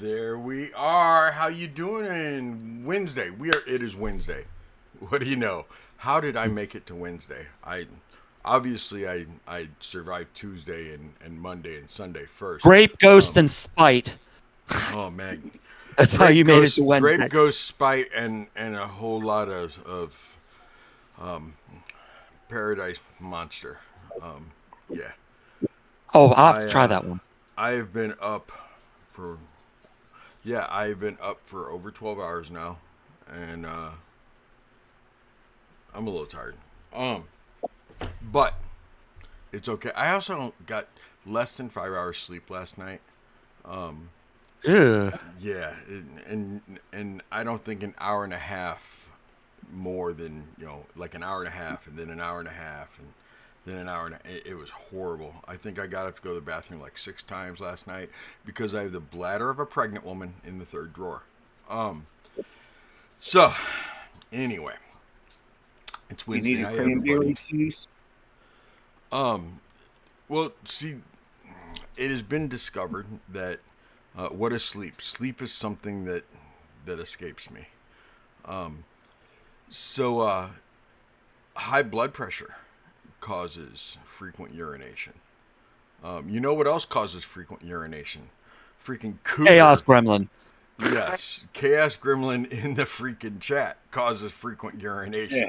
There we are. How you doing? Wednesday. It is Wednesday. What do you know? How did I make it to Wednesday? I survived Tuesday and Monday and Sunday first. Grape, ghost, and spite. Oh man, That's how you made it to Wednesday. grape ghost spite and a whole lot of paradise monster. Yeah, Oh, I'll have I to try that one. I have been up for I've been up for over 12 hours now, and I'm a little tired. Um, but it's okay. I also got less than 5 hours sleep last night. Um, Ew. yeah, and I don't think an hour and a half more than like an hour and a half, and then an hour and a half, and then an hour and it was horrible. I think I got up to go to the bathroom like 6 times last night because I have the bladder of a pregnant woman in the third drawer. Um, so anyway, it's You Wednesday need a night, cranberry everybody. juice. Um, well, see, it has been discovered that what is sleep? Sleep is something that escapes me. Um, so high blood pressure causes frequent urination. You know what else causes frequent urination? Freaking cougar. Chaos Gremlin. Yes, Chaos Gremlin in the freaking chat causes frequent urination.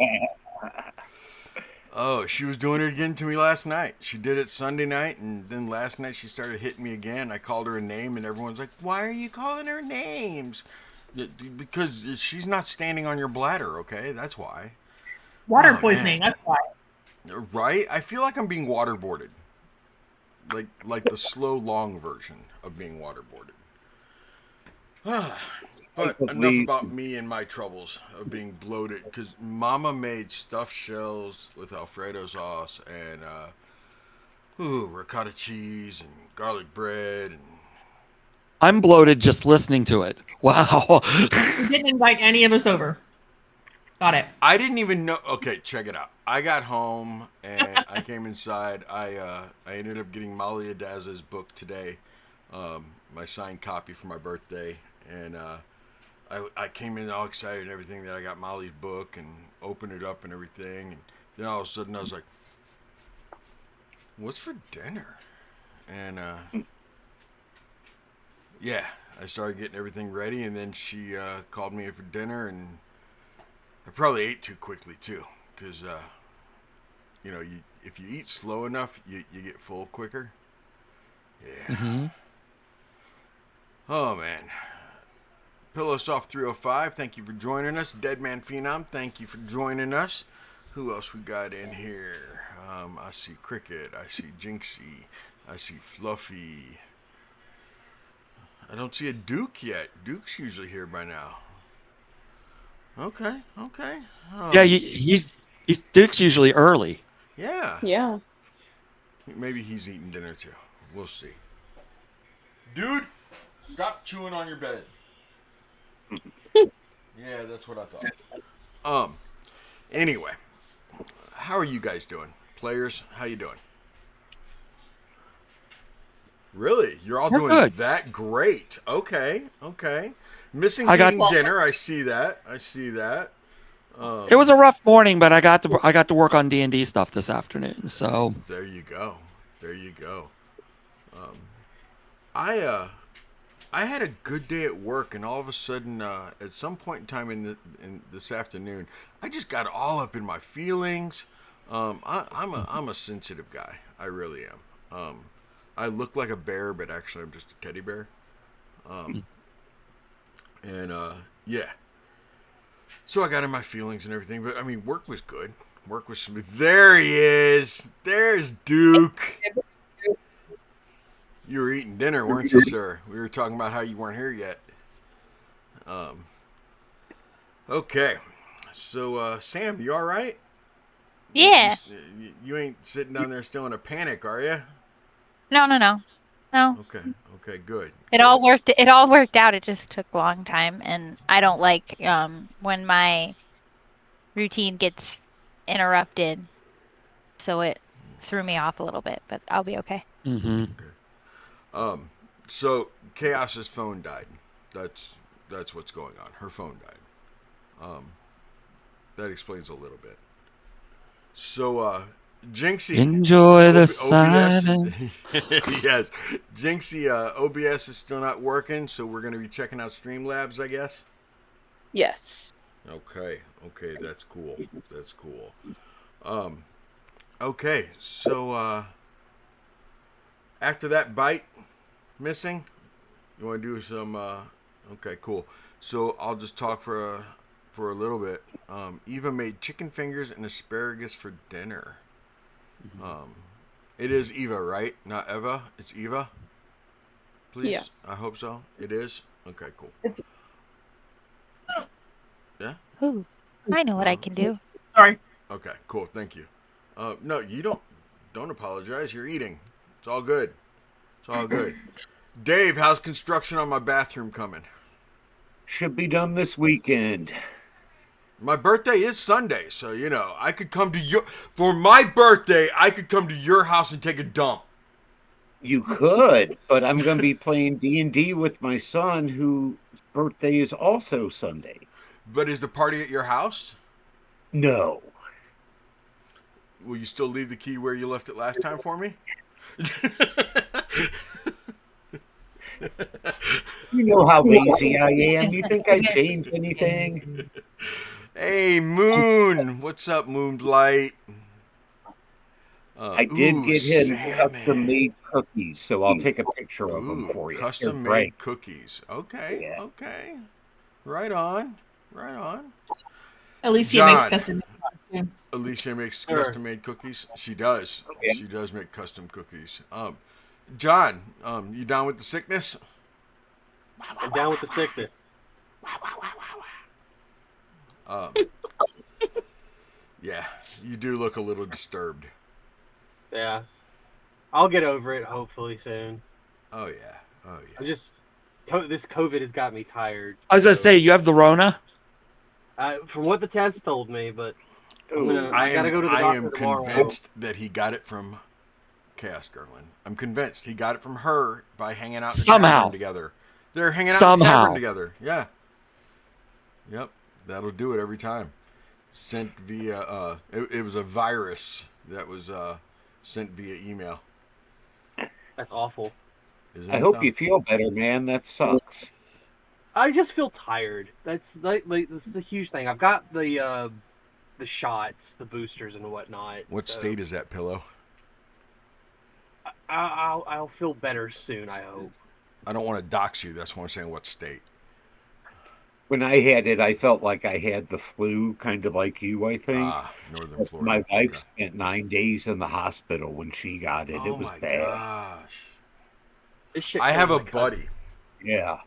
Oh, she was doing it again to me last night. She did it Sunday night, and then last night she started hitting me again. I called her a name, and everyone's like, "Why are you calling her names?" Because she's not standing on your bladder, okay? That's why. Water Oh, poisoning. man. That's why. Right? I feel like I'm being waterboarded. Like the slow long version of being waterboarded. But enough about me and my troubles of being bloated, because Mama made stuffed shells with Alfredo sauce and ricotta cheese and garlic bread and I'm bloated just listening to it. Wow. You didn't invite any of us over. Got it. I didn't even know. Okay, check it out. I got home and I came inside. I ended up getting Molly Adaza's book today, my signed copy for my birthday, and I came in all excited and everything that I got Molly's book and opened it up and everything, and then all of a sudden I was like, "What's for dinner?" And yeah, I started getting everything ready, and then she called me in for dinner, and I probably ate too quickly too, because if you eat slow enough, you get full quicker. Yeah. hmm Oh man. Pillow Soft 305, thank you for joining us. Deadman Phenom, thank you for joining us. Who else we got in here? I see Cricket. I see Jinxie. I see Fluffy. I don't see a Duke yet. Duke's usually here by now. Okay. Yeah, he's Duke's usually early. Yeah. Yeah. Maybe he's eating dinner too. We'll see. Dude, stop chewing on your bed. Yeah, that's what I thought. Anyway, how are you guys doing? Players, how you doing? Really? You're all We're doing good. that great. Okay. Missing I got- eating dinner, I see that. It was a rough morning, but I got to work on D&D stuff this afternoon. So There you go. I had a good day at work, and all of a sudden, at some point in time in this afternoon, I just got all up in my feelings. I'm a sensitive guy. I really am. I look like a bear, but actually I'm just a teddy bear. And yeah. So I got in my feelings and everything, but I mean, work was good. Work was smooth. There he is. There's Duke. You were eating dinner, weren't you, sir? We were talking about how you weren't here yet. Okay. So, Sam, you all right? Yeah. You ain't sitting down there still in a panic, are you? No. Okay, good. It all worked out. It just took a long time, and I don't like when my routine gets interrupted. So it threw me off a little bit, but I'll be okay. mhm. So Chaos's phone died. that's what's going on. Her phone died. That explains a little bit. So, Jinxie, Enjoy the OBS, silence. yes, Jinxie, OBS is still not working, so we're going to be checking out Streamlabs, I guess. Yes. Okay, that's cool. Okay, so after that bite missing, you want to do some? Okay, cool. So I'll just talk for a little bit. Eva made chicken fingers and asparagus for dinner. It is Eva, right? Not Eva. It's Eva. Please. Yeah. I hope so. It is. Okay, cool. Yeah. Ooh, I know what I can do. Sorry. Okay, cool. Thank you. No, you don't apologize. You're eating. It's all good. Dave, how's construction on my bathroom coming? Should be done this weekend. My birthday is Sunday, so I could come to for my birthday. I could come to your house and take a dump. You could, but I'm going to be playing D&D with my son, whose birthday is also Sunday. But is the party at your house? No. Will you still leave the key where you left it last time for me? You know how lazy I am. You think I changed anything? Hey, Moon. What's up, Moonlight? I did get him custom-made cookies, so I'll take a picture of them for you. Custom-made cookies. Okay, Yeah. okay. Right on. Alicia makes custom too. Alicia makes custom-made cookies. She does. Okay. She does make custom cookies. John, you down with the sickness? I'm down with the sickness. Yeah, you do look a little disturbed. Yeah. I'll get over it hopefully soon. Oh yeah. This COVID has got me tired. I was gonna say, you have the Rona. From what the test told me, but I gotta go to the doctor am tomorrow. convinced that he got it from Chaos Gerlin. I'm convinced he got it from her by hanging out in the tavern together. They're hanging out in the tavern together. Yeah. Yep. That'll do it every time. Sent via it was a virus that was sent via email. That's awful. I hope you feel better, man. That sucks. I just feel tired. That's like this is the huge thing. I've got the shots, the boosters and whatnot. What state is that, Pillow? I'll feel better soon, I hope. I don't want to dox you. That's why I'm saying what state. When I had it, I felt like I had the flu, kind of like you, I think. Northern Florida. My wife spent 9 days in the hospital when she got it. It was bad. Gosh. I have a buddy. Yeah.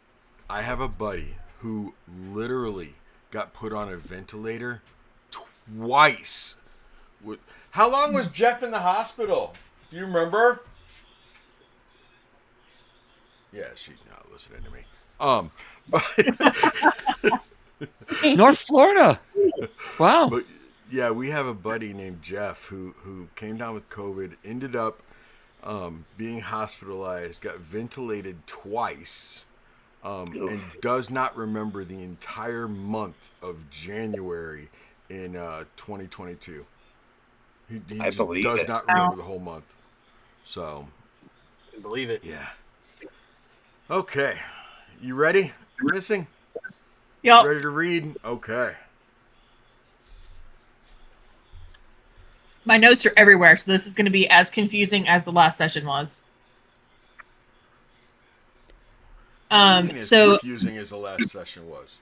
I have a buddy who literally got put on a ventilator twice. How long was Jeff in the hospital? Do you remember? Yeah, she's not listening to me. North Florida. Wow. But yeah, we have a buddy named Jeff who came down with COVID, ended up being hospitalized, got ventilated twice, and does not remember the entire month of January in 2022. He just does not remember the whole month. So, I can believe it. Yeah. Okay. You ready? Missing? Yep. Ready to read? Okay. My notes are everywhere, so this is going to be as confusing as the last session was. As confusing as the last session was.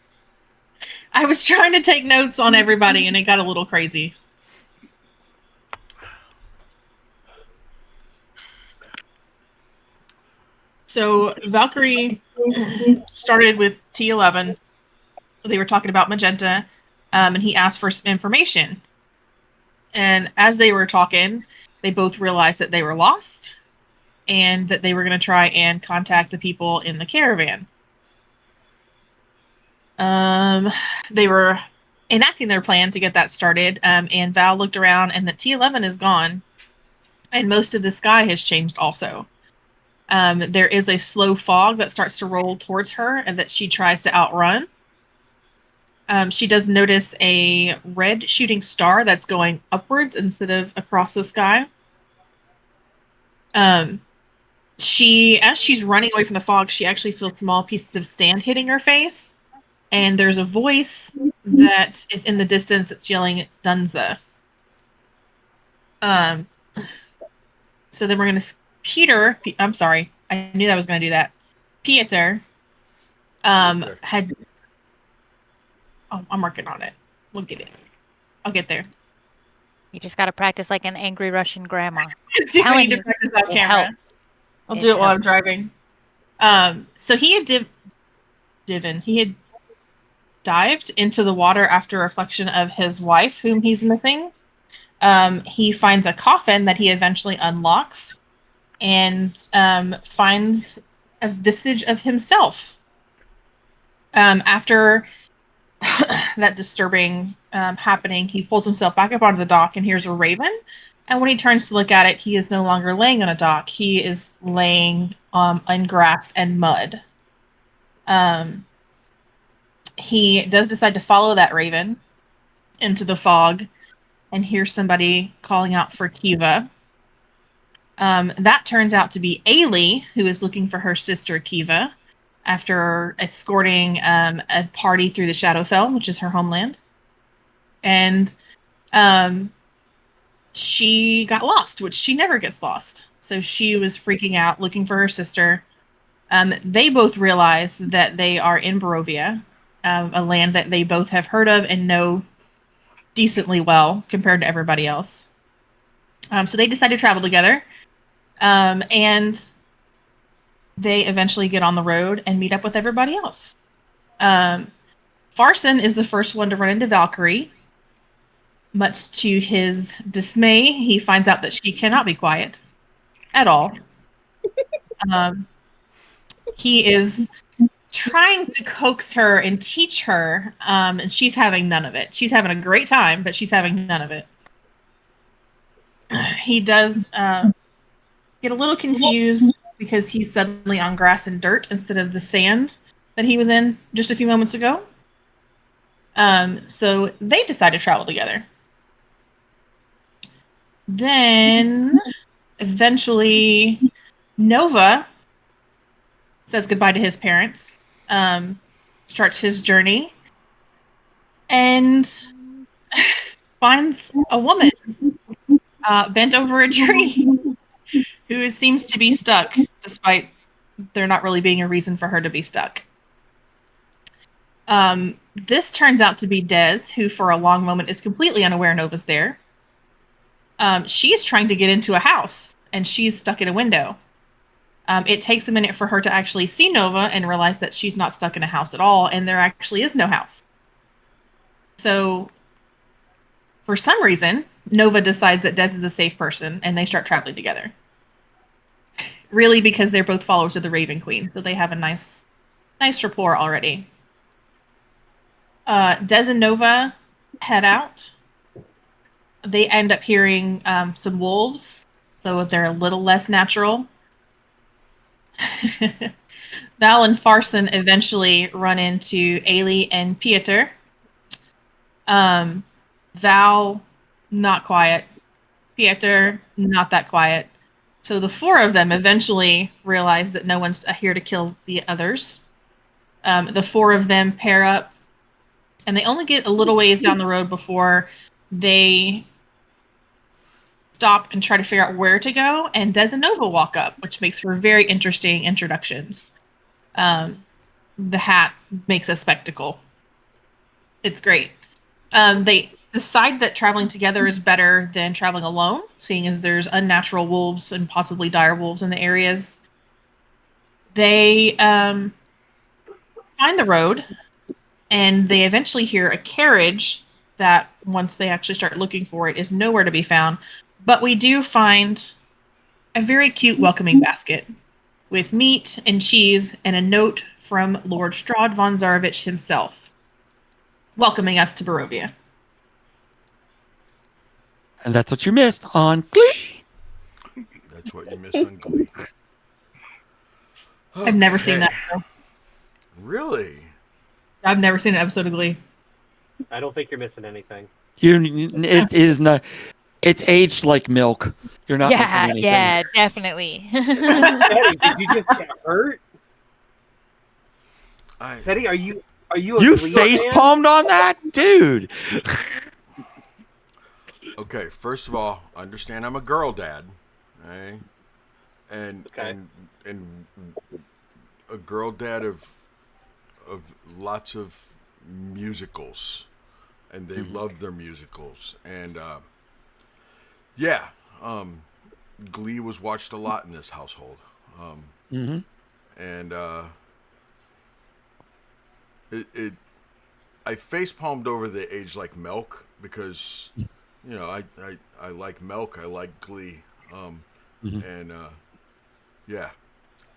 I was trying to take notes on everybody, and it got a little crazy. So Valkyrie started with T11. They were talking about Magenta, and he asked for some information. And as they were talking, they both realized that they were lost and that they were going to try and contact the people in the caravan. They were enacting their plan to get that started, and Val looked around and the T11 is gone, and most of the sky has changed also. There is a slow fog that starts to roll towards her and that she tries to outrun. She does notice a red shooting star that's going upwards instead of across the sky. As she's running away from the fog, she actually feels small pieces of sand hitting her face. And there's a voice that is in the distance that's yelling, Dunza. So then we're going to... I'm sorry. I knew I was going to do that. Pieter had... Oh, I'm working on it. We'll get it. I'll get there. You just got to practice like an angry Russian grandma. I need to practice off camera. Helps. I'll do it while I'm driving. So he had he had dived into the water after a reflection of his wife, whom he's missing. He finds a coffin that he eventually unlocks and finds a visage of himself. After that disturbing happening, he pulls himself back up onto the dock and hears a raven. And when he turns to look at it, he is no longer laying on a dock. He is laying in grass and mud. He does decide to follow that raven into the fog and hear somebody calling out for Kiva. That turns out to be Ailey, who is looking for her sister Kiva after escorting a party through the Shadowfell, which is her homeland. And she got lost, which she never gets lost. So she was freaking out, looking for her sister. They both realize that they are in Barovia, a land that they both have heard of and know decently well compared to everybody else. So they decide to travel together. And they eventually get on the road and meet up with everybody else. Farson is the first one to run into Valkyrie. Much to his dismay, he finds out that she cannot be quiet at all. He is trying to coax her and teach her, and she's having none of it. She's having a great time, but she's having none of it. He does get a little confused because he's suddenly on grass and dirt instead of the sand that he was in just a few moments ago. So they decide to travel together. Then, eventually, Nova says goodbye to his parents, starts his journey, and finds a woman bent over a tree who seems to be stuck, despite there not really being a reason for her to be stuck. This turns out to be Des, who for a long moment is completely unaware Nova's there. She's trying to get into a house, and she's stuck in a window. It takes a minute for her to actually see Nova and realize that she's not stuck in a house at all, and there actually is no house. So, for some reason, Nova decides that Des is a safe person, and they start traveling together. Really, because they're both followers of the Raven Queen, so they have a nice rapport already. Des and Nova head out. They end up hearing some wolves, though they're a little less natural. Val and Farson eventually run into Ailey and Pieter. Val, not quiet. Pieter, not that quiet. So the four of them eventually realize that no one's here to kill the others. The four of them pair up, and they only get a little ways down the road before they stop and try to figure out where to go, and Des and Nova walk up, which makes for very interesting introductions. The hat makes a spectacle. It's great. They decide that traveling together is better than traveling alone, seeing as there's unnatural wolves and possibly dire wolves in the areas. They find the road, and they eventually hear a carriage that, once they actually start looking for it, is nowhere to be found. But we do find a very cute welcoming basket with meat and cheese and a note from Lord Strahd von Zarovich himself, welcoming us to Barovia. And that's what you missed on Glee. That's what you missed on Glee. I've never seen Okay. that show. Really? I've never seen an episode of Glee. I don't think you're missing anything. It is not. It's aged like milk. You're not missing Yeah, anything. yeah, definitely. Teddy, did you just get hurt? I Teddy, are you a You Glee face fan? palmed on that, dude. Okay, first of all, understand I'm a girl dad, okay? And Okay. and a girl dad of lots of musicals, and they love their musicals. And yeah, Glee was watched a lot in this household. Mm-hmm. And it I face palmed over the age like milk because I like milk. I like Glee. And yeah.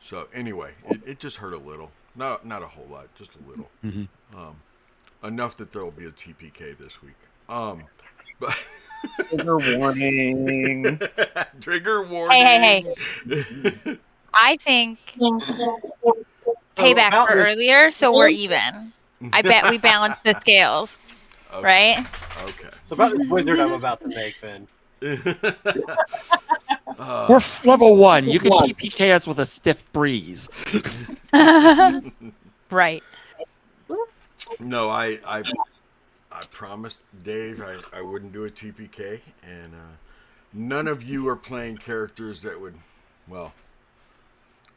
So anyway, it just hurt a little. Not a whole lot, just a little. Enough that there will be a TPK this week. But Trigger warning. trigger warning. Hey. I think payback about for this- earlier, so we're even. I bet we balanced the scales, Okay. right? Okay. So about this wizard I'm about to make, then. We're level 1. You can TPK us with a stiff breeze. Right. No, I promised Dave I wouldn't do a TPK, and none of you are playing characters that would, well,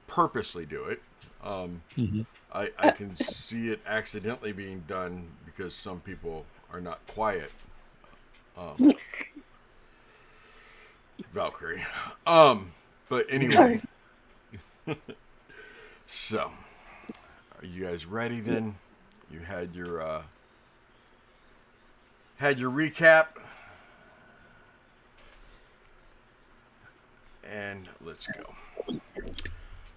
purposely do it. I can see it accidentally being done because some people are not quiet. Valkyrie. But anyway. So, are you guys ready then? You had your recap. And let's go.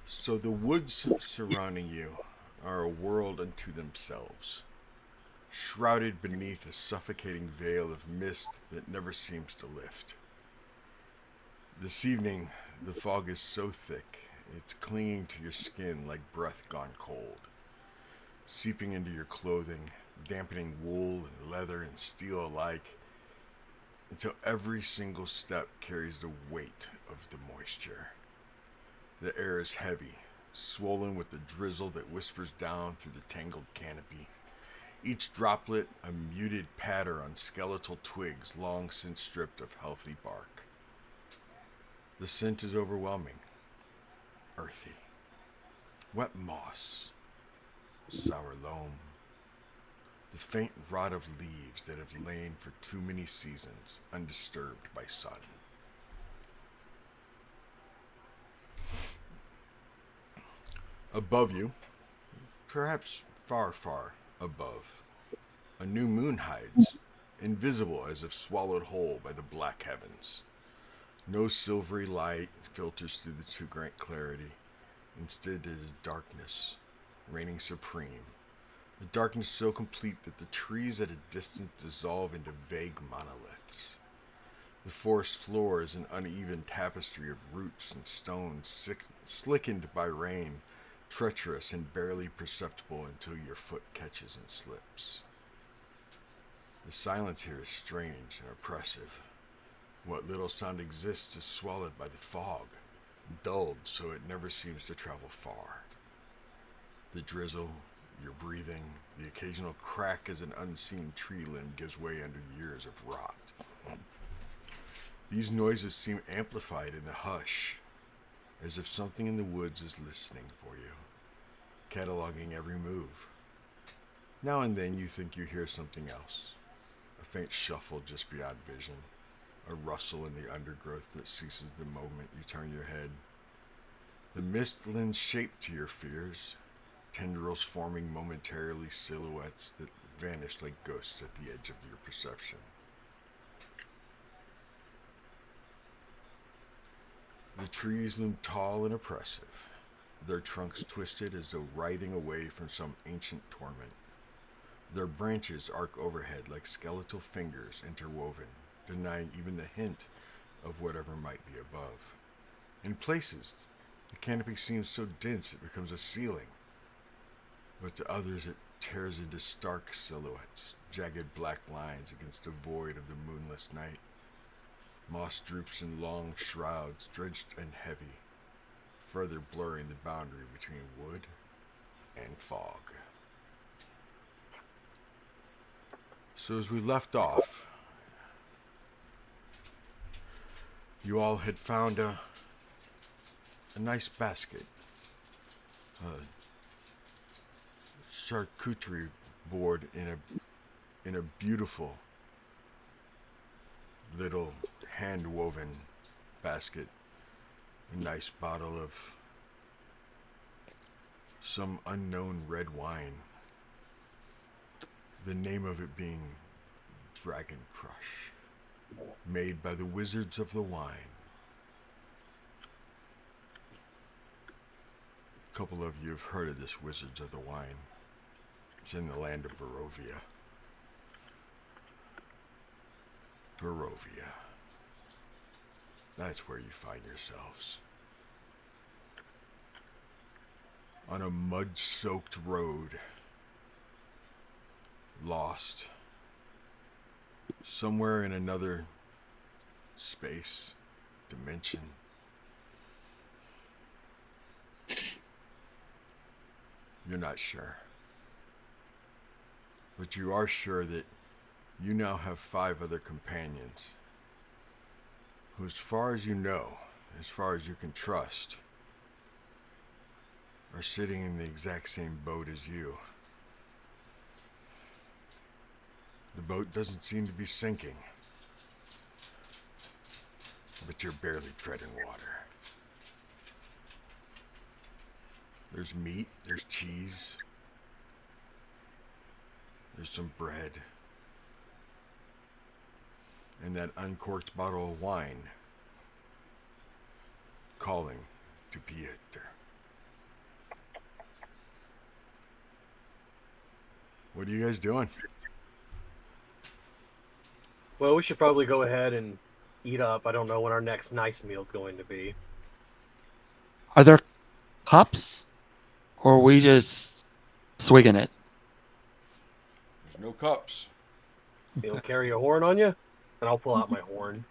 So the woods surrounding you are a world unto themselves, shrouded beneath a suffocating veil of mist that never seems to lift. This evening, the fog is so thick, it's clinging to your skin like breath gone cold, seeping into your clothing, dampening wool and leather and steel alike, until every single step carries the weight of the moisture. The air is heavy, swollen with the drizzle that whispers down through the tangled canopy, each droplet a muted patter on skeletal twigs long since stripped of healthy bark. The scent is overwhelming, earthy, wet moss, sour loam, the faint rot of leaves that have lain for too many seasons undisturbed by sun. Above you, perhaps far, far above, a new moon hides, invisible as if swallowed whole by the black heavens. No silvery light filters through the too great clarity. Instead, it is darkness, reigning supreme. A darkness so complete that the trees at a distance dissolve into vague monoliths. The forest floor is an uneven tapestry of roots and stones slickened by rain, treacherous and barely perceptible until your foot catches and slips. The silence here is strange and oppressive. What little sound exists is swallowed by the fog, dulled so it never seems to travel far. The drizzle, your breathing, the occasional crack as an unseen tree limb gives way under years of rot. These noises seem amplified in the hush, as if something in the woods is listening for you, cataloging every move. Now and then you think you hear something else, a faint shuffle just beyond vision, a rustle in the undergrowth that ceases the moment you turn your head. The mist lends shape to your fears, tendrils forming momentarily silhouettes that vanish like ghosts at the edge of your perception. The trees loom tall and oppressive, their trunks twisted as though writhing away from some ancient torment. Their branches arc overhead like skeletal fingers interwoven, denying even the hint of whatever might be above. In places, The canopy seems so dense it becomes a ceiling, but to others it tears into stark silhouettes, jagged black lines against the void of the moonless night. Moss droops in long shrouds, drenched and heavy, further blurring the boundary between wood and fog. So as we left off, you all had found a nice basket, a charcuterie board in a beautiful little hand-woven basket, a nice bottle of some unknown red wine, the name of it being Dragon Crush, made by the Wizards of the Wine. A couple of you have heard of this Wizards of the Wine. It's in the land of Barovia. Barovia. That's where you find yourselves. On a mud-soaked road. Lost. Somewhere in another space, dimension. You're not sure. But you are sure that you now have 5 other companions who, as far as you know, as far as you can trust, are sitting in the exact same boat as you. The boat doesn't seem to be sinking, but you're barely treading water. There's meat, there's cheese, there's some bread, and that uncorked bottle of wine calling to Pieter. What are you guys doing? Well, we should probably go ahead and eat up. I don't know when our next nice meal's going to be. Are there cups? Or are we just swigging it? There's no cups. You'll carry a horn on you, and I'll pull out my horn.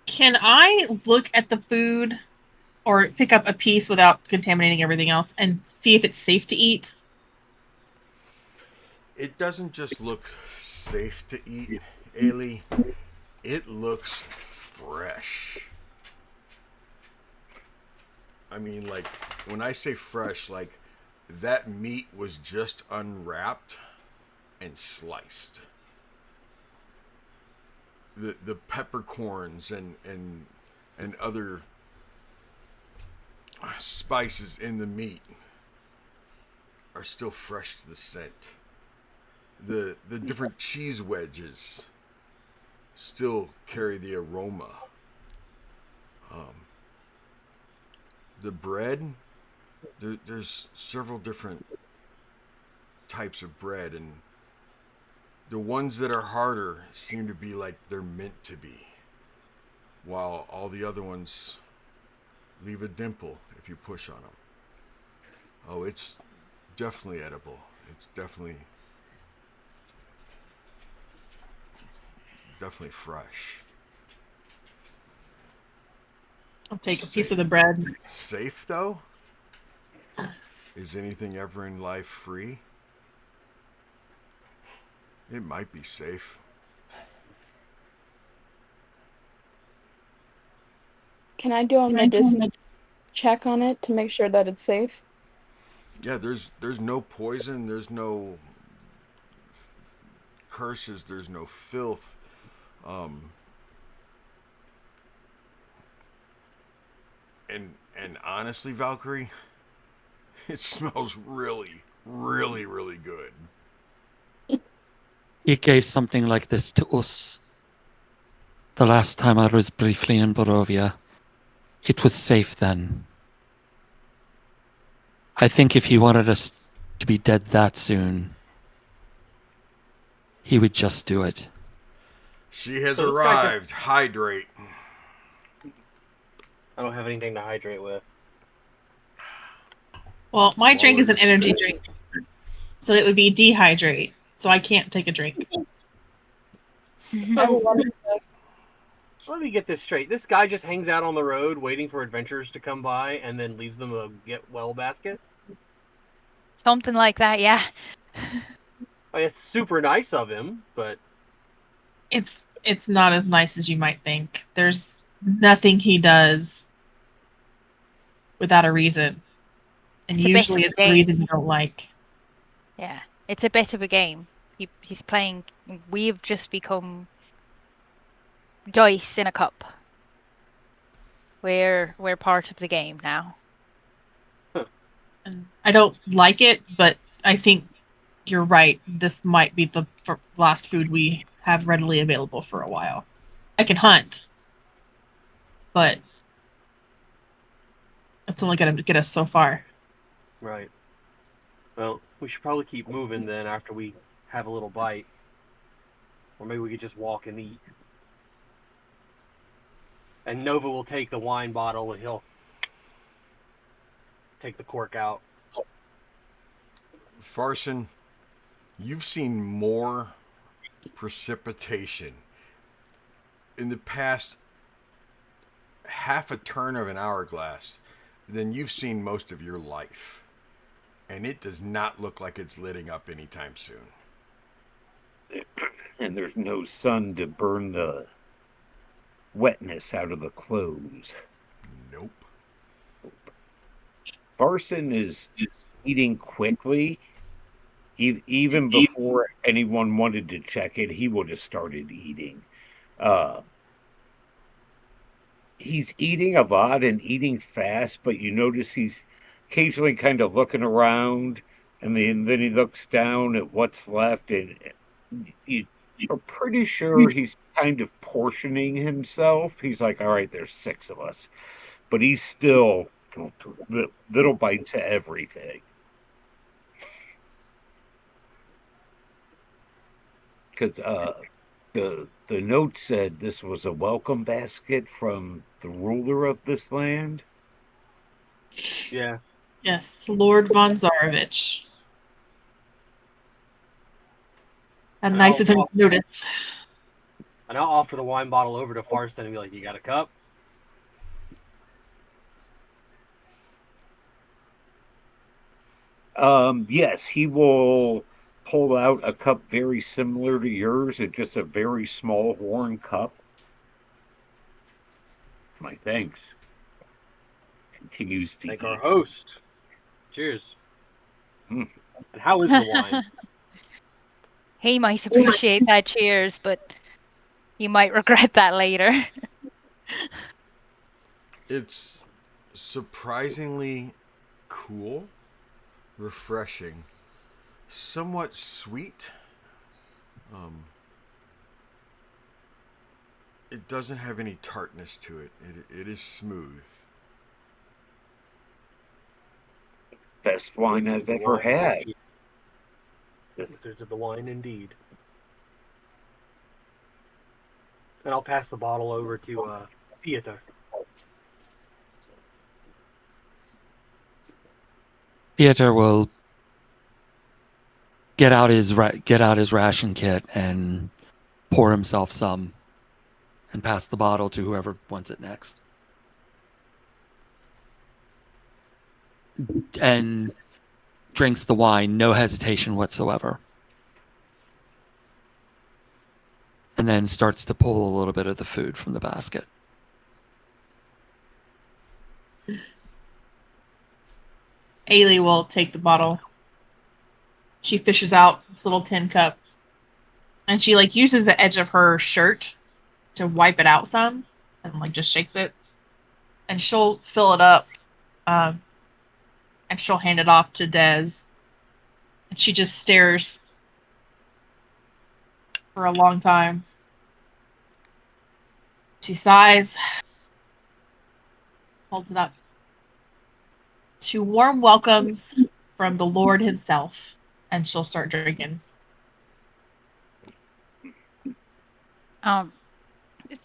Can I look at the food or pick up a piece without contaminating everything else and see if it's safe to eat? It doesn't just look safe to eat, Ailey. It looks fresh. I mean, like, when I say fresh, like, that meat was just unwrapped and sliced. The peppercorns and other spices in the meat are still fresh to the scent. The different cheese wedges still carry the aroma. The bread, there's several different types of bread, and the ones that are harder seem to be like they're meant to be, while all the other ones leave a dimple if you push on them. Oh, it's definitely edible. It's definitely fresh. I'll take a piece of the bread. Safe, though? Is anything ever in life free? It might be safe. Can I do a medicine check on it to make sure that it's safe? Yeah, there's no poison, there's no curses, there's no filth. And honestly, Valkyrie, it smells really, really, really good. He gave something like this to us the last time I was briefly in Barovia. It was safe then. I think if he wanted us to be dead that soon, he would just do it. She has So this guy arrived. Hydrate. I don't have anything to hydrate with. Well, my Swallow drink is an your energy spit. drink, so it would be dehydrate. So I can't take a drink. So Let me get this straight. This guy just hangs out on the road waiting for adventurers to come by and then leaves them a get well basket. Something like that, yeah. I mean, it's super nice of him, but It's not as nice as you might think. There's nothing he does without a reason, and It's a bit usually of a it's the game. reason you don't like. Yeah, it's a bit of a game. He's playing. We've just become dice in a cup. We're part of the game now. And I don't like it, but I think you're right. This might be the last food we have readily available for a while. I can hunt, but it's only going to get us so far. right. Well, we should probably keep moving then after we have a little bite. Or maybe we could just walk and eat. And Nova will take the wine bottle and he'll take the cork out. Farson, you've seen more precipitation in the past half a turn of an hourglass than you've seen most of your life. And it does not look like it's letting up anytime soon. And there's no sun to burn the wetness out of the clothes. Nope. Farson is eating quickly. Even before anyone wanted to check it, he would have started eating. He's eating a lot and eating fast, but you notice he's occasionally kind of looking around, and then he looks down at what's left, and you're pretty sure he's kind of portioning himself. He's like, all right, there's 6 of us, but he's still little bites of everything. Because the note said this was a welcome basket from the ruler of this land. Yeah. Yes, Lord von Zarovich. And nice of him to notice. And I'll offer the wine bottle over to Farston and be like, you got a cup? Yes, he will pull out a cup very similar to yours. It's just a very small horn cup. My thanks. Continues to Thank eat. our host. Cheers. Mm. And how is the wine? He might appreciate that cheers, but you might regret that later. It's surprisingly cool, refreshing, somewhat sweet. It doesn't have any tartness to it. It is smooth. Best wine I've ever had. Wizards of the wine, indeed. And I'll pass the bottle over to Pieter. Pieter will get out his ration kit and pour himself some and pass the bottle to whoever wants it next. And drinks the wine, no hesitation whatsoever. And then starts to pull a little bit of the food from the basket. Ailey will take the bottle. She fishes out this little tin cup. And she uses the edge of her shirt to wipe it out some and just shakes it. And she'll fill it up. And she'll hand it off to Des. And she just stares for a long time. She sighs, holds it up. 2 warm welcomes from the Lord himself. And she'll start drinking.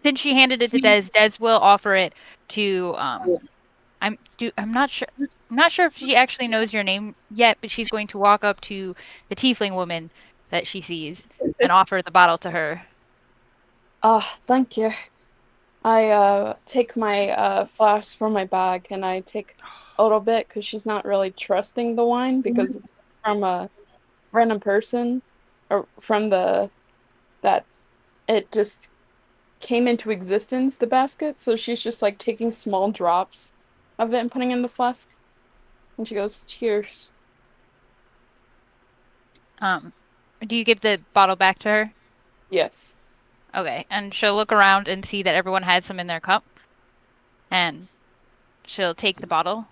Since she handed it to Des, Des will offer it to I'm not sure. I'm not sure if she actually knows your name yet, but she's going to walk up to the tiefling woman that she sees and offer the bottle to her. Thank you. I take my flask from my bag and I take a little bit because she's not really trusting the wine because it's from a random person or from that it just came into existence, the basket, so she's just like taking small drops of it and putting it in the flask. And she goes, "Cheers." Do you give the bottle back to her? Yes. Okay, and she'll look around and see that everyone has some in their cup, and she'll take the bottle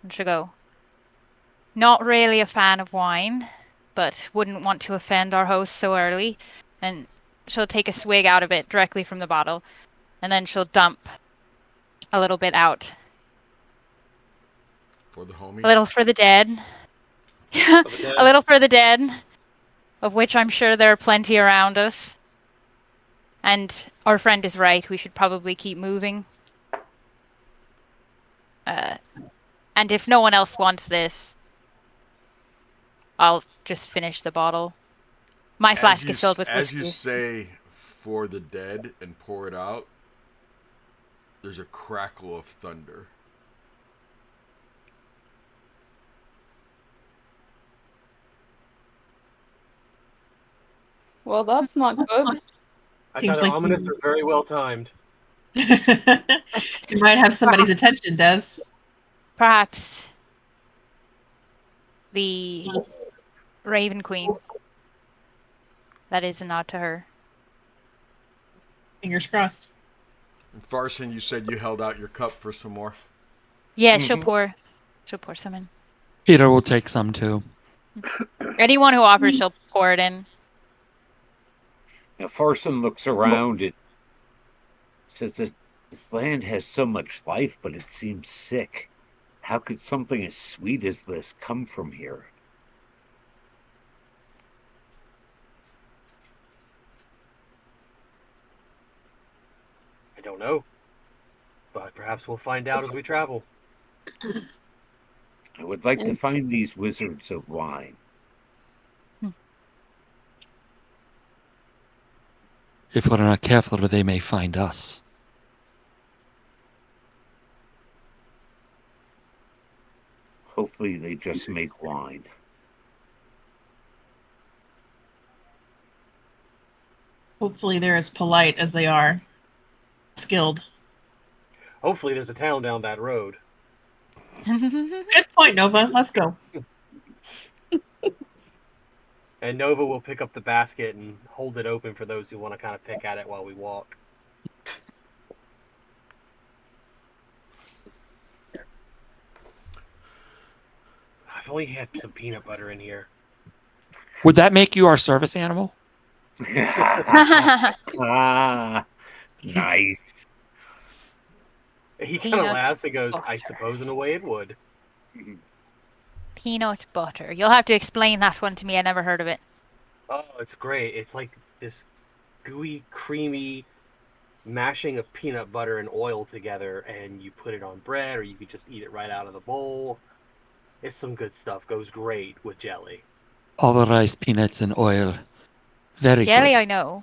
and she'll go, "Not really a fan of wine, but wouldn't want to offend our host so early." And she'll take a swig out of it directly from the bottle, and then she'll dump a little bit out. For the homies. A little for the dead. For the dead. A little for the dead, of which I'm sure there are plenty around us. And our friend is right. We should probably keep moving. And if no one else wants this, I'll just finish the bottle. My flask is filled with As whiskey. you say "for the dead" and pour it out, there's a crackle of thunder. Well, that's not good. That's Seems either like ominous or very well timed. You might have somebody's attention, Des. Perhaps the Raven Queen. That is a nod to her. Fingers crossed. And Farson, you said you held out your cup for some more. Yeah, she'll pour some in. Peter will take some too. Anyone who offers, she'll pour it in. Now, Farson looks around and says, this land has so much life, but it seems sick. How could something as sweet as this come from here? I don't know. But perhaps we'll find out as we travel. I would like to find these wizards of wine. If we're not careful, they may find us. Hopefully they just make wine. Hopefully they're as polite as they are skilled. Hopefully there's a town down that road. Good point, Nova. Let's go. And Nova will pick up the basket and hold it open for those who want to kind of pick at it while we walk. I've only had some peanut butter in here. Would that make you our service animal? Ah, nice. He kind of Peanut laughs and goes, butter. I suppose in a way it would. Peanut butter. You'll have to explain that one to me. I never heard of it. Oh, it's great. It's like this gooey, creamy mashing of peanut butter and oil together, and you put it on bread, or you could just eat it right out of the bowl. It's some good stuff. Goes great with jelly. All the rice, peanuts, and oil. Very Jelly, good. I know.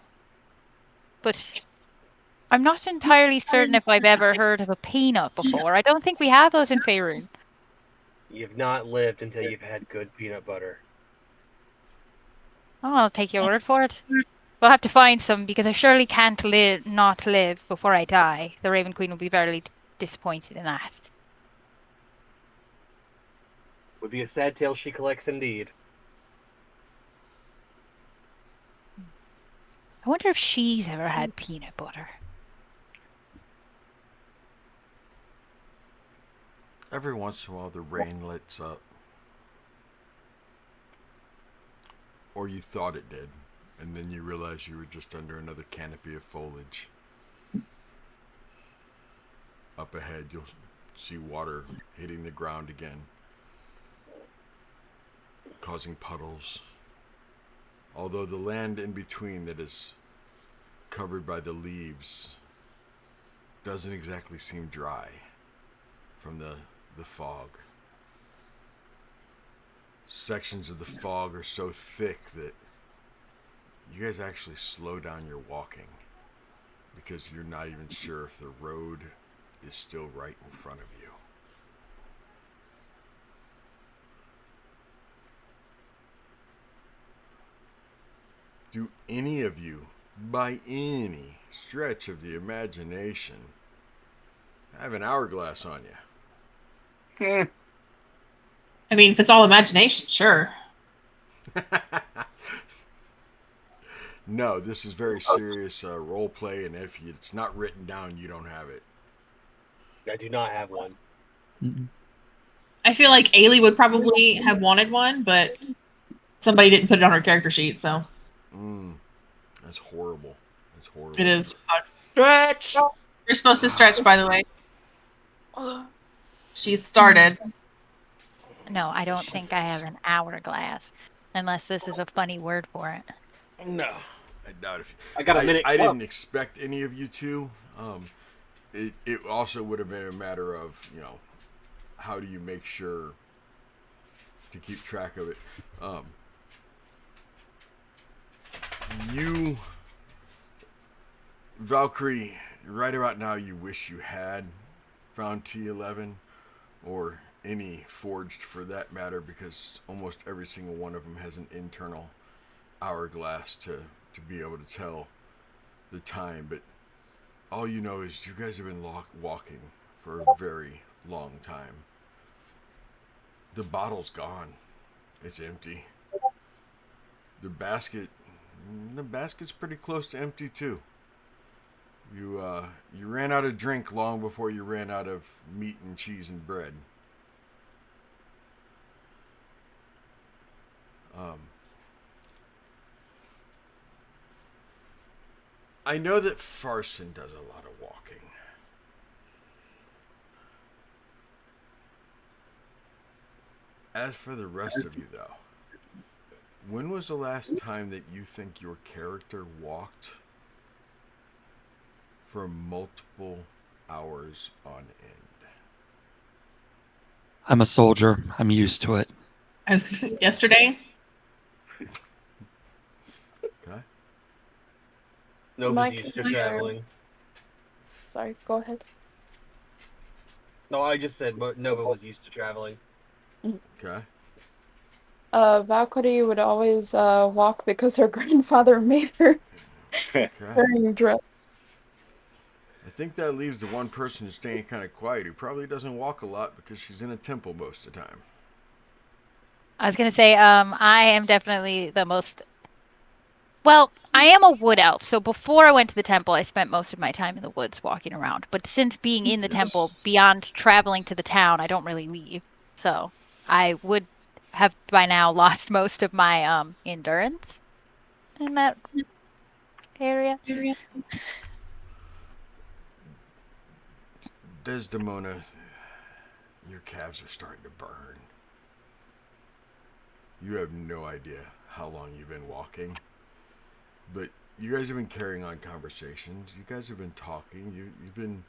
But I'm not entirely certain if I've ever heard of a peanut before. I don't think we have those in Faerun. You've not lived until you've had good peanut butter. Oh, I'll take your word for it. We'll have to find some because I surely can't not live before I die. The Raven Queen will be very disappointed in that. Would be a sad tale she collects indeed. I wonder if she's ever had peanut butter. Every once in a while, the rain lets up. Or you thought it did. And then you realize you were just under another canopy of foliage. Up ahead, you'll see water hitting the ground again, causing puddles. Although the land in between that is covered by the leaves doesn't exactly seem dry from the fog. Sections of the fog are so thick that you guys actually slow down your walking because you're not even sure if the road is still right in front of you. Do any of you, by any stretch of the imagination, have an hourglass on you? I mean, if it's all imagination, sure. No, this is very serious role play, and if it's not written down, you don't have it. I do not have one. Mm-mm. I feel like Ailey would probably have wanted one, but somebody didn't put it on her character sheet, so That's horrible. That's horrible. it is. It sucks. Stretch! You're supposed to stretch, by the way. She's started. No, I don't think I have an hourglass, unless this is a funny word for it. No, I doubt if I got a minute. I didn't expect any of you to. It also would have been a matter of, how do you make sure to keep track of it. You, Valkyrie, right about now you wish you had found T11 or any forged for that matter, because almost every single one of them has an internal hourglass to be able to tell the time. But all you know is you guys have been walking for a very long time. The bottle's gone. It's empty. The basket's pretty close to empty too. You ran out of drink long before you ran out of meat and cheese and bread. I know that Farson does a lot of walking. As for the rest of you, though, when was the last time that you think your character walked for multiple hours on end? I'm a soldier. I'm used to it. I was yesterday. Okay. Nobody's used to traveling. Sorry, go ahead. No, I just said Nova was used to traveling. Okay. Valkyrie would always walk because her grandfather made her Okay. wearing dress. I think that leaves the one person who's staying kind of quiet, who probably doesn't walk a lot because she's in a temple most of the time. I was gonna say, I am definitely the most. Well, I am a wood elf, so before I went to the temple, I spent most of my time in the woods walking around. But since being in the temple, beyond traveling to the town, I don't really leave. So I would have by now lost most of my endurance in that area. Desdemona, your calves are starting to burn. You have no idea how long you've been walking, but you guys have been carrying on conversations. You guys have been talking. You've been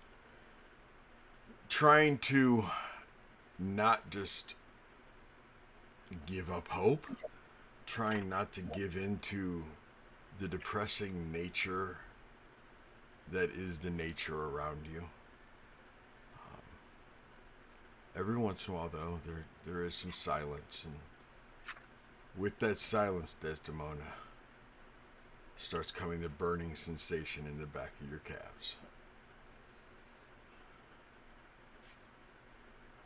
trying to not just give up hope, trying not to give in to the depressing nature that is the nature around you. Every once in a while, though, there is some silence, and with that silence, Desdemona, starts coming the burning sensation in the back of your calves.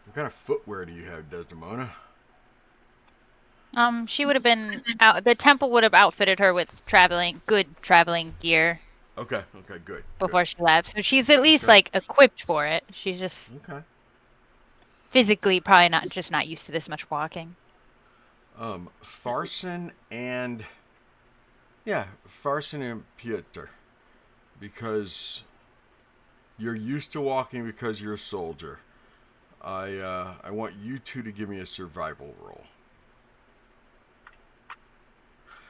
What kind of footwear do you have, Desdemona? She would have been out. The temple would have outfitted her with good traveling gear Okay, good. before she left. So she's at least like equipped for it. She's just Okay. physically probably not used to this much walking. Farson and Piotr, because you're used to walking because you're a soldier. I want you two to give me a survival roll.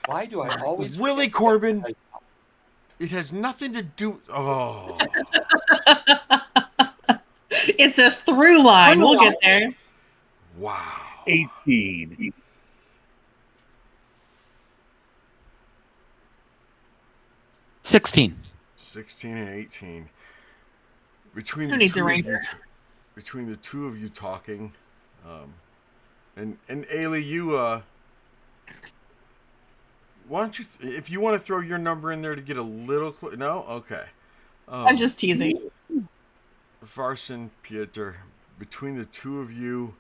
Why do I always Willie forget Corbin, It has nothing to do. Oh, It's a through line. We'll get there. wow. 18. 16. 16 and 18. Between Who the needs a two of ranger? you, between the two of you talking, and Ailey, you why don't you if you want to throw your number in there to get a little no, okay. I'm just teasing. Varson, Pieter, between the two of you,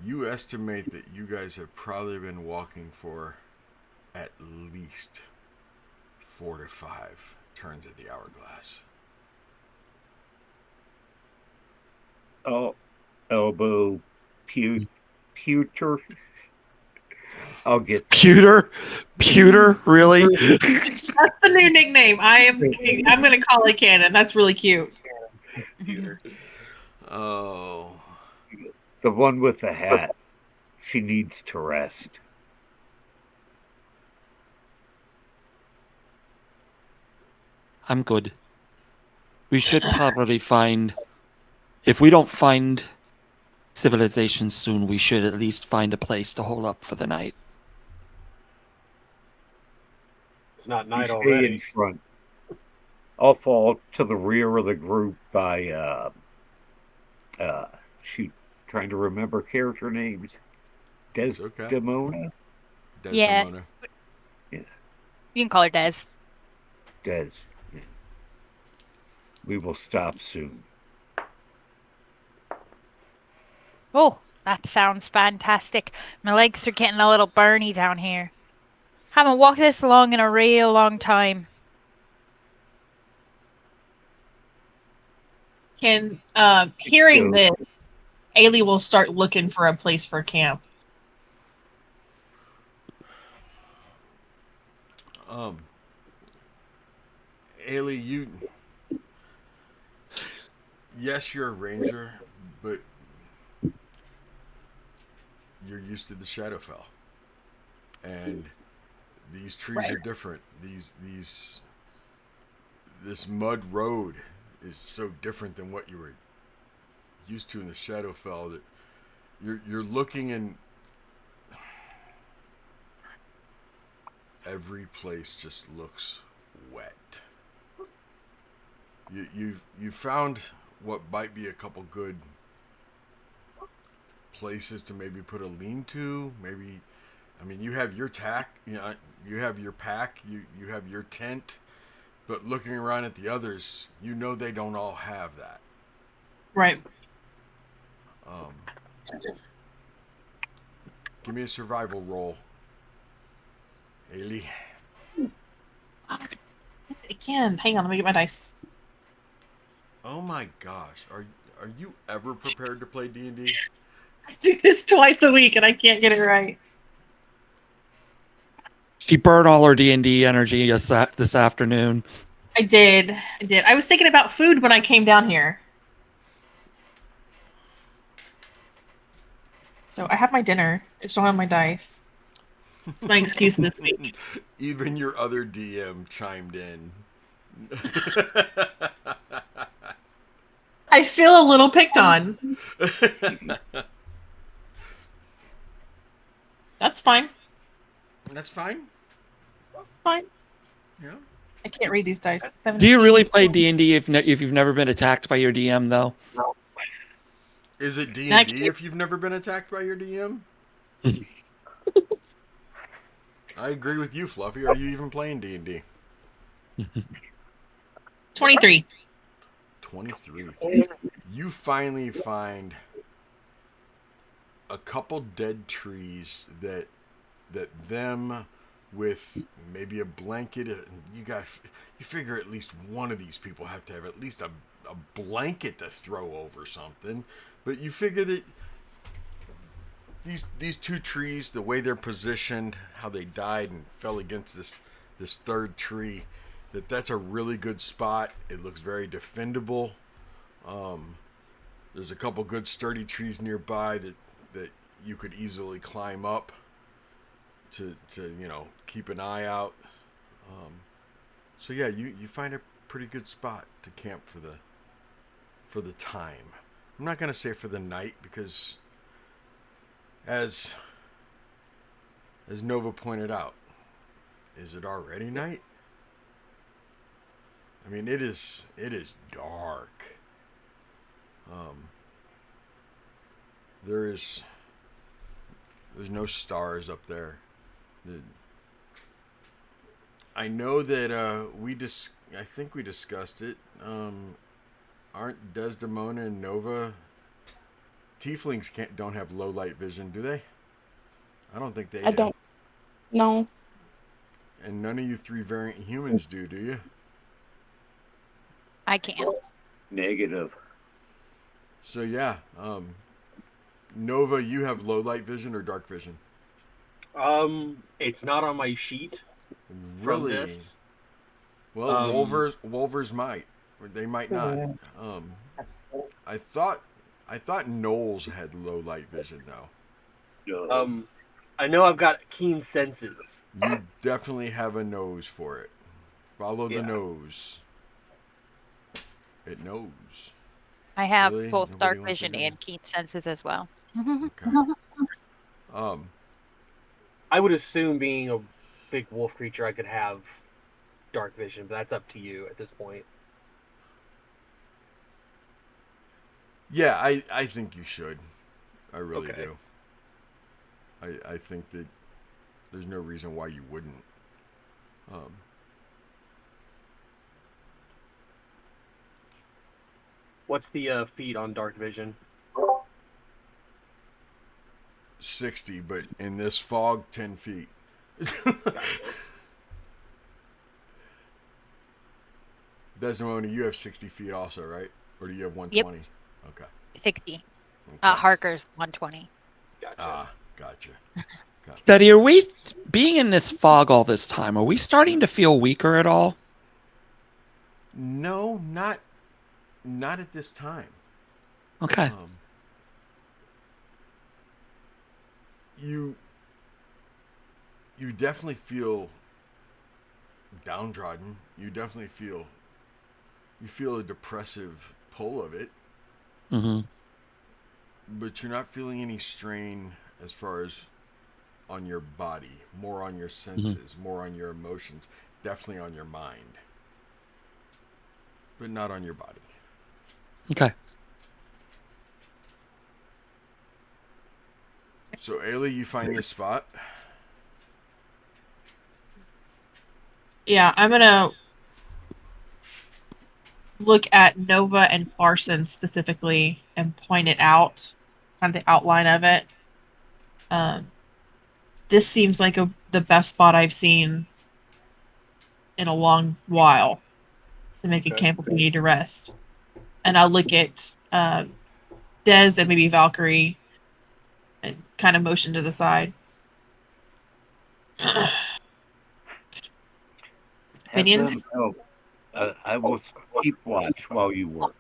you estimate that you guys have probably been walking for at least 4 to 5 turns of the hourglass. Oh, elbow, pewter. I'll get there. Pewter, really? That's the new nickname. I'm gonna call it Cannon. That's really cute. Computer. Oh, The one with the hat. She needs to rest. I'm good. We should probably find. If we don't find civilization soon, we should at least find a place to hole up for the night. It's not You night stay in already. front. I'll fall to the rear of the group by shoot, trying to remember character names. it's okay. Desdemona? Desdemona. Yeah, You can call her Des. Des. Yeah. We will stop soon. Oh, that sounds fantastic. My legs are getting a little burny down here. Haven't walked this long in a real long time. Can hearing Go. this, Ailey will start looking for a place for camp. Ailey, you. Yes, you're a ranger, but you're used to the Shadowfell, and these trees are different. This mud road is so different than what you were used to in the Shadowfell that you're looking in every place just looks wet. You found what might be a couple good places to maybe put a lean-to. Maybe, I mean, you have your you have your pack, you have your tent, but looking around at the others, you know they don't all have that. Right. Give me a survival roll, Ailey. Again, hang on, let me get my dice. Oh my gosh, are you ever prepared to play D&D? I do this twice a week and I can't get it right. She burned all her D&D energy this afternoon. I did. I was thinking about food when I came down here. So I have my dinner. I just don't have my dice. It's my excuse this week. Even your other DM chimed in. I feel a little picked on. That's fine. That's fine. Fine. Yeah. I can't read these dice. Do you really play D&D if you've never been attacked by your DM, though? Is it D&D if you've never been attacked by your DM? I agree with you, Fluffy. Are you even playing D&D? 23. 23. You finally find a couple dead trees that them with maybe a blanket. You figure at least one of these people have to have at least a blanket to throw over something. But you figure that these two trees, the way they're positioned, how they died and fell against this third tree, that's a really good spot. It looks very defendable. There's a couple good sturdy trees nearby that you could easily climb up to keep an eye out. So yeah, you find a pretty good spot to camp for the time. I'm not gonna say for the night because as Nova pointed out, is it already night? I mean, it is dark. Um, there's no stars up there. I know that I think we discussed it. Aren't Desdemona and Nova tieflings don't have low light vision, do they? I don't think they I do. don't know. And none of you three variant humans do you? I can't. Negative. So yeah, Nova, you have low light vision or dark vision? It's not on my sheet from Really? this. Well, Wolvers might. Or they might not. I thought Knowles had low light vision though. I know I've got keen senses. You definitely have a nose for it. Follow the Yeah. nose. It knows. I have Really? both Nobody dark wants to vision go? and keen senses as well. Okay. I would assume being a big wolf creature, I could have dark vision, but that's up to you at this point. Yeah, I think you should. I really Okay. do. I think that there's no reason why you wouldn't. What's the feet on dark vision? 60, but in this fog, 10 feet. Desdemona, you have 60 feet also, right? Or do you have 120? Yep. Okay. 60. Okay. Harker's 120. Gotcha. Gotcha. Betty, are we being in this fog all this time? Are we starting to feel weaker at all? No, not at this time. Okay. You definitely feel downtrodden. You definitely feel a depressive pull of it. Mm-hmm. But you're not feeling any strain as far as on your body, more on your senses, more on your emotions, definitely on your mind, but not on your body. Okay. So, Ailey, you find this spot? Yeah, I'm gonna look at Nova and Farson specifically and point it out, kind of the outline of it. This seems like the best spot I've seen in a long while to make a camp if we need to rest. And I'll look at Des and maybe Valkyrie and kind of motion to the side. Opinions? I will keep watch while you work,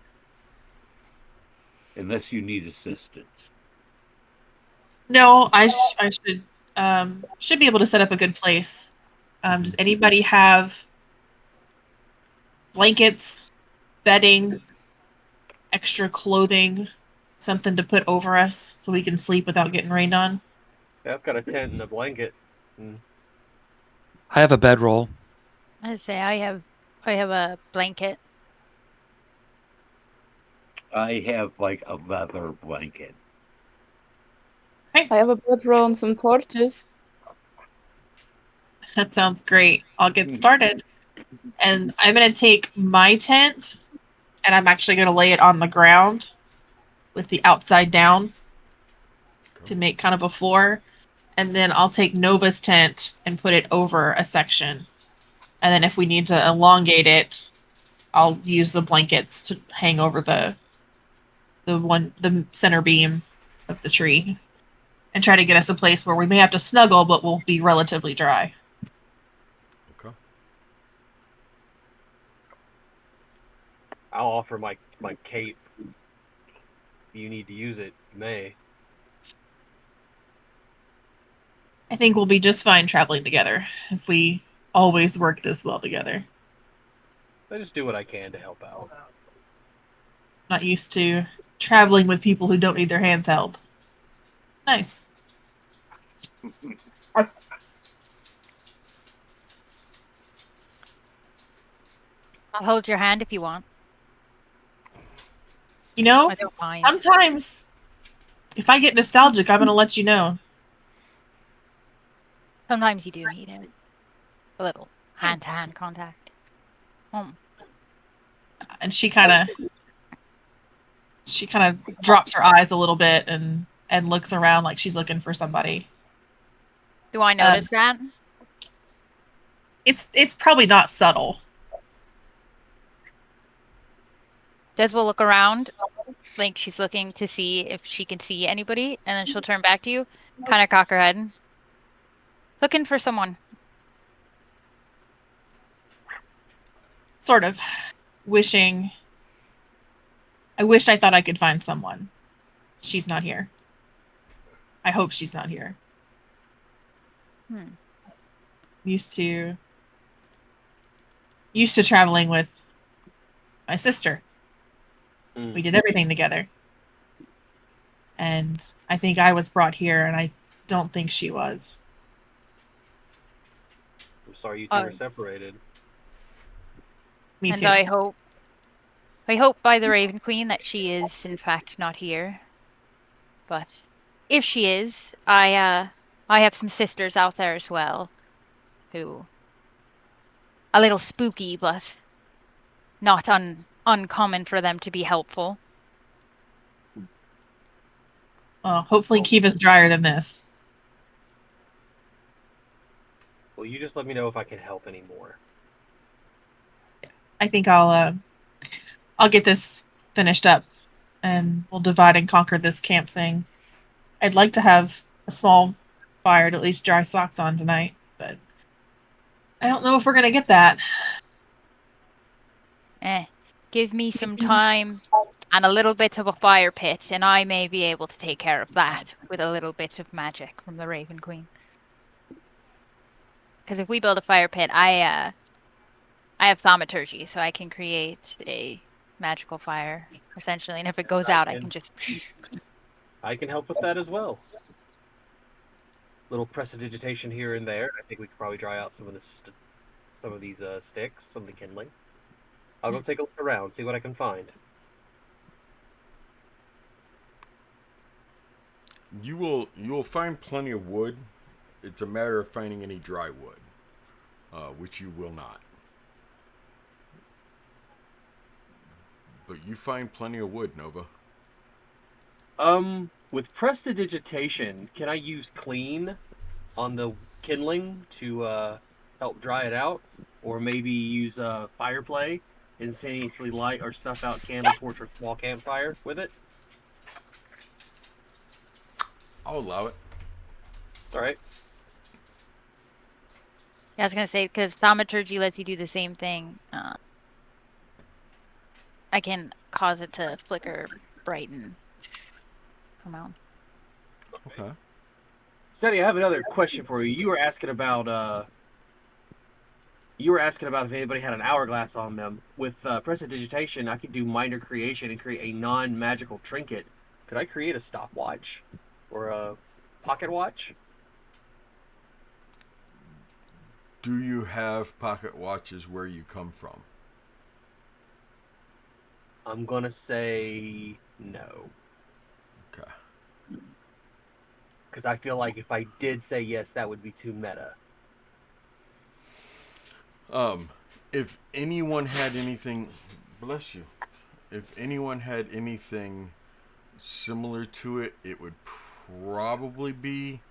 unless you need assistance. No, I should be able to set up a good place. Does anybody have blankets, bedding, extra clothing, something to put over us so we can sleep without getting rained on? Yeah, I've got a tent and a blanket. I have a bedroll. I say I have a blanket. I have like a leather blanket. I have a bedroll and some torches. That sounds great. I'll get started. And I'm going to take my tent and I'm actually going to lay it on the ground with the outside down to make kind of a floor. And then I'll take Nova's tent and put it over a section. And then if we need to elongate it, I'll use the blankets to hang over the center beam of the tree and try to get us a place where we may have to snuggle, but we'll be relatively dry. Okay. I'll offer my cape. If you need to use it, you may. I think we'll be just fine traveling together if we always work this well together. I just do what I can to help out. Not used to traveling with people who don't need their hands held. Nice. I'll hold your hand if you want. You know, I don't mind. sometimes if I get nostalgic, I'm going to let you know. Sometimes you do need it. A little hand-to-hand contact. And she kind of drops her eyes a little bit and looks around like she's looking for somebody. Do I notice that? It's probably not subtle. Des will look around, like she's looking to see if she can see anybody, and then she'll turn back to you, kind of cock her head. Looking for someone. Sort of. I wish I thought I could find someone. She's not here. I hope she's not here. Used to traveling with my sister. We did everything together. And I think I was brought here, and I don't think she was. I'm sorry you two are separated. Me and too. I hope by the Raven Queen that she is in fact not here. But if she is, I have some sisters out there as well, who a little spooky, but not uncommon for them to be helpful. Well, hopefully Kiva's drier than this. Well, you just let me know if I can help anymore. I think I'll get this finished up, and we'll divide and conquer this camp thing. I'd like to have a small fire to at least dry socks on tonight, but I don't know if we're gonna get that. Give me some time and a little bit of a fire pit, and I may be able to take care of that with a little bit of magic from the Raven Queen. Because if we build a fire pit, I have thaumaturgy, so I can create a magical fire, essentially. And if it goes out, I can just... I can help with that as well. Little prestidigitation here and there. I think we could probably dry out some of these sticks, some of the kindling. I'll go take a look around, see what I can find. You will find plenty of wood. It's a matter of finding any dry wood, which you will not. But you find plenty of wood, Nova. With prestidigitation, can I use clean on the kindling to help dry it out, or maybe use fireplay, instantaneously light or snuff out candle, torch, or small campfire with it? I'll allow it. All right. I was going to say, because thaumaturgy lets you do the same thing. I can cause it to flicker, brighten, come out. Okay. Steady, I have another question for you. You were asking about if anybody had an hourglass on them. With prestidigitation, I could do minor creation and create a non-magical trinket. Could I create a stopwatch or a pocket watch? Do you have pocket watches where you come from? I'm gonna say no. Okay. Because I feel like if I did say yes, that would be too meta. If anyone had anything, bless you. If anyone had anything similar to it, it would probably be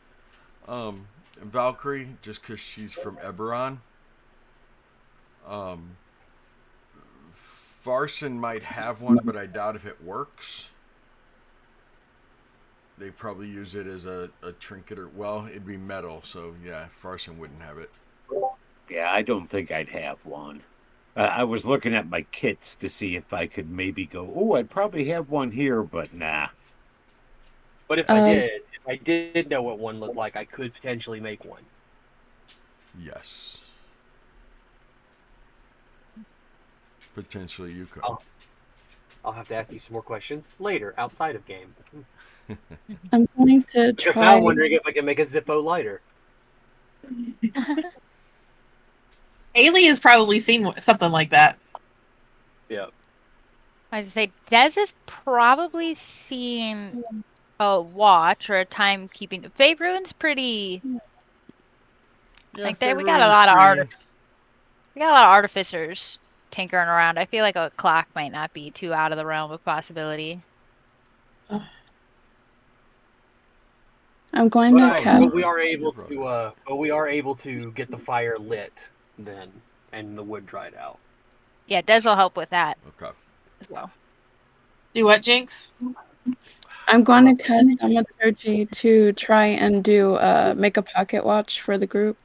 Valkyrie, just because she's from Eberron. Farson might have one, but I doubt if it works. They probably use it as a trinket, or, well, it'd be metal, so yeah, Farson wouldn't have it. Yeah, I don't think I'd have one. I was looking at my kits to see if I could maybe go, oh, I'd probably have one here, but nah. But if I did know what one looked like, I could potentially make one. Yes. Potentially, you could. I'll have to ask you some more questions later, outside of game. I'm going to Because now try. I'm wondering if I can make a Zippo lighter. Haley has probably seen something like that. Yeah. I was gonna say, Des has probably seen a watch or a timekeeping. Faerun's pretty Yeah, like there. We got Faerun a is lot of pretty. we got a lot of artificers tinkering around. I feel like a clock might not be too out of the realm of possibility. I'm going to cast. But we are You're able probably to. right. But we are able to get the fire lit then, and the wood dried out. Yeah, Des will help with that Okay. as well. Do what, Jinx? I'm going to cast thaumaturgy to try and do make a pocket watch for the group.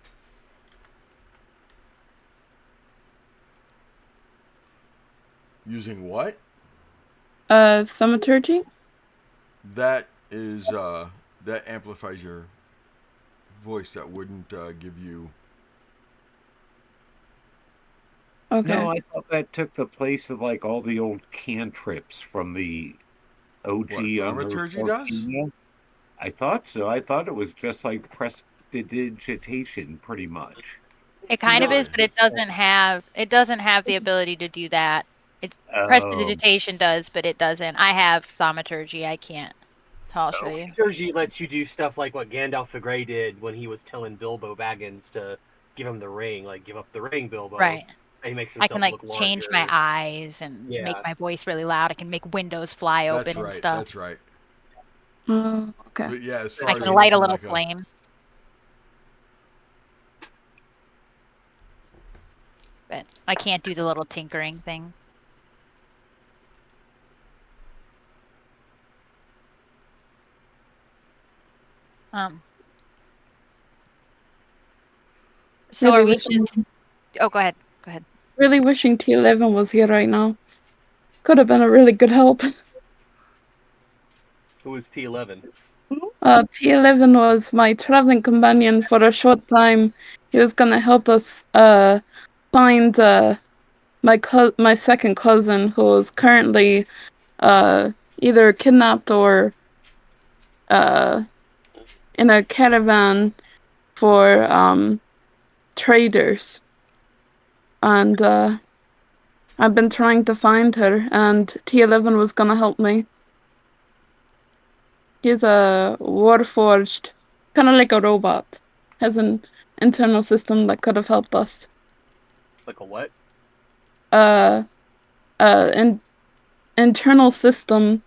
Using what? Thaumaturgy? That is that amplifies your voice. That wouldn't give you. Okay. No, I thought that took the place of like all the old cantrips from the What OG Unearthed thaumaturgy does? Arcana. I thought so. I thought it was just like prestidigitation, pretty much. It It's kind of is, not. but it doesn't have the ability to do that. It's Oh, prestidigitation does, but it doesn't. I have thaumaturgy. I can't. I'll show you. Liturgy lets you do stuff like what Gandalf the Grey did when he was telling Bilbo Baggins to give him the ring, like give up the ring, Bilbo. Right. And he makes I can himself like look change larger. my eyes and make Yeah. my voice really loud. I can make windows fly That's open and right. stuff. That's right. Okay. But yeah, as I far as can light a making little like a flame. But I can't do the little tinkering thing. Um. So Really are we wishing, just? Oh, go ahead. Go ahead. really wishing T11 was here right now. Could have been a really good help. Who is T11? T11 was my traveling companion for a short time. He was gonna help us find my second cousin who is currently either kidnapped or uh in a caravan for traders. And I've been trying to find her, and T11 was gonna help me. He's a warforged, kind of like a robot. Has an internal system that could have helped us. Like a what? Uh, an internal system.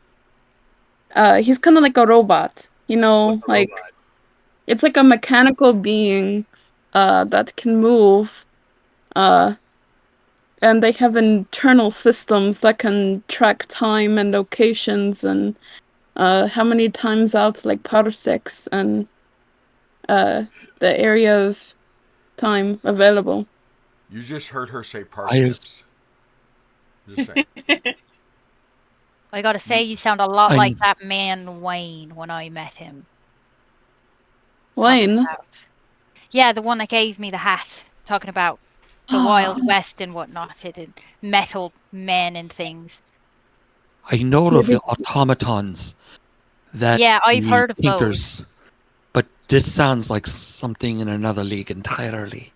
He's kind of like a robot. What's a Like robot? it's like a mechanical being, that can move. Uh, and they have internal systems that can track time and locations and how many times out like parsecs and uh the area of time available. you just heard her say I was, parsnips. Just saying. I gotta say, You you sound a lot like I, that man Wayne when I met him. Talking Wayne, about, yeah, the one that gave me the hat. Talking about the Wild West and whatnot. It had metal men and things. I know of maybe the automatons that Yeah, I've the heard of those. tinkers, but this sounds like something in another league entirely.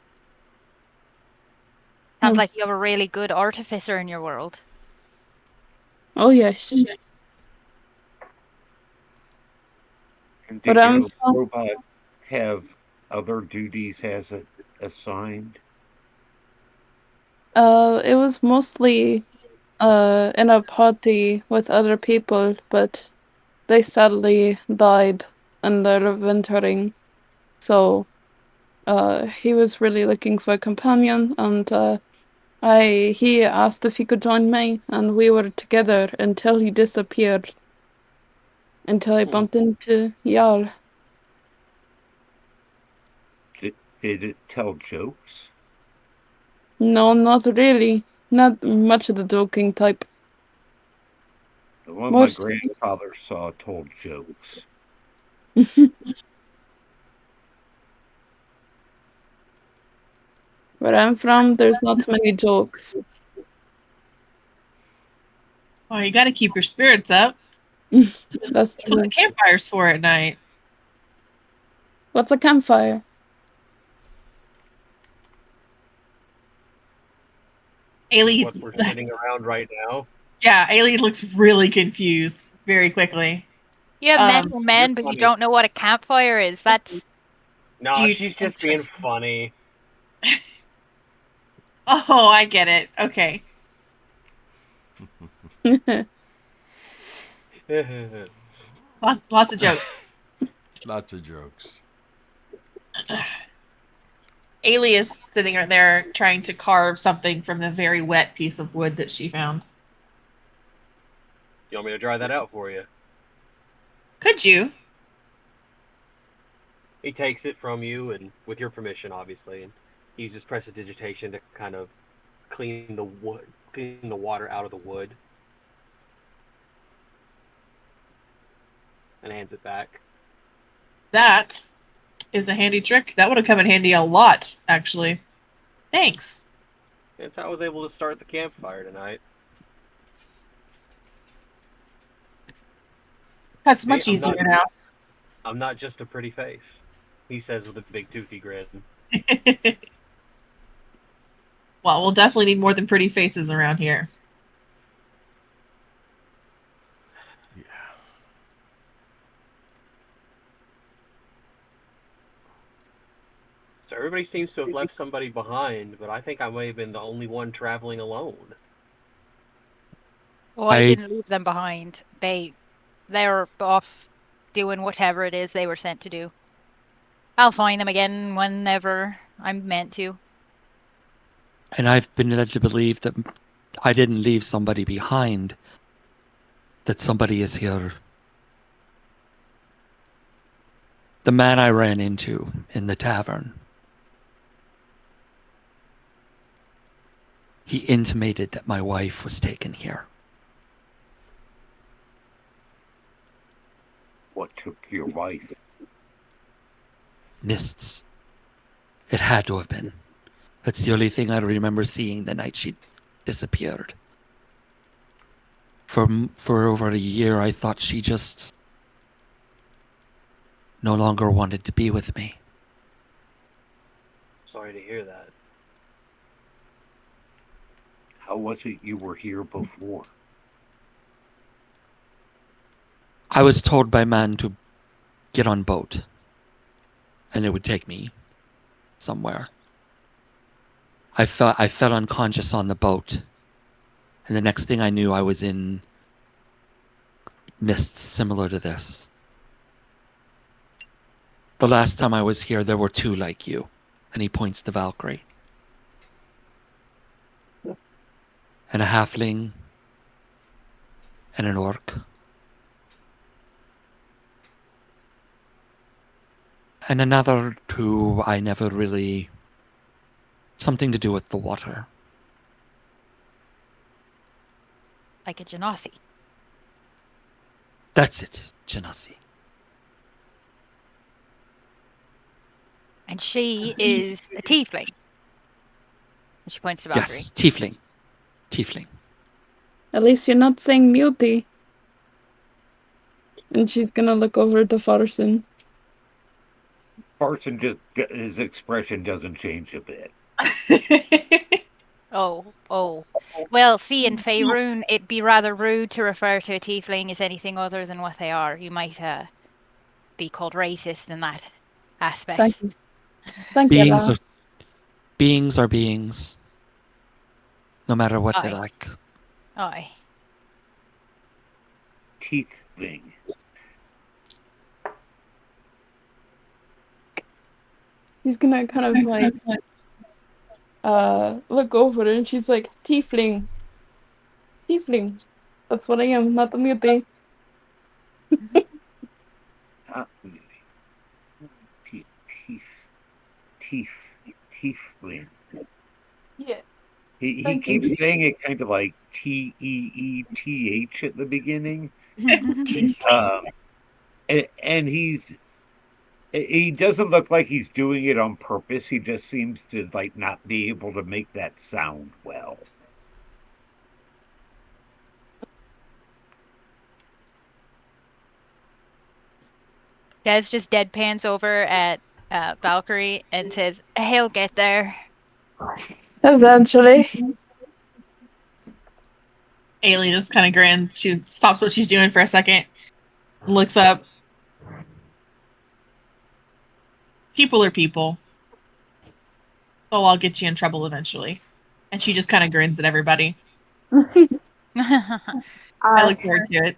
Sounds Oh. like you have a really good artificer in your world. oh yes. and But did I'm your from robot have other duties as it assigned? it was mostly in a party with other people, but they sadly died in the adventuring. So he was really looking for a companion, and he asked if he could join me, and we were together until he disappeared, until I bumped into Jarl. Did it tell jokes? No, not really. Not much of the joking type. The one More my s- grandfather saw told jokes. Where I'm from, there's not many jokes. Oh, you got to keep your spirits up. That's That's what true. the campfire's for at night. What's a campfire? Ailey, What we're sitting around right now. yeah, Ailey looks really confused very quickly. You have men who You're men, but you funny. don't know what a campfire is. That's No, Dude, she's just being interesting. funny. oh, I get it. Okay. Lots of jokes. Lots of jokes. Ailey is sitting right there trying to carve something from the very wet piece of wood that she found. You want me to dry that out for you? Could you? He takes it from you, and with your permission, obviously, and he uses prestidigitation to kind of clean the wood, clean the water out of the wood, and hands it back. That is a handy trick. That would have come in handy a lot, actually. Thanks. That's how I was able to start the campfire tonight. That's See, much easier now. I'm not just a pretty face, he says with a big toothy grin. Well, we'll definitely need more than pretty faces around here. Yeah. So everybody seems to have left somebody behind, but I think I may have been the only one traveling alone. Oh, I I didn't leave them behind. They're off doing whatever it is they were sent to do. I'll find them again whenever I'm meant to. and I've been led to believe that I didn't leave somebody behind. That somebody is here. The man I ran into in the tavern. He intimated that my wife was taken here. What took your wife? Mists. It had to have been. That's the only thing I remember seeing the night she disappeared. For over a year, I thought she just no longer wanted to be with me. Sorry to hear that. How was it you were here before? I was told by man to get on boat, and it would take me somewhere. I fell unconscious on the boat, and the next thing I knew, I was in mists similar to this. The last time I was here, there were two like you, and he points to Valkyrie. And a halfling, and an orc. And another who I never really... something to do with the water. Like a genasi. That's it, Genasi. And she is a tiefling. And she points to Valkyrie. Yes, tiefling. Tiefling. At least you're not saying muty. And she's gonna look over to Farson. Parson just, his expression doesn't change a bit. Oh. Well, see, in Faerun, it'd be rather rude to refer to a tiefling as anything other than what they are. You might be called racist in that aspect. Thank you. Thank you, Beings Val. are beings. No matter what they're Aye. like. Aye. Teeth thing. She's gonna kind of like look over it and she's like, tiefling. Tiefling. That's what I am, not the muty. Not really. Teethling. Yeah. He Thank you. keeps saying it kind of like TEETH at the beginning. And he doesn't look like he's doing it on purpose. He just seems to like not be able to make that sound well. Des just deadpans over at Valkyrie and says, "He'll get there." Eventually. Ailey just kind of grins. She stops what she's doing for a second, looks up. People are people. They'll all get you in trouble eventually. And she just kind of grins at everybody. I look forward to it.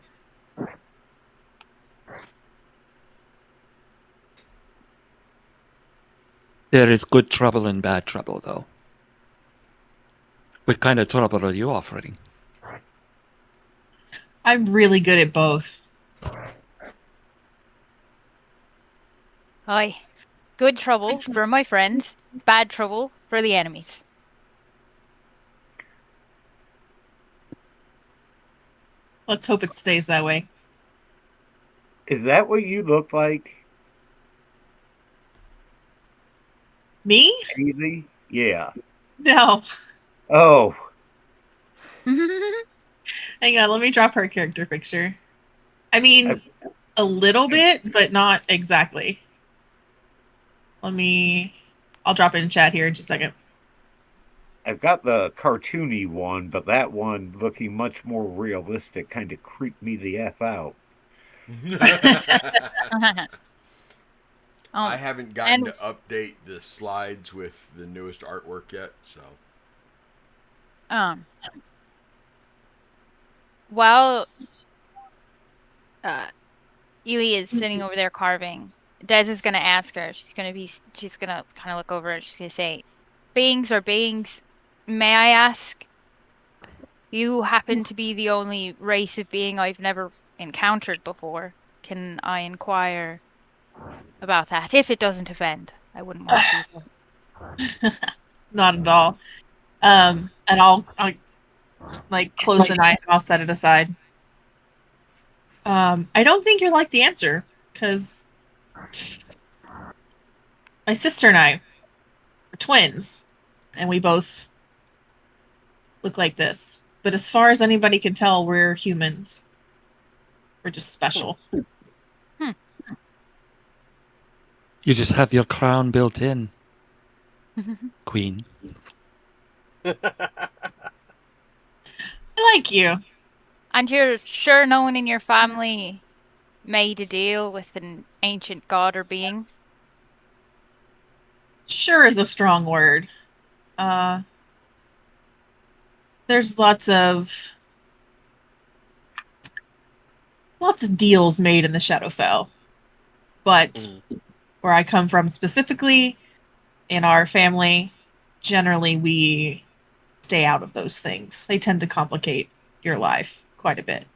There is good trouble and bad trouble, though. What kind of trouble are you offering? I'm really good at both. Aye. Good trouble for my friends, bad trouble for the enemies. Let's hope it stays that way. Is that what you look like? Me? Easy? Yeah. No. Oh, Hang on, let me drop her character picture. I mean, a little bit, but not exactly. I'll drop it in chat here in just a second. I've got the cartoony one, but that one looking much more realistic kind of creeped me the F out. I haven't gotten to update the slides with the newest artwork yet, so. While Ely is sitting over there carving, Des is gonna ask her. She's gonna kind of look over and she's gonna say, "Beings are beings. May I ask? You happen to be the only race of being I've never encountered before. Can I inquire about that? If it doesn't offend, I wouldn't want you to." Not at all. And I'll like close the knife and I'll set it aside. I don't think you'll like the answer because my sister and I are twins, and we both look like this. But as far as anybody can tell, we're humans. We're just special. You just have your crown built in, Queen. I like you. And you're sure no one in your family made a deal with an ancient god or being? Sure is a strong word. There's lots of deals made in the Shadowfell. But where I come from specifically, in our family, generally we stay out of those things. They tend to complicate your life quite a bit.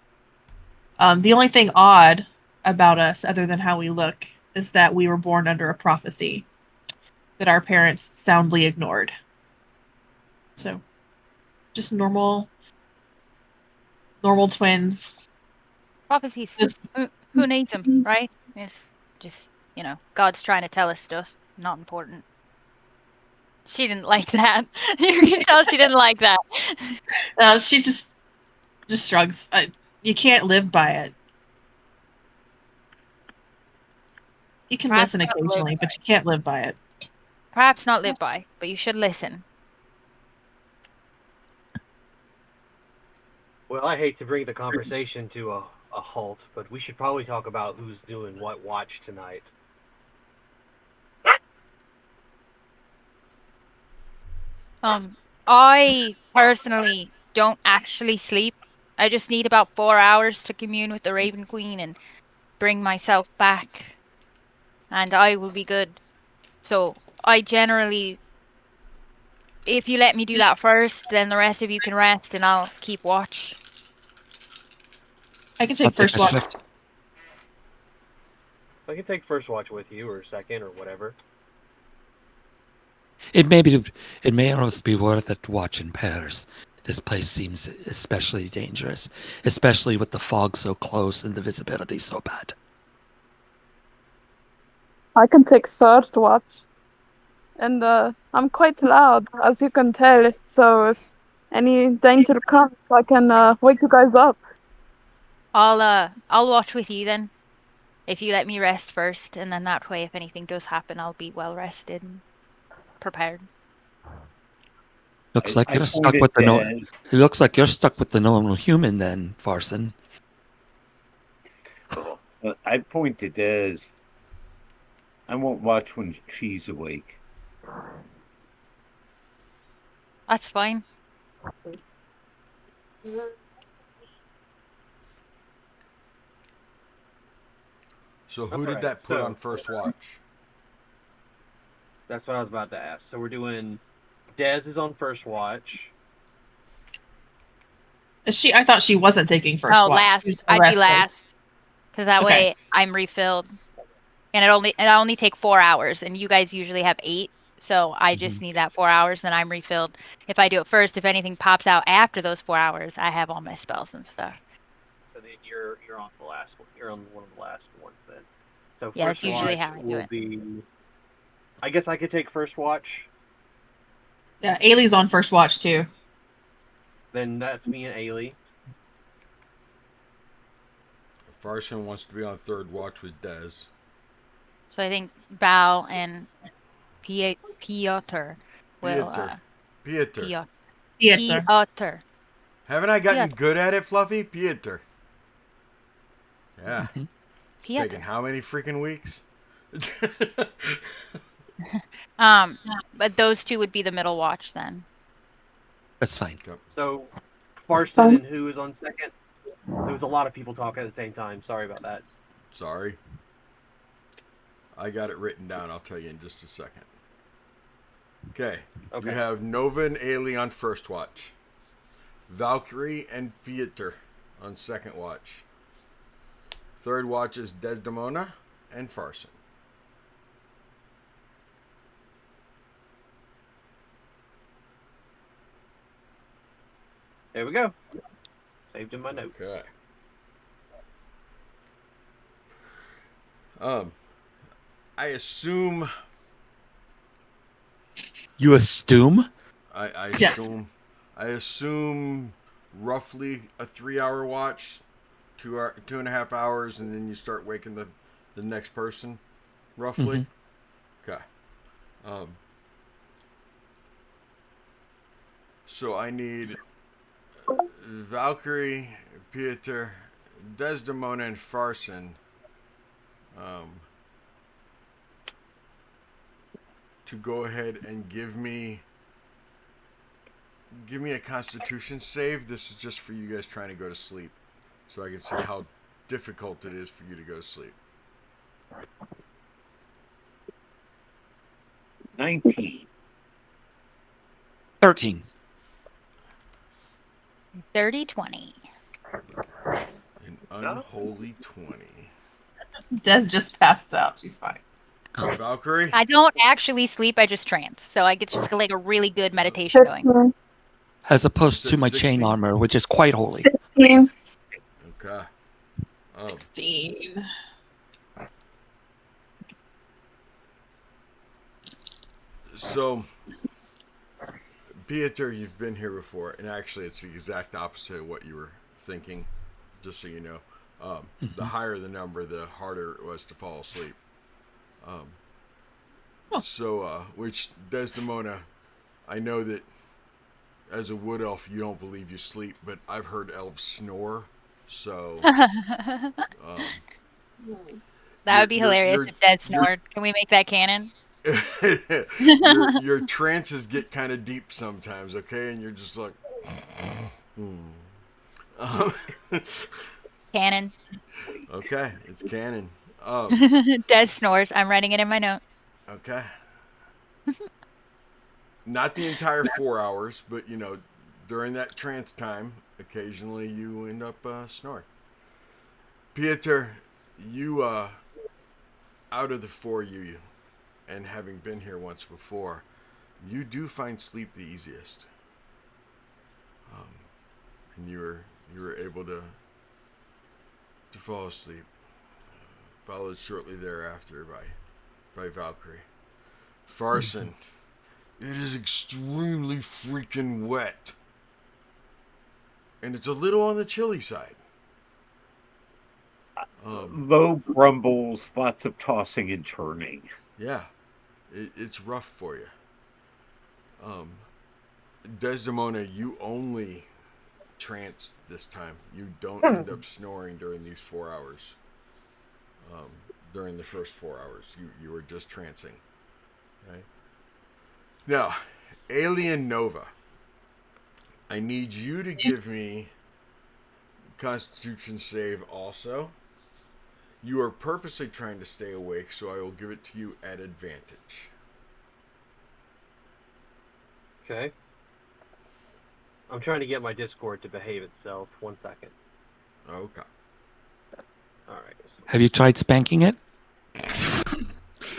The only thing odd about us, other than how we look, is that we were born under a prophecy that our parents soundly ignored. So, just normal twins. Prophecies. Who needs them, right? It's just, God's trying to tell us stuff. Not important. She didn't like that. You can tell she didn't like that. She just shrugs. You can't live by it. You can Perhaps listen occasionally, but you can't live by it. Perhaps not live by, but you should listen. Well, I hate to bring the conversation to a halt, but we should probably talk about who's doing what watch tonight. I personally don't actually sleep. I just need about 4 hours to commune with the Raven Queen and bring myself back, and I will be good. So I generally, if you let me do that first, then the rest of you can rest and I'll keep watch. I can take first watch. Shift. I can take first watch with you, or second, or whatever. It may almost be worth it to watch in pairs. This place seems especially dangerous, especially with the fog so close and the visibility so bad. I can take third watch. And I'm quite loud, as you can tell, so if any danger comes, I can wake you guys up. I'll watch with you then. if you let me rest first, and then that way, if anything does happen, I'll be well rested and prepared. Looks like I you're stuck pointed with the no. Daz. It looks like you're stuck with the normal human then, Farson. I point to Daz. I won't watch when she's awake. That's fine. So who That's did right. that put So- on first watch? That's what I was about to ask. So we're doing. Dez is on first watch. I thought she wasn't taking first Oh, watch. last. She was I'd be rested. last, because that Okay. way I'm refilled, and I only take 4 hours, and you guys usually have 8, so I just need that 4 hours, then I'm refilled. If I do it first, if anything pops out after those 4 hours, I have all my spells and stuff. So then you're on the last one. You're on one of the last ones then. So Yeah, first that's usually watch how I do will it. be. I guess I could take first watch. Yeah, Ailey's on first watch too. Then that's me and Ailey. Farson wants to be on third watch with Dez. So I think Val and Piotr will Pieter. Piotr. Pieter. Piotr. Haven't I gotten Pieter. good at it, Fluffy? Pieter. Yeah. Mhm. It's taken Piotr. how many freaking weeks? But those two would be the middle watch then. That's fine. So Farson and who is on second? There was a lot of people talking at the same time. Sorry about that. Sorry. I got it written down. I'll tell you in just a second. Okay. Okay. You have Nova and Ailey on first watch. Valkyrie and Pieter on second watch. Third watch is Desdemona and Farson. There we go. Saved in my notes. Okay. I assume. You assume? I Yes. assume. I assume roughly a 3-hour watch, 2.5 hours, and then you start waking the next person, roughly. Okay. So I need Valkyrie, Pieter, Desdemona, and Farson to go ahead and give me a Constitution save. This is just for you guys trying to go to sleep, so I can see how difficult it is for you to go to sleep. 19. 13. Dirty 20. An unholy 20. Des just passes out. She's fine. Valkyrie? I don't actually sleep, I just trance. So I get just like a really good meditation going. As opposed You to said my chain 16? armor, which is quite holy. Okay. 16. So, Pieter, you've been here before, and actually it's the exact opposite of what you were thinking, just so you know. The higher the number, the harder it was to fall asleep. So, which, Desdemona, I know that as a wood elf, you don't believe you sleep, but I've heard elves snore, so... That would be hilarious if Dead snored. Can we make that canon? your trances get kind of deep sometimes, okay? And you're just like... Canon. Okay, it's canon. Dead snores. I'm writing it in my note. Okay. Not the entire 4 hours, but, you know, during that trance time, occasionally you end up snoring. Pieter, you, out of the four of you, and having been here once before, you do find sleep the easiest. And you were able to fall asleep. Followed shortly thereafter by Valkyrie. Farson, it is extremely freaking wet. And it's a little on the chilly side. Low grumbles, lots of tossing and turning. Yeah, it's rough for you. Desdemona, you only trance this time. You don't end up snoring during these 4 hours. During the first 4 hours, you were just trancing. Right? Now, Alien Nova, I need you to give me Constitution save also. You are purposely trying to stay awake, so I will give it to you at advantage. Okay. I'm trying to get my Discord to behave itself. 1 second. Okay. All right. Have you tried spanking it?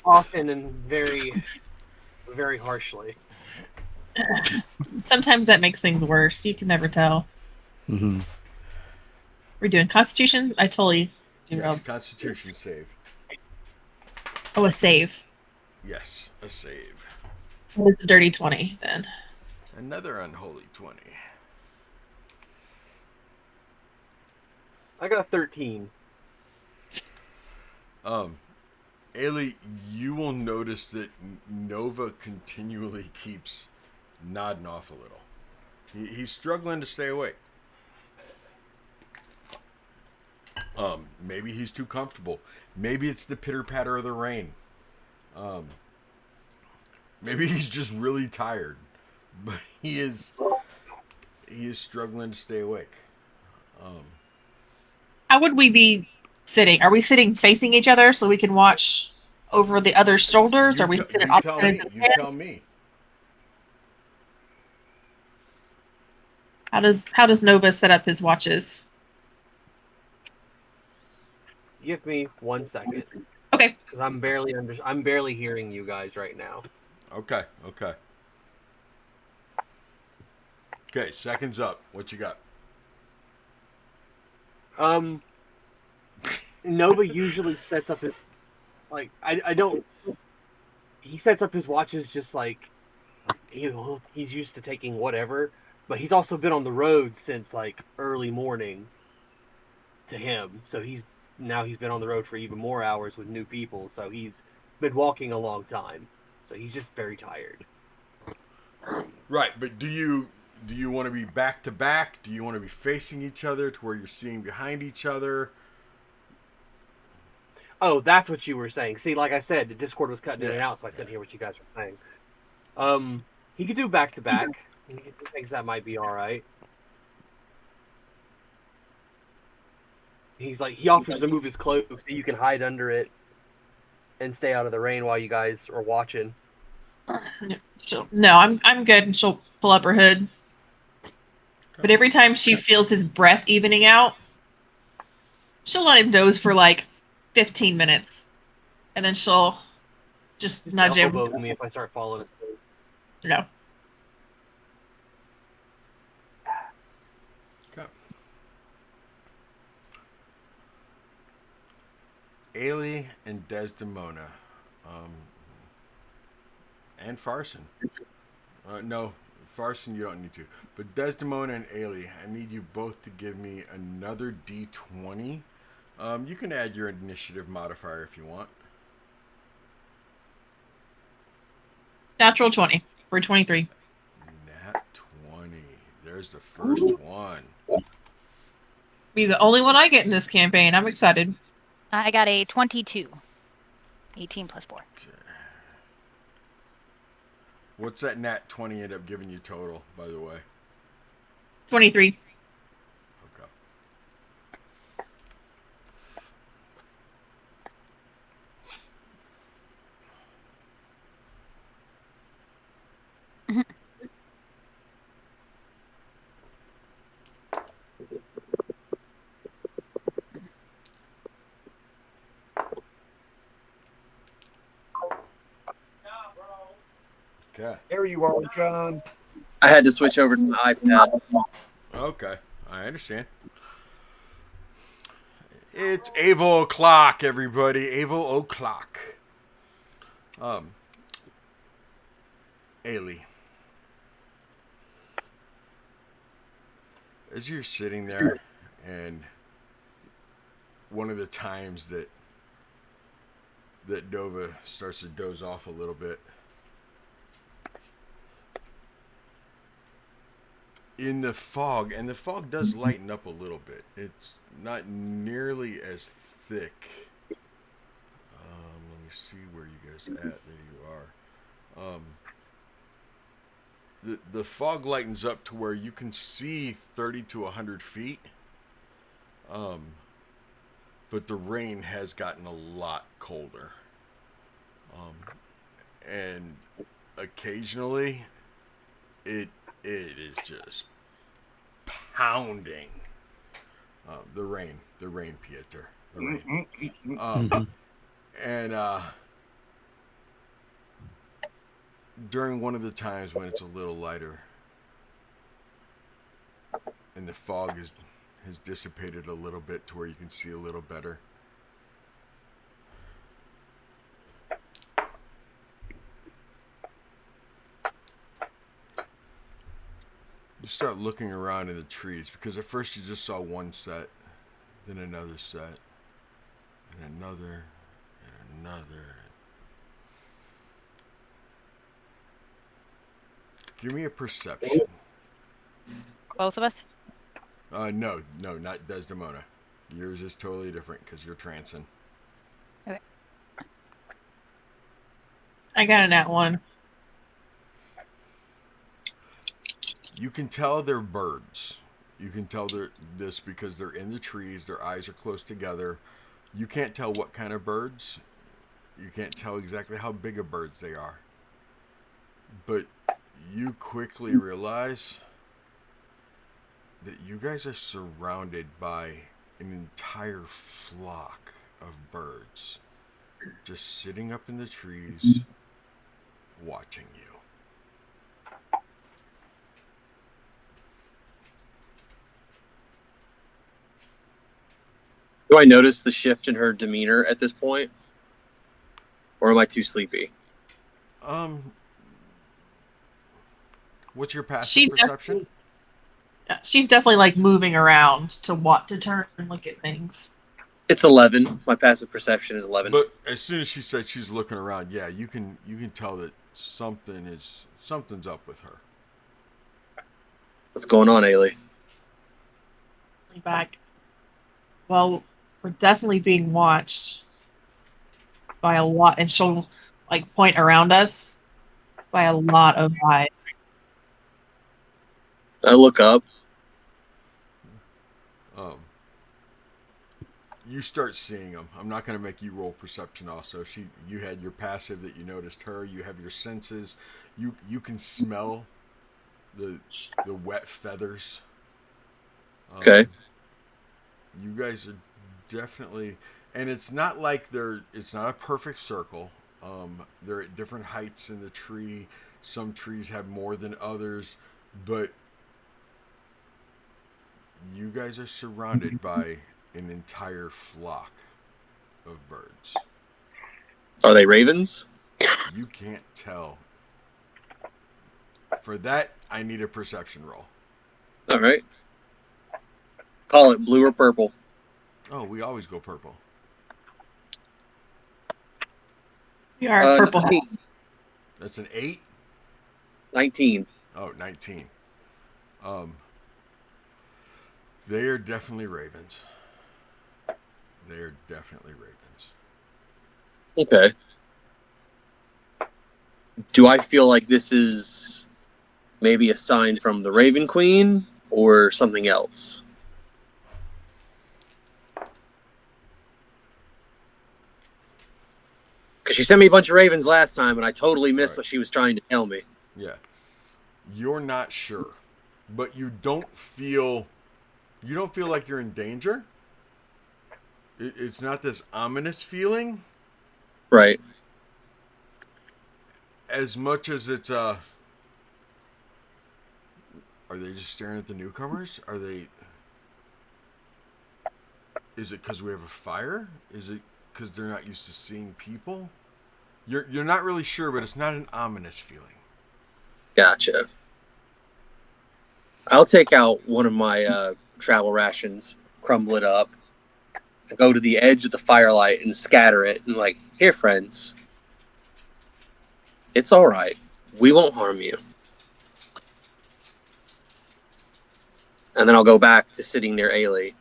Often and very, very harshly. Sometimes that makes things worse. You can never tell. Mm-hmm. We're doing Constitution. I totally Yes, Constitution save. Oh, a save. Yes, a save. It's a dirty 20 then. Another unholy 20. I got a 13. Ailey, you will notice that Nova continually keeps nodding off a little. He's struggling to stay awake. Maybe he's too comfortable. Maybe it's the pitter patter of the rain. Maybe he's just really tired. But he is struggling to stay awake. How would we be sitting? Are we sitting facing each other so we can watch over the other's shoulders? Are we sitting you tell opposite me. ends of the You bed? tell me. How does Nova set up his watches? Give me 1 second. Okay. Because I'm barely hearing you guys right now. Okay. Okay, seconds up. What you got? Nova usually sets up his I don't. He sets up his watches just like he's used to taking whatever, but he's also been on the road since like early morning. To him, so he's been on the road for even more hours with new people. So he's been walking a long time. So he's just very tired. Right, but do you want to be back to back? Do you want to be facing each other to where you're seeing behind each other? Oh, that's what you were saying. See, like I said, the Discord was cutting in and Yeah, out, so I couldn't hear what you guys were saying. He could do back to back. He thinks that might be all right. He offers to move his cloak so you can hide under it and stay out of the rain while you guys are watching. No, I'm good. And she'll pull up her hood. But every time she feels his breath evening out, she'll let him doze for like 15 minutes. And then she'll just nudge him. Elbow me if I start falling asleep. No. Okay. Ailey and Desdemona, and Farson. No, Farson, you don't need to. But Desdemona and Ailey, I need you both to give me another D20. You can add your initiative modifier if you want. Natural 20 for 23. Nat 20. There's the first one. Be the only one I get in this campaign. I'm excited. I got a 22. 18 plus 4. What's that nat 20 end up giving you total, by the way? 23. Okay. Okay. There you are, John. I had to switch over to my iPad. Okay. I understand. It's Avo o'clock, everybody. Avo o'clock. Ailey. As you're sitting there and one of the times that Nova starts to doze off a little bit. In the fog, and the fog does lighten up a little bit. It's not nearly as thick. Let me see where you guys at. There you are. The fog lightens up to where you can see 30 to 100 feet. But the rain has gotten a lot colder. And occasionally it is just pounding. The rain, Pieter. The rain. And during one of the times when it's a little lighter and the fog has dissipated a little bit to where you can see a little better, you start looking around in the trees, because at first you just saw one set, then another set, and another, and another. Give me a perception. Both of us? No, not Desdemona. Yours is totally different because you're trancing. Okay. I got a nat 1. You can tell they're birds. You can tell this because they're in the trees. Their eyes are close together. You can't tell what kind of birds. You can't tell exactly how big of birds they are. But you quickly realize that you guys are surrounded by an entire flock of birds just sitting up in the trees watching you. Do I notice the shift in her demeanor at this point? Or am I too sleepy? What's your passive perception? She's definitely like moving around to turn and look at things. It's 11. My passive perception is 11. But as soon as she said she's looking around, yeah, you can tell that something's up with her. What's going on, Ailey? Back. Well, we're definitely being watched by a lot, and she'll like point around us by a lot of eyes. I look up. You start seeing them. I'm not going to make you roll perception. Also, you had your passive that you noticed her. You have your senses. You can smell the wet feathers. Okay. You guys are definitely, and it's not like it's not a perfect circle. They're at different heights in the tree. Some trees have more than others, but you guys are surrounded by an entire flock of birds. Are they ravens? You can't tell. For that, I need a perception roll. All right. Call it blue or purple. Oh, we always go purple. We are purple. 19. That's an 8? 19. Oh, 19. They are definitely ravens. They are definitely ravens. Okay. Do I feel like this is maybe a sign from the Raven Queen or something else? Because she sent me a bunch of ravens last time, and I totally missed what she was trying to tell me. Yeah. You're not sure, but you don't feel like you're in danger. It's not this ominous feeling. Right. As much as it's are they just staring at the newcomers? Is it because we have a fire? Is it because they're not used to seeing people? You're not really sure, but it's not an ominous feeling. Gotcha. I'll take out one of my travel rations, crumble it up, I go to the edge of the firelight and scatter it, and like, here, friends, it's all right. We won't harm you. And then I'll go back to sitting near Ailey.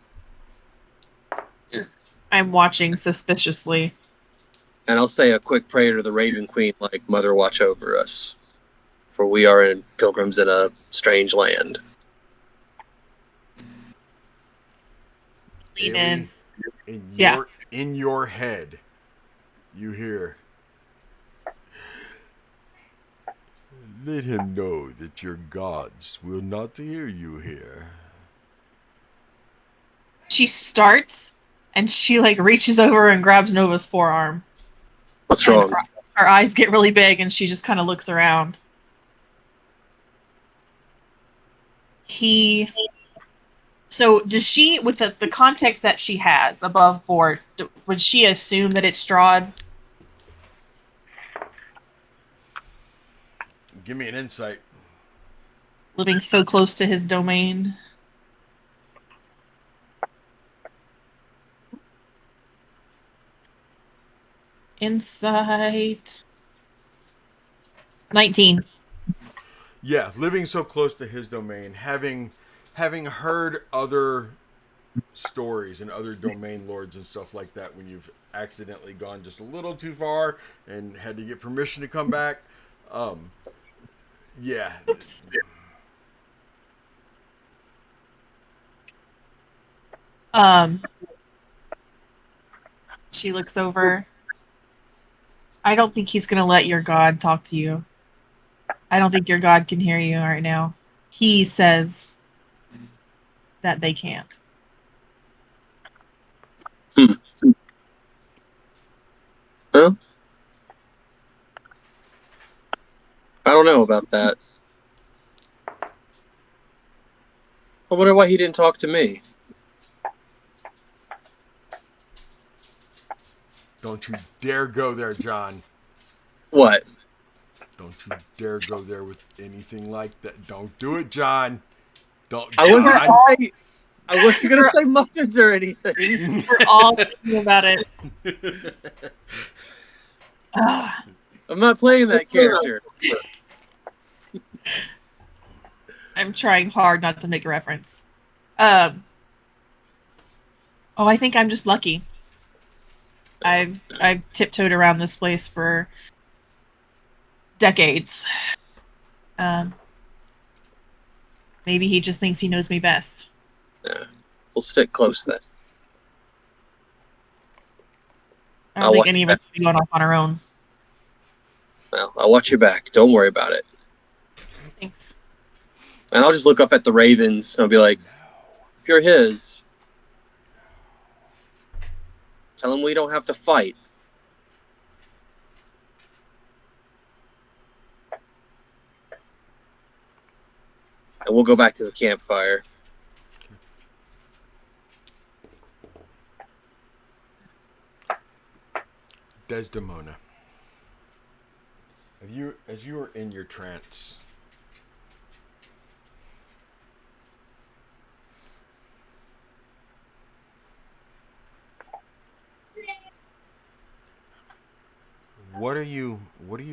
I'm watching suspiciously. And I'll say a quick prayer to the Raven Queen, like, Mother, watch over us, for we are in pilgrims in a strange land. Lean Ailey, in. in your head, you hear, let him know that your gods will not hear you here. She starts, and she like reaches over and grabs Nova's forearm. What's And wrong? her eyes get really big, and she just kind of looks around. So does she, with the context that she has above board, would she assume that it's Strahd? Give me an insight. Living so close to his domain. Insight. 19. Yeah, living so close to his domain, having heard other stories and other domain lords and stuff like that when you've accidentally gone just a little too far and had to get permission to come back. Yeah. Oops. She looks over. I don't think he's gonna let your god talk to you. I don't think your god can hear you right now. He says that they can't. Well, I don't know about that. I wonder why he didn't talk to me. Don't you dare go there, John. What? Don't you dare go there with anything like that. Don't do it, John. Don't. I wasn't John. I wasn't gonna say muffins or anything. We're all thinking about it. I'm not playing that character. I'm trying hard not to make a reference. I think I'm just lucky. I've tiptoed around this place for decades. Maybe he just thinks he knows me best. Yeah. We'll stick close then. I don't think any of us should be going off on our own. Well, I'll watch your back. Don't worry about it. Thanks. And I'll just look up at the ravens and I'll be like, if you're his, tell him we don't have to fight. And we'll go back to the campfire. Desdemona. As you are in your trance, what are you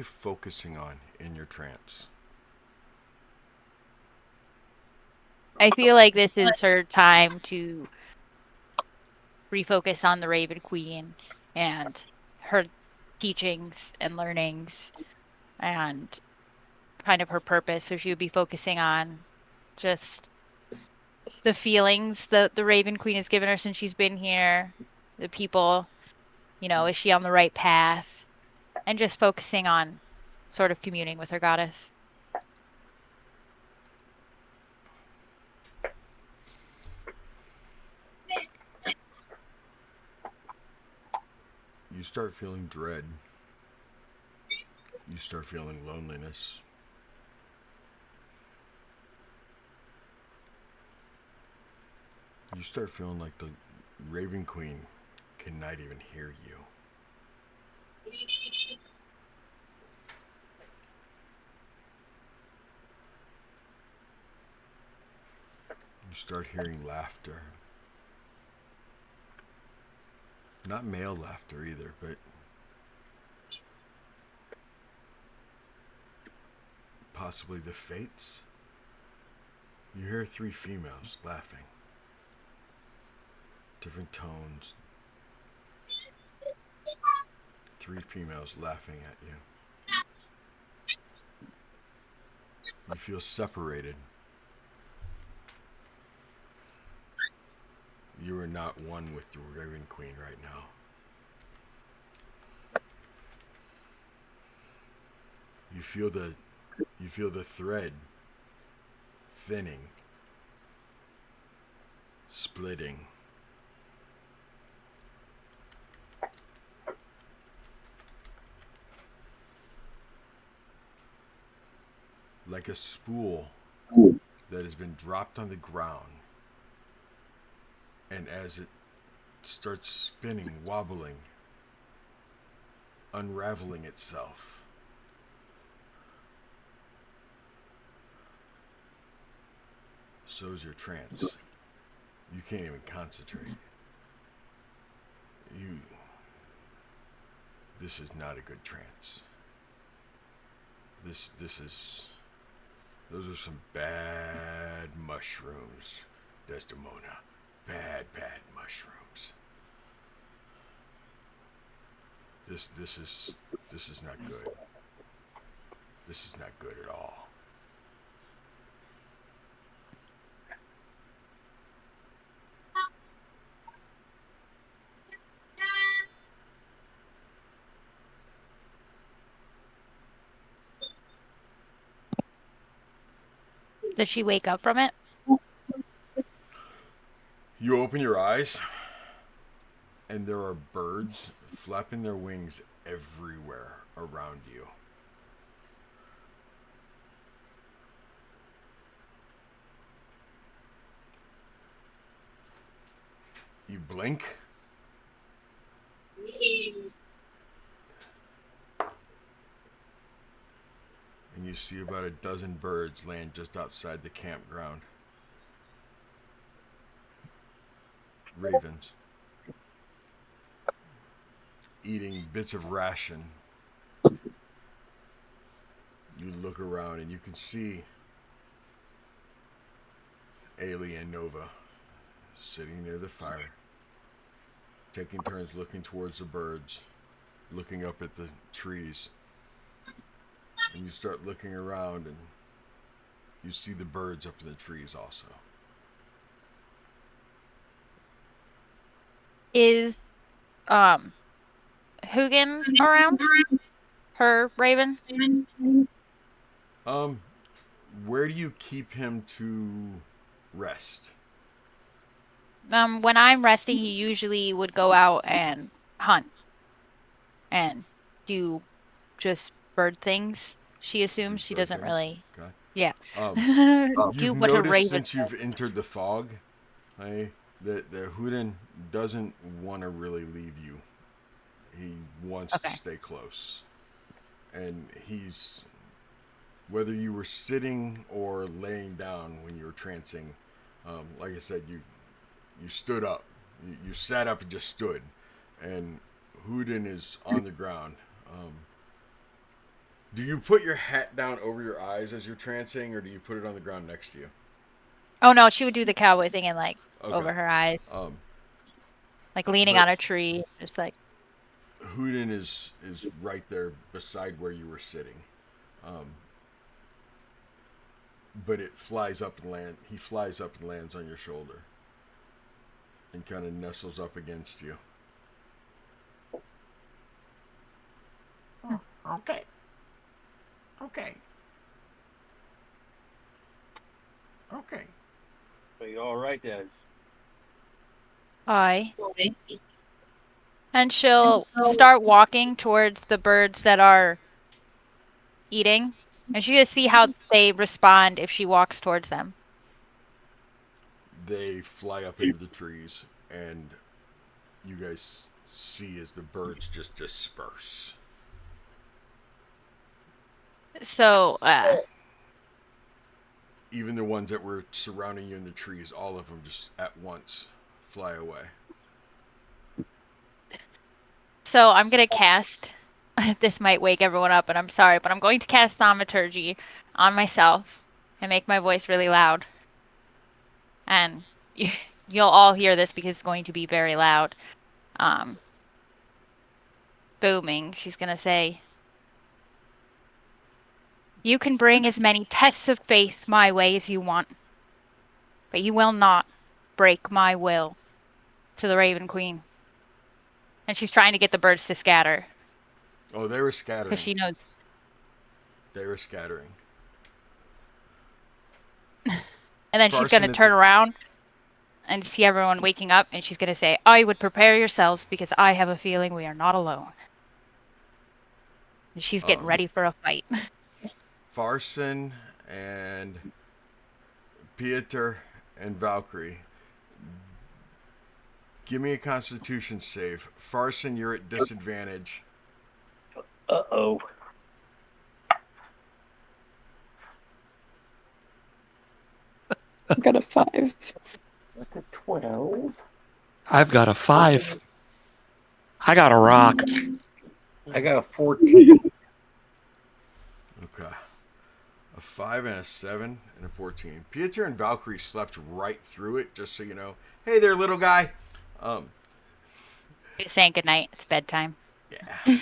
focusing on in your trance? I feel like this is her time to refocus on the Raven Queen and her teachings and learnings and kind of her purpose. So she would be focusing on just the feelings that the Raven Queen has given her since she's been here, the people, is she on the right path? And just focusing on sort of communing with her goddess. You start feeling dread. You start feeling loneliness. You start feeling like the Raven Queen cannot even hear you. You start hearing laughter. Not male laughter either, but possibly the fates. You hear 3 females laughing. Different tones. 3 females laughing at you. You feel separated. You are not one with the Raven Queen right now. You feel the thread thinning, splitting. Like a spool that has been dropped on the ground. And as it starts spinning, wobbling, unraveling itself, so's your trance. You can't even concentrate. This is not a good trance. Those are some bad mushrooms, Desdemona. Bad mushrooms. This is not good. This is not good at all. Does she wake up from it? You open your eyes, and there are birds flapping their wings everywhere around you. You blink. And you see about a dozen birds land just outside the campground. Ravens. Eating bits of ration. You look around and you can see Ailey and Nova sitting near the fire, taking turns looking towards the birds, looking up at the trees. And you start looking around and you see the birds up in the trees also. Is Hugin around? Her raven? Where do you keep him to rest? When I'm resting, he usually would go out and hunt and do just bird things. She assumes she Bird doesn't things? really, Okay. yeah, do You've what a noticed raven since you've entered the fog, that the Hooten doesn't want to really leave you. He wants to Okay. stay close. And he's, whether you were sitting or laying down when you were trancing, like I said, you stood up. You sat up and just stood. And Hooten is on the ground. Do you put your hat down over your eyes as you're trancing, or do you put it on the ground next to you? Oh no, she would do the cowboy thing and like Okay. over her eyes, Um, like leaning but- on a tree, just like. Hooten is right there beside where you were sitting. But it flies up and he flies up and lands on your shoulder. And kind of nestles up against you. Oh, okay. Okay. Okay. Are you all right, Des? Aye. And she'll start walking towards the birds that are eating, and she's gonna see how they respond if she walks towards them. They fly up into the trees, and you guys see as the birds just disperse. So, Even the ones that were surrounding you in the trees, all of them just at once fly away. So I'm gonna cast. This might wake everyone up, and I'm sorry, but I'm going to cast thaumaturgy on myself and make my voice really loud. And you'll all hear this because it's going to be very loud. Booming. She's gonna say, "You can bring as many tests of faith my way as you want, but you will not break my will." To the Raven Queen. And she's trying to get the birds to scatter. Oh, they were Because scattering. she knows. They were scattering. And then she's going to turn around and see everyone waking up. And she's going to say, "I would prepare yourselves because I have a feeling we are not alone." And she's getting ready for a fight. Farson and Pieter and Valkyrie. Give me a Constitution save. Farson, you're at disadvantage. Uh-oh. I got a 5. That's a 12. I've got a 5. I got a rock. I got a 14. Okay. A 5 and a 7 and a 14. Pieter and Valkyrie slept right through it, just so you know. Hey there, little guy. She's saying goodnight. It's bedtime. Yeah.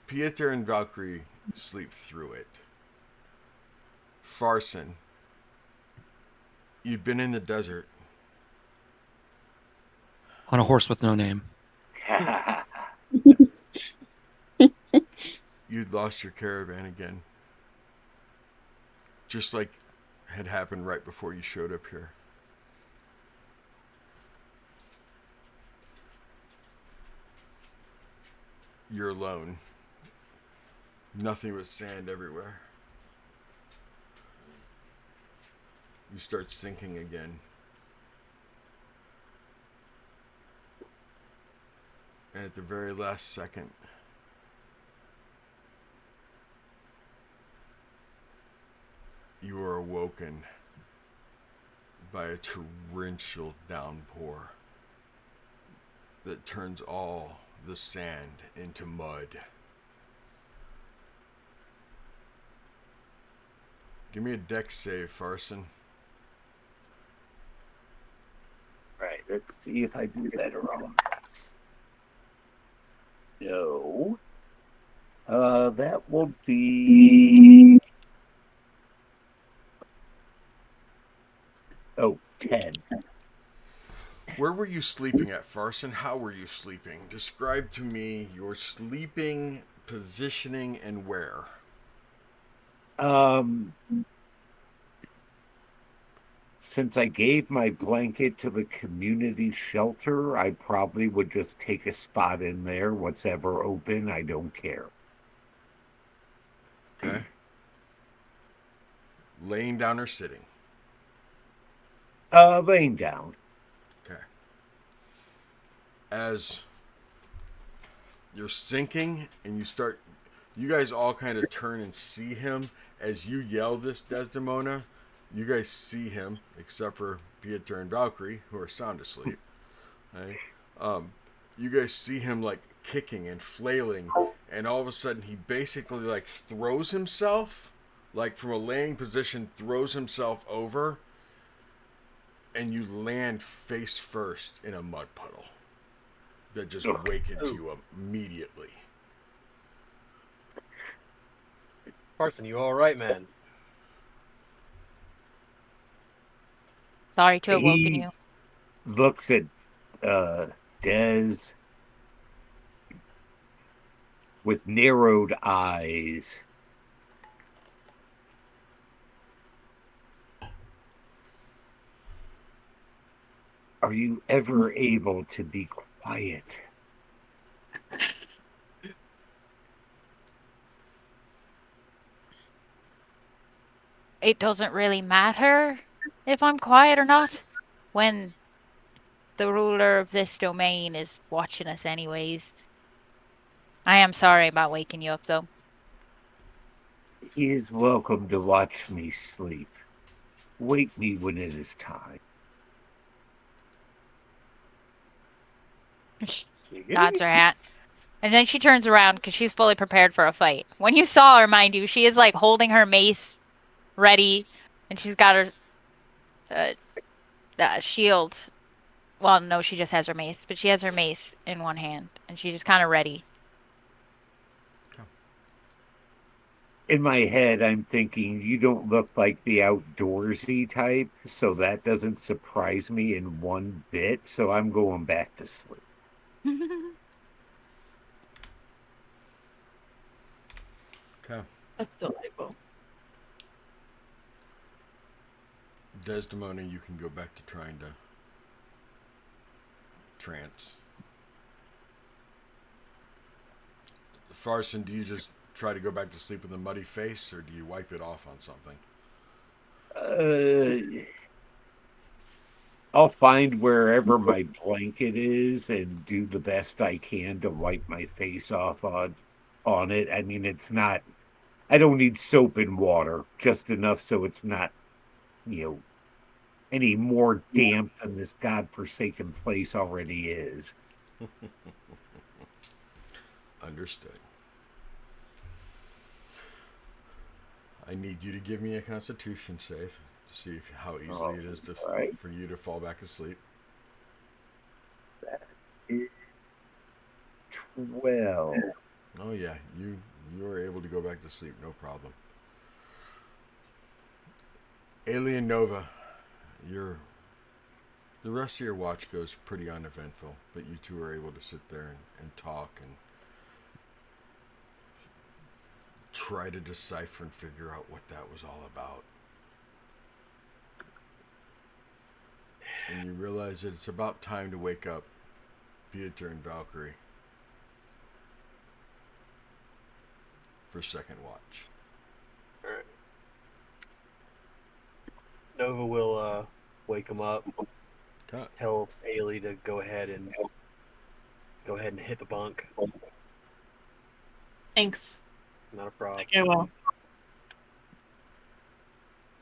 Pieter and Valkyrie sleep through it. Farson, you'd been in the desert. On a horse with no name. You'd lost your caravan again. Just like had happened right before you showed up here. You're alone. Nothing but sand everywhere. You start sinking again. And at the very last second, you are awoken by a torrential downpour that turns all the sand into mud. Give me a dex save, Farson. Right, let's see if I do better on this. No. That will be... 10. Where were you sleeping at, Farson? How were you sleeping? Describe to me your sleeping, positioning, and where. Since I gave my blanket to the community shelter, I probably would just take a spot in there. What's ever open, I don't care. Okay. Laying down or sitting? Laying down. Okay. As you're sinking and you guys all kind of turn and see him as you yell this, Desdemona. You guys see him, except for Pieter and Valkyrie, who are sound asleep. Okay? You guys see him like kicking and flailing, and all of a sudden he basically like throws himself, like from a laying position, throws himself over, and you land face first in a mud puddle that just wakens you immediately. Farson, you all right, man? Sorry to have woken you. Looks at Dez with narrowed eyes. Are you ever able to be quiet? It doesn't really matter if I'm quiet or not when the ruler of this domain is watching us anyways. I am sorry about waking you up, though. He is welcome to watch me sleep. Wake me when it is time. Nods her hat. And then she turns around because she's fully prepared for a fight. When you saw her, mind you, she is like holding her mace ready, and she's got her shield. Well, no, she just has her mace, but she has her mace in one hand, and she's just kind of ready. In my head, I'm thinking you don't look like the outdoorsy type, so that doesn't surprise me in one bit. So I'm going back to sleep. Okay. That's delightful. Desdemona, you can go back to trying to trance. Farson, do you just try to go back to sleep with a muddy face, or do you wipe it off on something? I'll find wherever my blanket is and do the best I can to wipe my face off on it. I mean, it's not. I don't need soap and water, just enough so it's not, any more damp than this godforsaken place already is. Understood. I need you to give me a Constitution save to see how easily it is for you to fall back asleep. That is 12. Oh yeah, you are able to go back to sleep, no problem. Alien Nova, the rest of your watch goes pretty uneventful, but you two are able to sit there and talk and try to decipher and figure out what that was all about. And you realize that it's about time to wake up Pieter and Valkyrie for second watch. All right. Nova will wake him up. Okay. Tell Ailey to go ahead and hit the bunk. Thanks. Not a problem. Okay, well.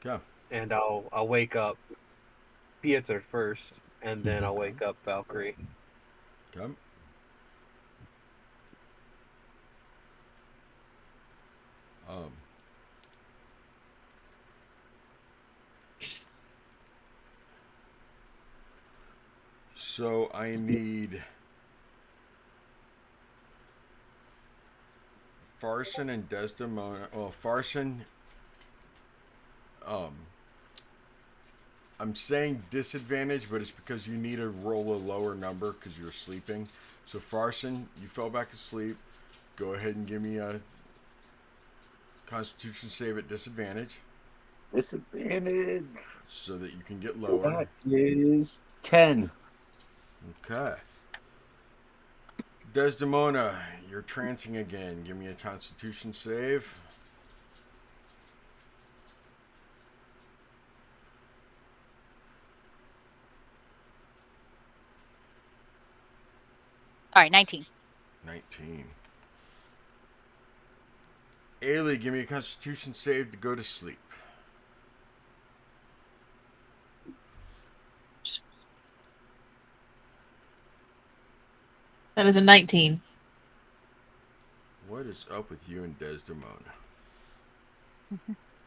Okay. And I'll wake up Pieter first, and then I'll wake up Valkyrie. Okay. So I need Farson and Desdemona. Well, Farson, I'm saying disadvantage, but it's because you need to roll a lower number because you're sleeping. So Farson, you fell back asleep. Go ahead and give me a Constitution save at disadvantage. Disadvantage. So that you can get lower. That is 10. Okay. Desdemona, you're trancing again. Give me a Constitution save. All right, 19. 19. Ailey, give me a Constitution save to go to sleep. That is a 19. What is up with you and Desdemona?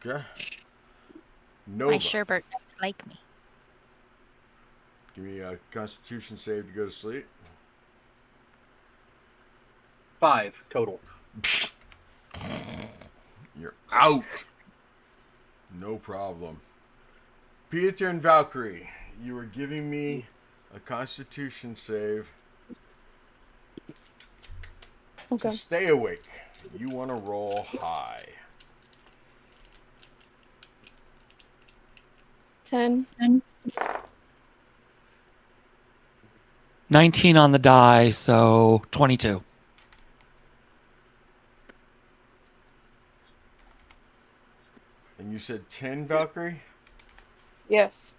Okay. Nova. My sherbert does like me. Give me a Constitution save to go to sleep. 5 total. You're out. No problem. Pieter and Valkyrie, you were giving me a Constitution save. Okay. To stay awake, you want to roll high. 10. 19 on the die, so 22. And you said 10, Valkyrie? Yes.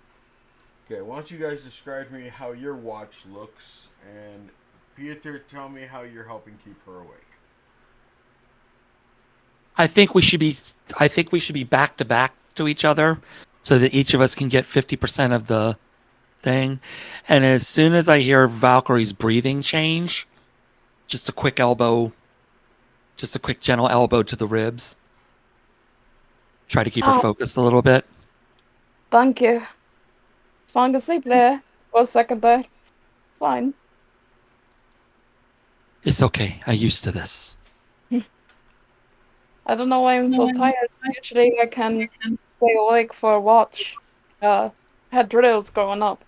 Okay, why don't you guys describe to me how your watch looks, and Pieter, tell me how you're helping keep her awake. I think we should be back to back to each other so that each of us can get 50% of the thing. And as soon as I hear Valkyrie's breathing change, just a quick elbow, just a quick gentle elbow to the ribs. Try to keep her Oh, focused a little bit. thank you. Falling asleep there for a second there. Fine. It's okay. I'm used to this. I don't know why I'm so tired. Usually I can stay awake for a watch. Had drills growing up.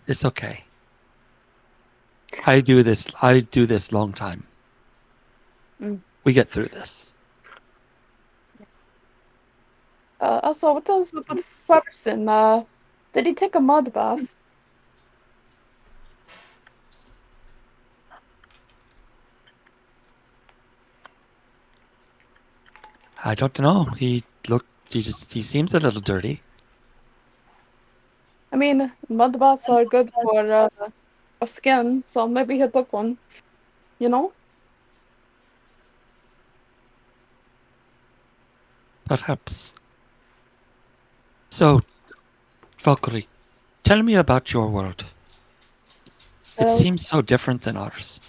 It's okay. I do this long time. Mm. We get through this. Also, what does up with Ferguson? Did he take a mud bath? I don't know. He seems a little dirty. I mean, mud baths are good for skin, so maybe he took one. You know? Perhaps. So, Valkyrie, tell me about your world. It Well, seems so different than ours.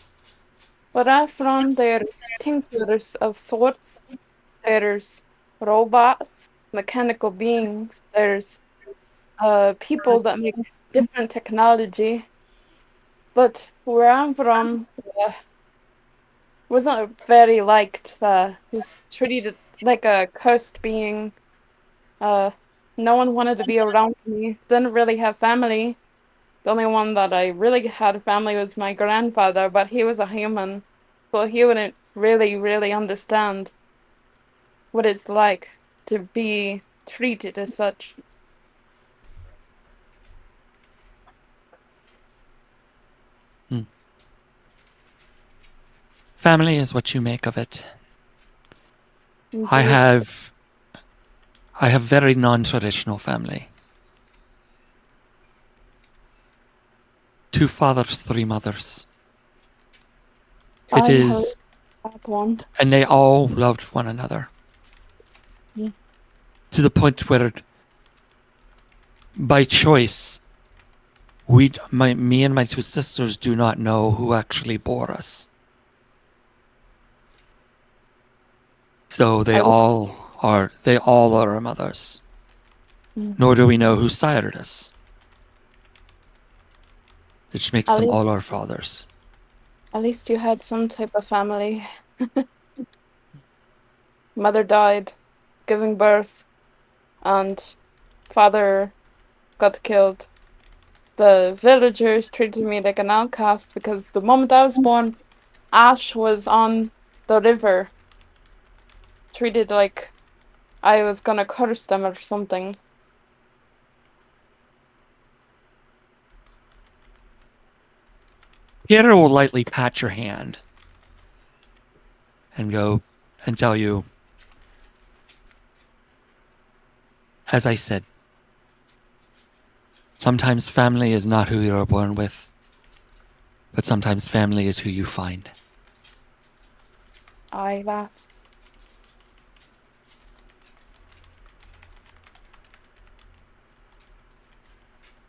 where I'm from, there's tinkers of sorts. There's robots, mechanical beings. There's people that make different technology. But where I'm from, wasn't very liked. Was treated like a cursed being. Uh, no one wanted to be around me. Didn't really have family. The only one that I really had a family was my grandfather, but he was a human, so he wouldn't really understand what it's like to be treated as such. Hmm. Family is what you make of it. I Indeed. have very non-traditional family. 2 fathers, 3 mothers. It I have is, that one. and they all loved one another. Mm. To the point where, by choice, me and my 2 sisters do not know who actually bore us. So I, they all are our mothers. mm. Nor do we know who sired us, which makes At them least, all our fathers. at least you had some type of family. Mother died giving birth, and father got killed. The villagers treated me like an outcast because the moment I was born, Ash was on the river, treated like I was gonna curse them or something. Piero will lightly pat your hand and go and tell you, as I said, sometimes family is not who you're born with, but sometimes family is who you find. Aye, that.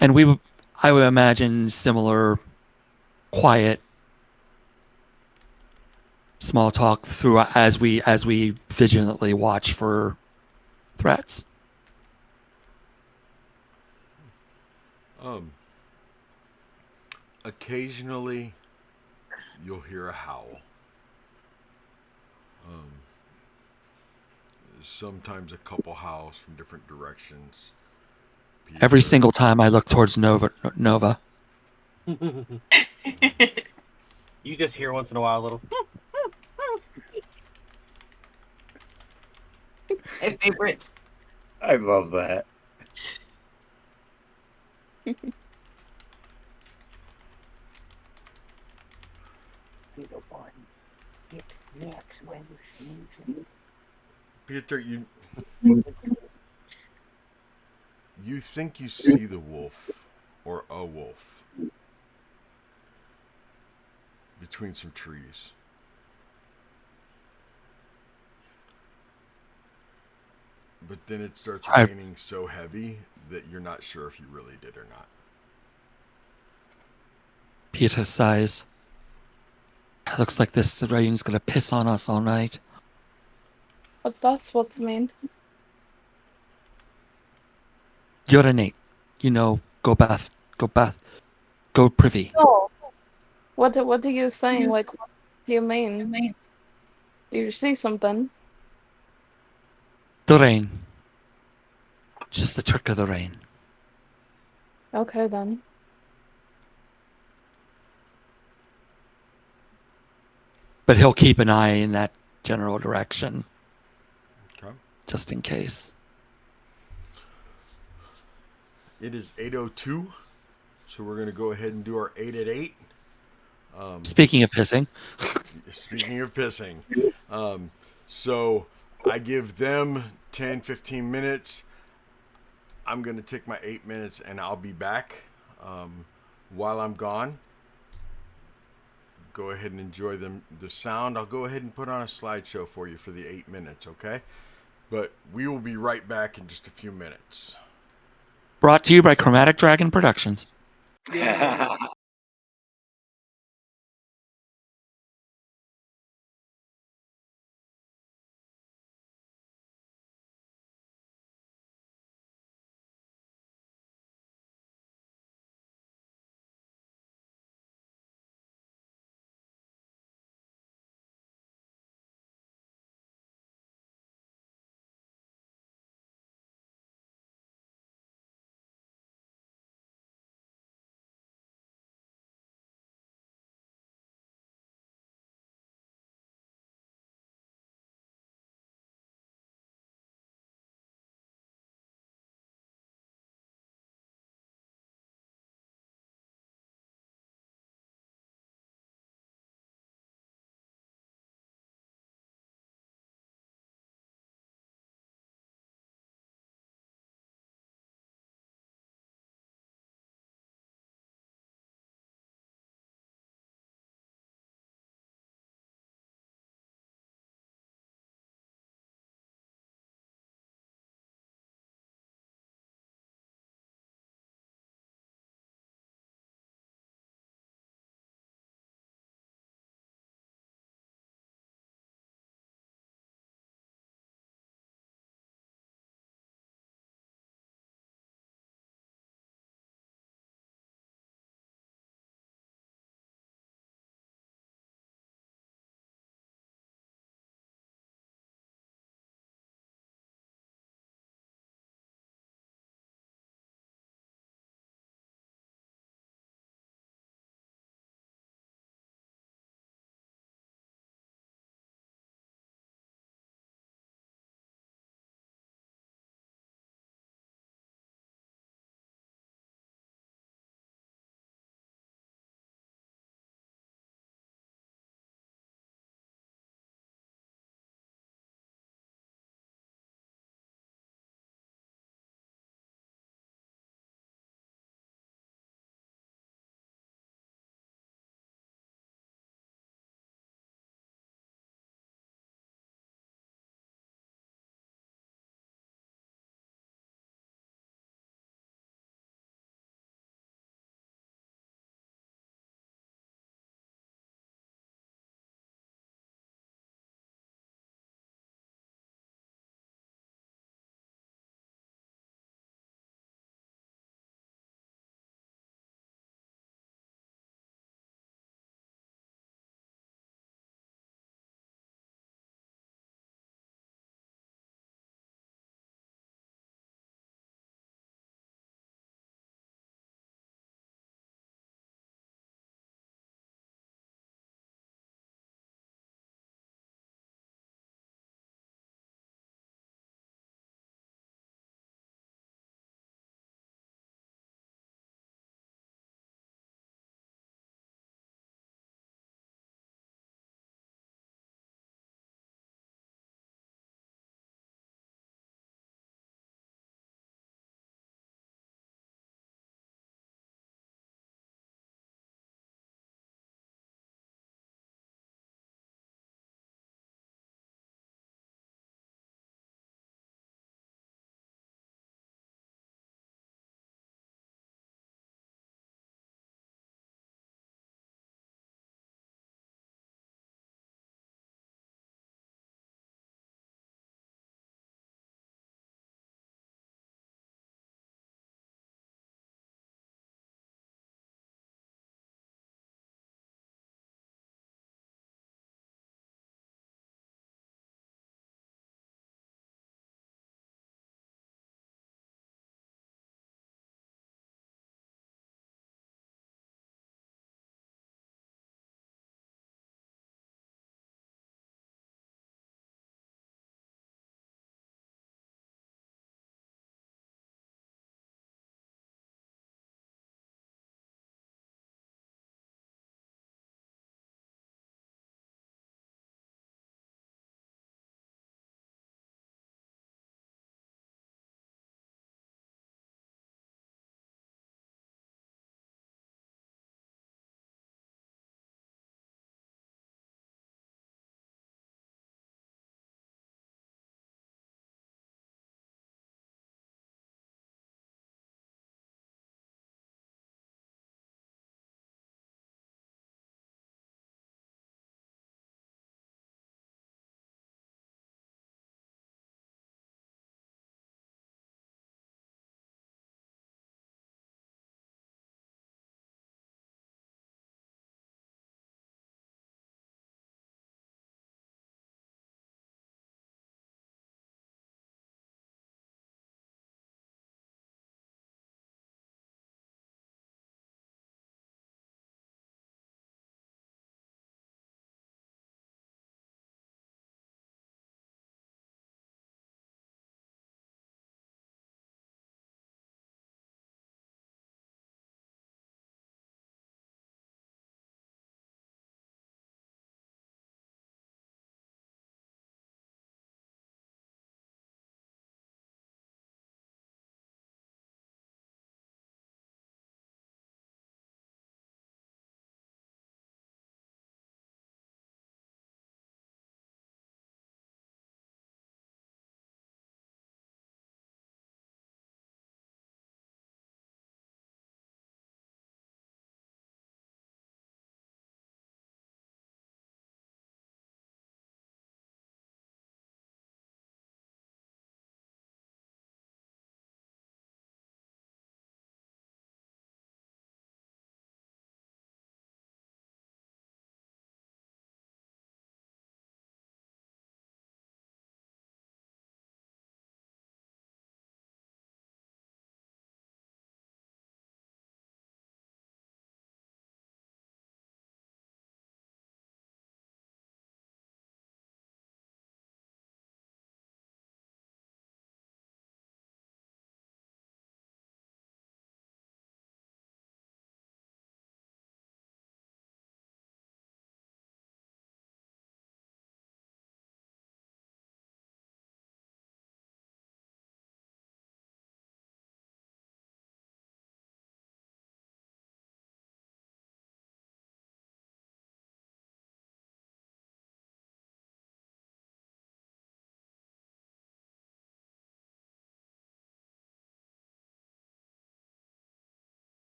And I would imagine similar quiet small talk through as we vigilantly watch for threats. Occasionally, you'll hear a howl. Sometimes a couple howls from different directions. Every Either single time I look towards Nova. You just hear once in a while a little. My favorite. I love that. Peter, you think you see the wolf or a wolf between some trees. but then it starts I- raining so heavy that you're not sure if you really did or not. Peter sighs. Looks like this rain's gonna piss on us all night. What's that supposed to mean? Urinate. Go bath. Go bath. Go privy. Oh, what are you saying? Like, what do you mean? Do you see something? The rain. Just the trick of the rain. Okay then. But he'll keep an eye in that general direction, Okay. just in case. It is 8:02, so we're gonna go ahead and do our 8 at 8. Speaking of pissing, Speaking of pissing, so I give them 10, 15 minutes. I'm going to take my 8 minutes and I'll be back. While I'm gone, go ahead and enjoy the sound. I'll go ahead and put on a slideshow for you for the 8 minutes, okay? But we will be right back in just a few minutes. brought to you by Chromatic Dragon Productions.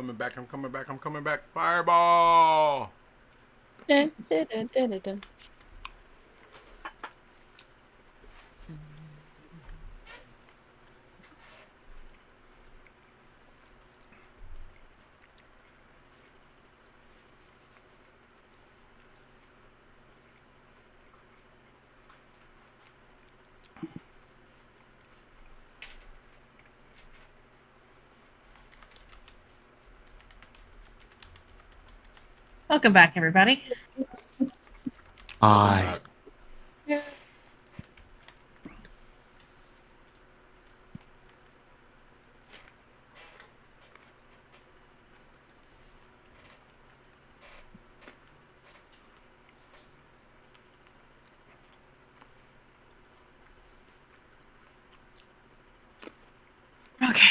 coming back. I'm coming back. I'm coming back. Fireball. Dun, dun, dun, dun, dun, dun. Welcome back, everybody. Aye. Yeah. Okay.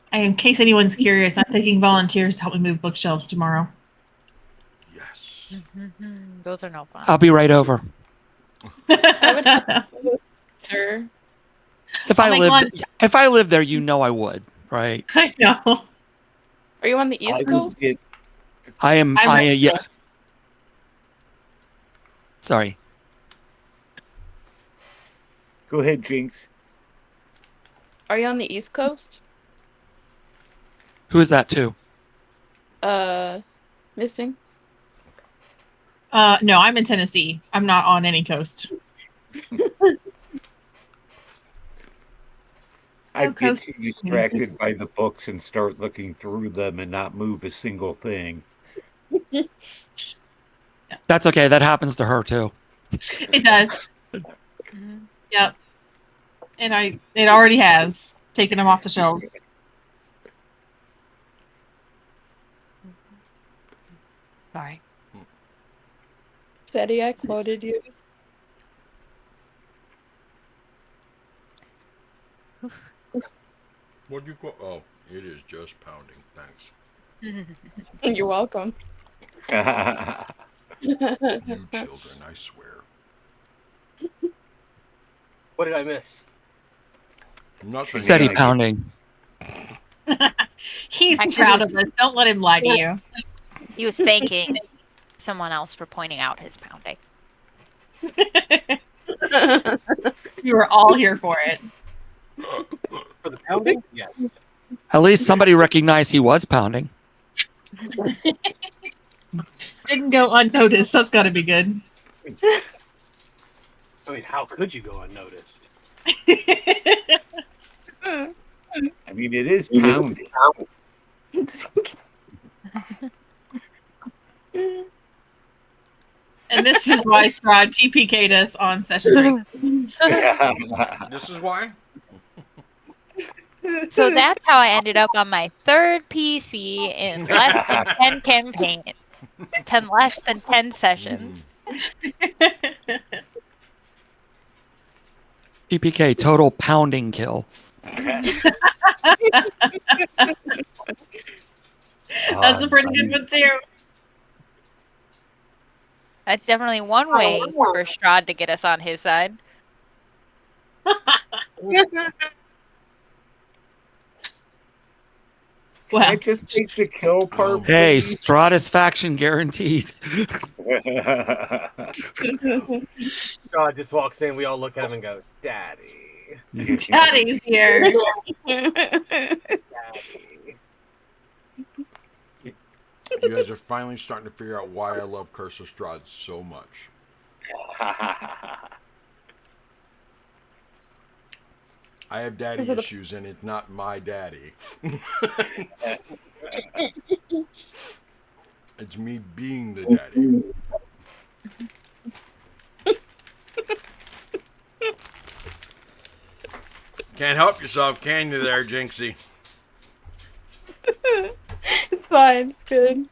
And in case anyone's curious, I'm taking volunteers to help me move bookshelves tomorrow. Yes. Those are no fun. I'll be right over. I would have to, sir. If I'll I make lived, lunch. if I lived there, you know I would, right? I know. Are you on the I East would Coast? get I am. I'm right. Yeah. Sorry. Go ahead, Jinx. Are you on the East Coast? Who is that too? Missing? No, I'm in Tennessee. I'm not on any coast. I'd get coast. too distracted by the books and start looking through them and not move a single thing. That's okay. That happens to her too. It does. Mhm. Yep. And it already has taken them off the shelves. Sorry. Seti, I quoted you. What'd you call? Oh, it is just pounding. Thanks. You're welcome. You children, I swear. What did I miss? Nothing. SETI Yeah, pounding. He's Actually, proud of us. Don't let him lie to you. He was thanking someone else for pointing out his pounding. We were all here for it. For the pounding? Yes. At least somebody recognized he was pounding. Didn't go unnoticed. That's got to be good. I mean, how could you go unnoticed? I mean, it is pounding. And this is why Strahd TPK'd us on session 3. This is why? So that's how I ended up on my third PC in less than 10 campaigns. Less than 10 sessions. PPK, total pounding kill. That's a pretty good one, too. That's definitely one way for Strahd to get us on his side. Wow. Can't just take the kill part, Hey, please? Stratisfaction guaranteed. God just walks in. We all look at him and go, "Daddy, Daddy's here. Daddy." You guys are finally starting to figure out why I love Curse of Strahd so much. I have daddy Is it a- issues, and it's not my daddy. It's me being the daddy. Can't help yourself, can you there, Jinxie? It's fine. It's good.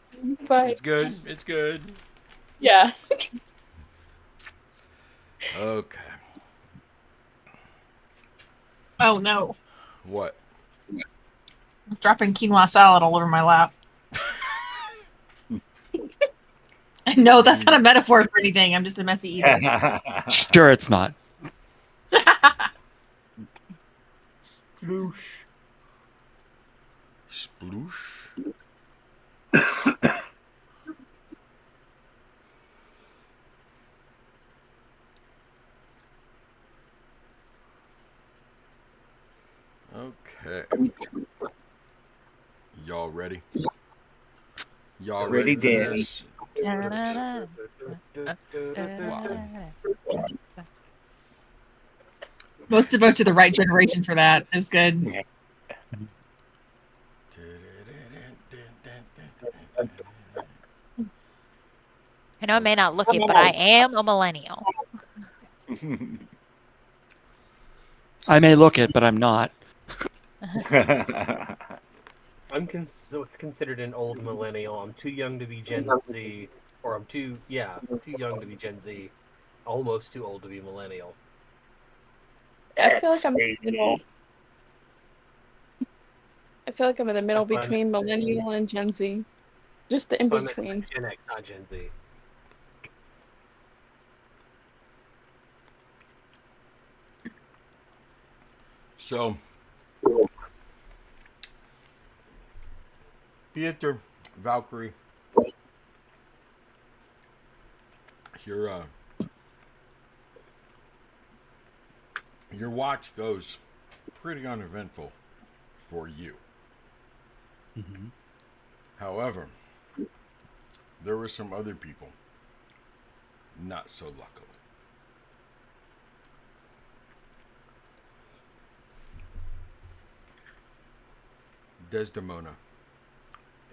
Fine. It's good. It's good. Yeah. Okay. Oh, no. What? Dropping quinoa salad all over my lap. No, that's not a metaphor for anything. I'm just a messy eater. Sure, it's not. Sploosh. Sploosh. Okay. Y'all ready? Y'all ready Ready, for Daddy. this? Wow. Most of us are the right generation for that. It was good. I know I may not look it, but I am a millennial. I may look it, but I'm not. What's considered an old millennial. I'm too young to be Gen Z, or I'm too young to be Gen Z. Almost too old to be millennial. I feel like I'm in the Baby. middle. I feel like I'm in the middle That's why between millennial and Gen Z. Just the in So I meant between. Gen X, not Gen Z. So, Pieter, Valkyrie, your watch goes pretty uneventful for you. Mm-hmm. However, there were some other people not so lucky. Desdemona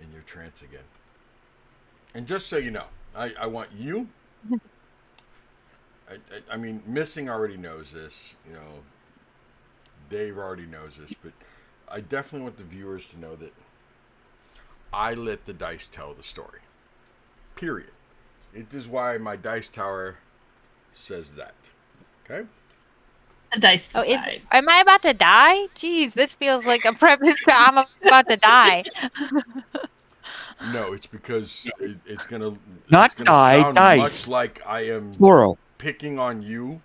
in your trance again. And just so you know, I want you. I mean, Missing already knows this. You know, Dave already knows this, but I definitely want the viewers to know that I let the dice tell the story. Period. It is why my dice tower says that. Okay? The dice Oh, decide. am I about to die? Jeez, this feels like a premise to I'm about to die. No, it's because Not it's gonna die, sound much dice. like I am Plural. picking on you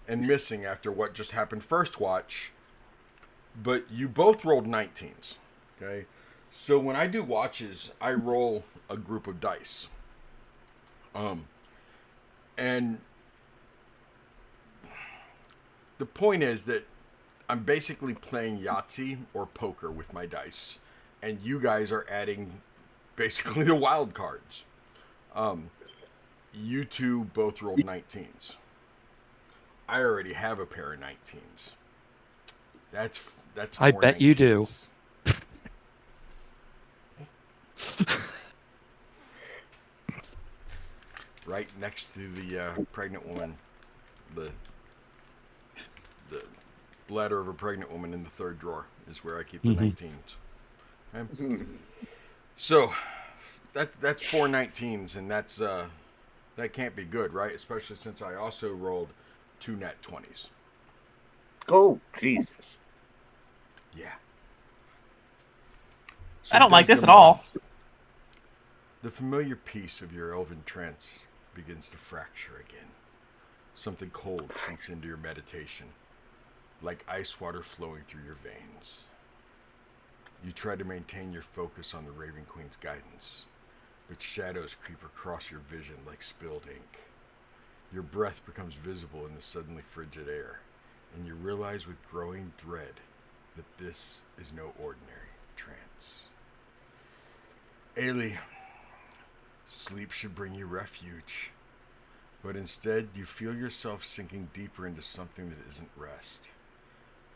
and Missing after what just happened first watch. But you both rolled 19s. Okay? So when I do watches, I roll a group of dice. And the point is that I'm basically playing Yahtzee or poker with my dice, and you guys are adding basically the wild cards. You two both rolled 19s. I already have a pair of 19s. That's I four bet you do. 19s. Right next to the pregnant woman, the bladder of a pregnant woman in the third drawer is where I keep the 19s. Okay? So that's four 19s, and that can't be good, right? Especially since I also rolled two nat 20s. Oh, Jesus. Yeah. So I don't like this at all. The familiar peace of your elven trance begins to fracture again. Something cold seeps into your meditation, like ice water flowing through your veins. You try to maintain your focus on the Raven Queen's guidance, but shadows creep across your vision like spilled ink. Your breath becomes visible in the suddenly frigid air, and you realize with growing dread that this is no ordinary trance. Ailey, sleep should bring you refuge, but instead you feel yourself sinking deeper into something that isn't rest.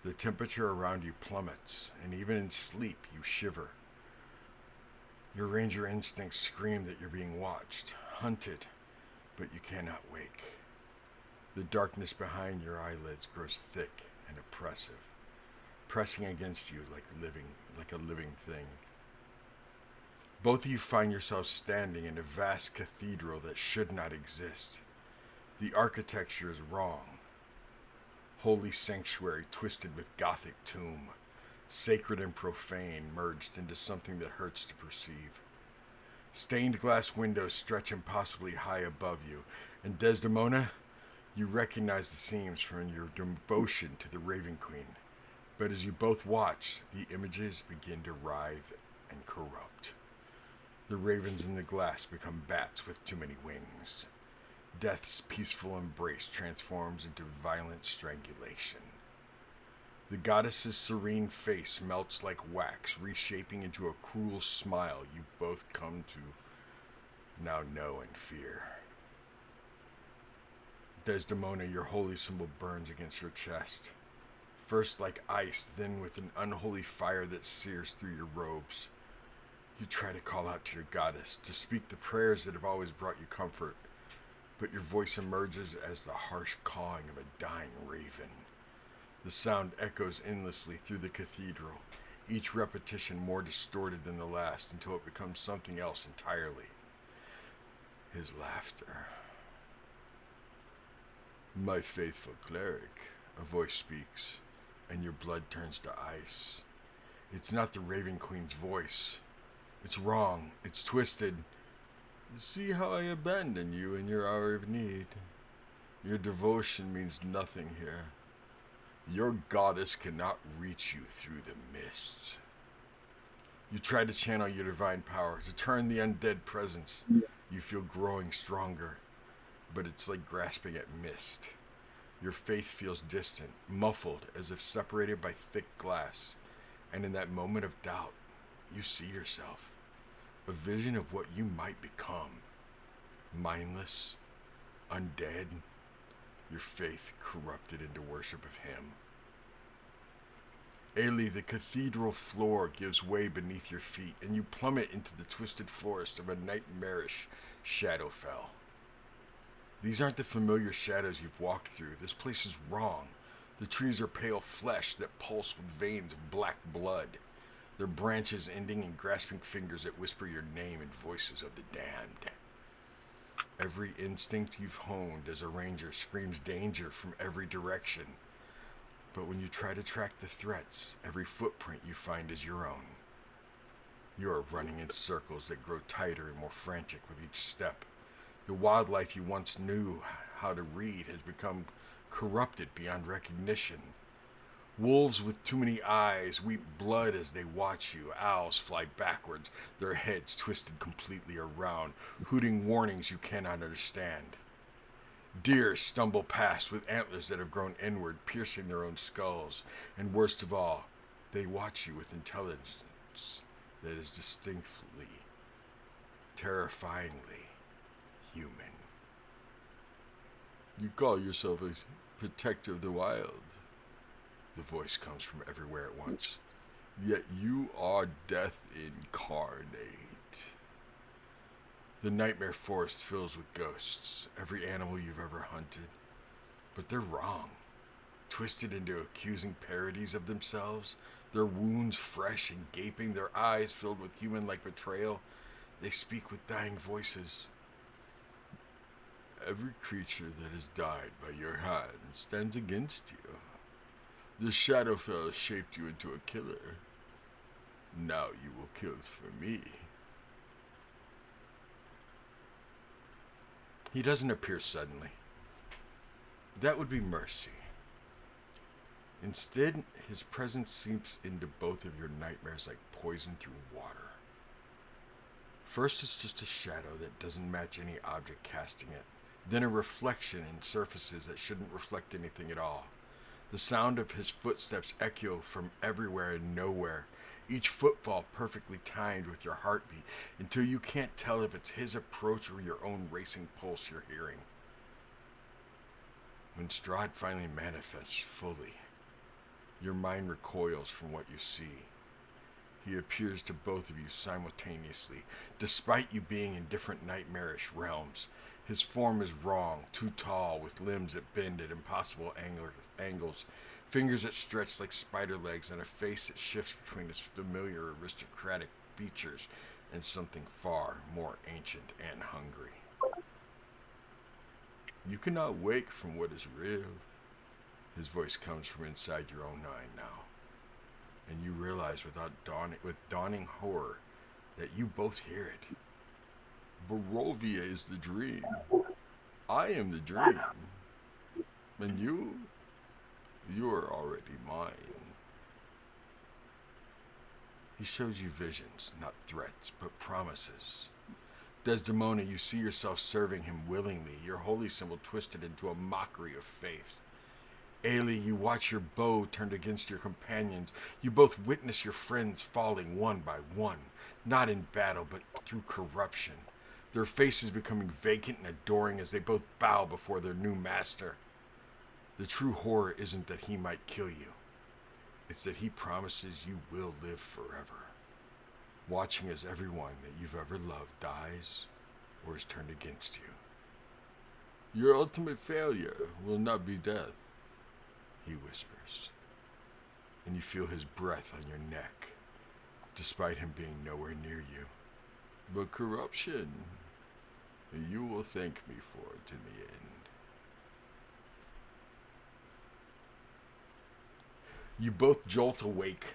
The temperature around you plummets, and even in sleep you shiver. Your ranger instincts scream that you're being watched, hunted, but you cannot wake. The darkness behind your eyelids grows thick and oppressive, pressing against you like a living thing. Both of you find yourselves standing in a vast cathedral that should not exist. The architecture is wrong. Holy sanctuary twisted with Gothic tomb. sacred and profane merged into something that hurts to perceive. Stained glass windows stretch impossibly high above you, and Desdemona, you recognize the seams from your devotion to the Raven Queen. But as you both watch, the images begin to writhe and corrupt. The ravens in the glass become bats with too many wings. Death's peaceful embrace transforms into violent strangulation. The goddess's serene face melts like wax, reshaping into a cruel smile you've both come to now know and fear. Desdemona, your holy symbol burns against your chest. First like ice, then with an unholy fire that sears through your robes. You try to call out to your goddess, to speak the prayers that have always brought you comfort, but your voice emerges as the harsh cawing of a dying raven. The sound echoes endlessly through the cathedral, each repetition more distorted than the last until it becomes something else entirely. His laughter. My faithful cleric, a voice speaks, and your blood turns to ice. It's not the Raven Queen's voice. It's wrong. It's twisted. See how I abandon you in your hour of need. Your devotion means nothing here. Your goddess cannot reach you through the mists. You try to channel your divine power, to turn the undead presence. You feel growing stronger, but it's like grasping at mist. Your faith feels distant, muffled, as if separated by thick glass. And in that moment of doubt, you see yourself. A vision of what you might become. Mindless, undead, your faith corrupted into worship of him. Ailey, the cathedral floor gives way beneath your feet, and you plummet into the twisted forest of a nightmarish Shadowfell. These aren't the familiar shadows you've walked through. This place is wrong. The trees are pale flesh that pulse with veins of black blood, their branches ending in grasping fingers that whisper your name in voices of the damned. Every instinct you've honed as a ranger screams danger from every direction. But when you try to track the threats, every footprint you find is your own. You are running in circles that grow tighter and more frantic with each step. The wildlife you once knew how to read has become corrupted beyond recognition. Wolves with too many eyes weep blood as they watch you. Owls fly backwards, their heads twisted completely around, hooting warnings you cannot understand. Deer stumble past with antlers that have grown inward, piercing their own skulls. And worst of all, they watch you with intelligence that is distinctly, terrifyingly human. You call yourself a protector of the wild. The voice comes from everywhere at once. Yet you are death incarnate. The nightmare forest fills with ghosts, every animal you've ever hunted. But they're wrong. Twisted into accusing parodies of themselves, their wounds fresh and gaping, their eyes filled with human-like betrayal, they speak with dying voices. Every creature that has died by your hand stands against you. The Shadowfell shaped you into a killer. Now you will kill for me. He doesn't appear suddenly. That would be mercy. Instead, his presence seeps into both of your nightmares like poison through water. First, it's just a shadow that doesn't match any object casting it. Then a reflection in surfaces that shouldn't reflect anything at all. The sound of his footsteps echo from everywhere and nowhere, each footfall perfectly timed with your heartbeat, until you can't tell if it's his approach or your own racing pulse you're hearing. When Strahd finally manifests fully, your mind recoils from what you see. He appears to both of you simultaneously, despite you being in different nightmarish realms. His form is wrong, too tall, with limbs that bend at impossible angles, fingers that stretch like spider legs, and a face that shifts between his familiar aristocratic features and something far more ancient and hungry. You cannot wake from what is real. His voice comes from inside your own mind now. and you realize with dawning horror that you both hear it. Barovia is the dream. I am the dream. And you are already mine. He shows you visions, not threats, but promises. Desdemona, you see yourself serving him willingly, your holy symbol twisted into a mockery of faith. Ailey, you watch your bow turned against your companions. You both witness your friends falling one by one, not in battle, but through corruption. Their faces becoming vacant and adoring as they both bow before their new master. The true horror isn't that he might kill you. It's that he promises you will live forever. Watching as everyone that you've ever loved dies or is turned against you. Your ultimate failure will not be death, he whispers. And you feel his breath on your neck, despite him being nowhere near you. But corruption, you will thank me for it in the end. You both jolt awake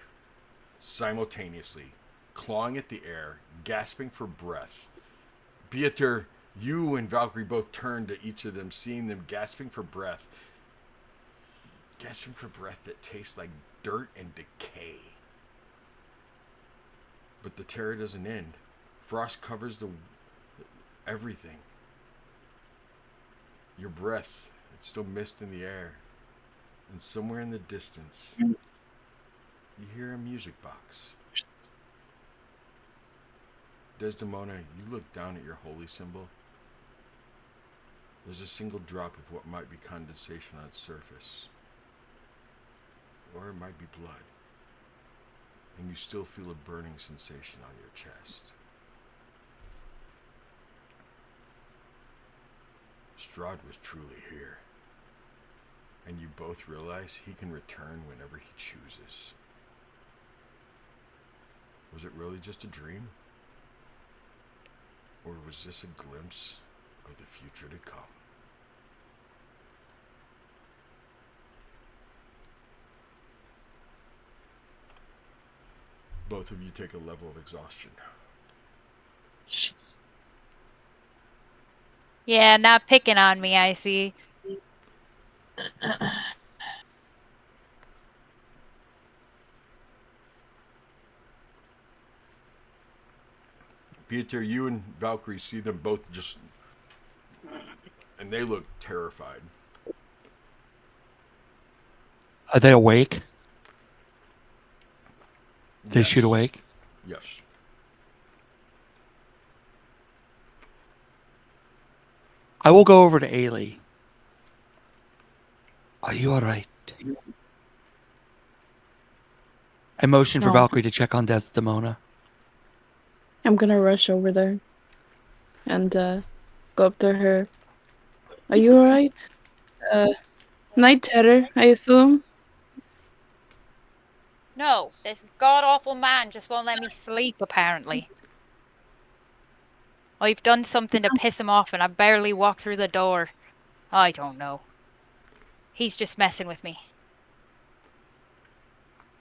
simultaneously, clawing at the air, gasping for breath. Pieter, you and Valkyrie both turn to each of them, seeing them gasping for breath. Gasping for breath that tastes like dirt and decay. But the terror doesn't end. Frost covers everything. Your breath, it's still mist in the air. And somewhere in the distance, you hear a music box. Desdemona, you look down at your holy symbol. There's a single drop of what might be condensation on its surface. Or it might be blood. And you still feel a burning sensation on your chest. Strahd was truly here. And you both realize he can return whenever he chooses. Was it really just a dream? Or was this a glimpse of the future to come? Both of you take a level of exhaustion. Yeah, not picking on me, I see. Pieter, you and Valkyrie see them both and they look terrified. Are they awake? They Yes. shoot awake? Yes. I will go over to Ailey. Are you alright? I motion for No. Valkyrie to check on Desdemona. I'm gonna rush over there and go up to her. Are you alright? Night terror, I assume? No, this god-awful man just won't let me sleep, apparently. I've done something to piss him off and I barely walked through the door. I don't know. He's just messing with me.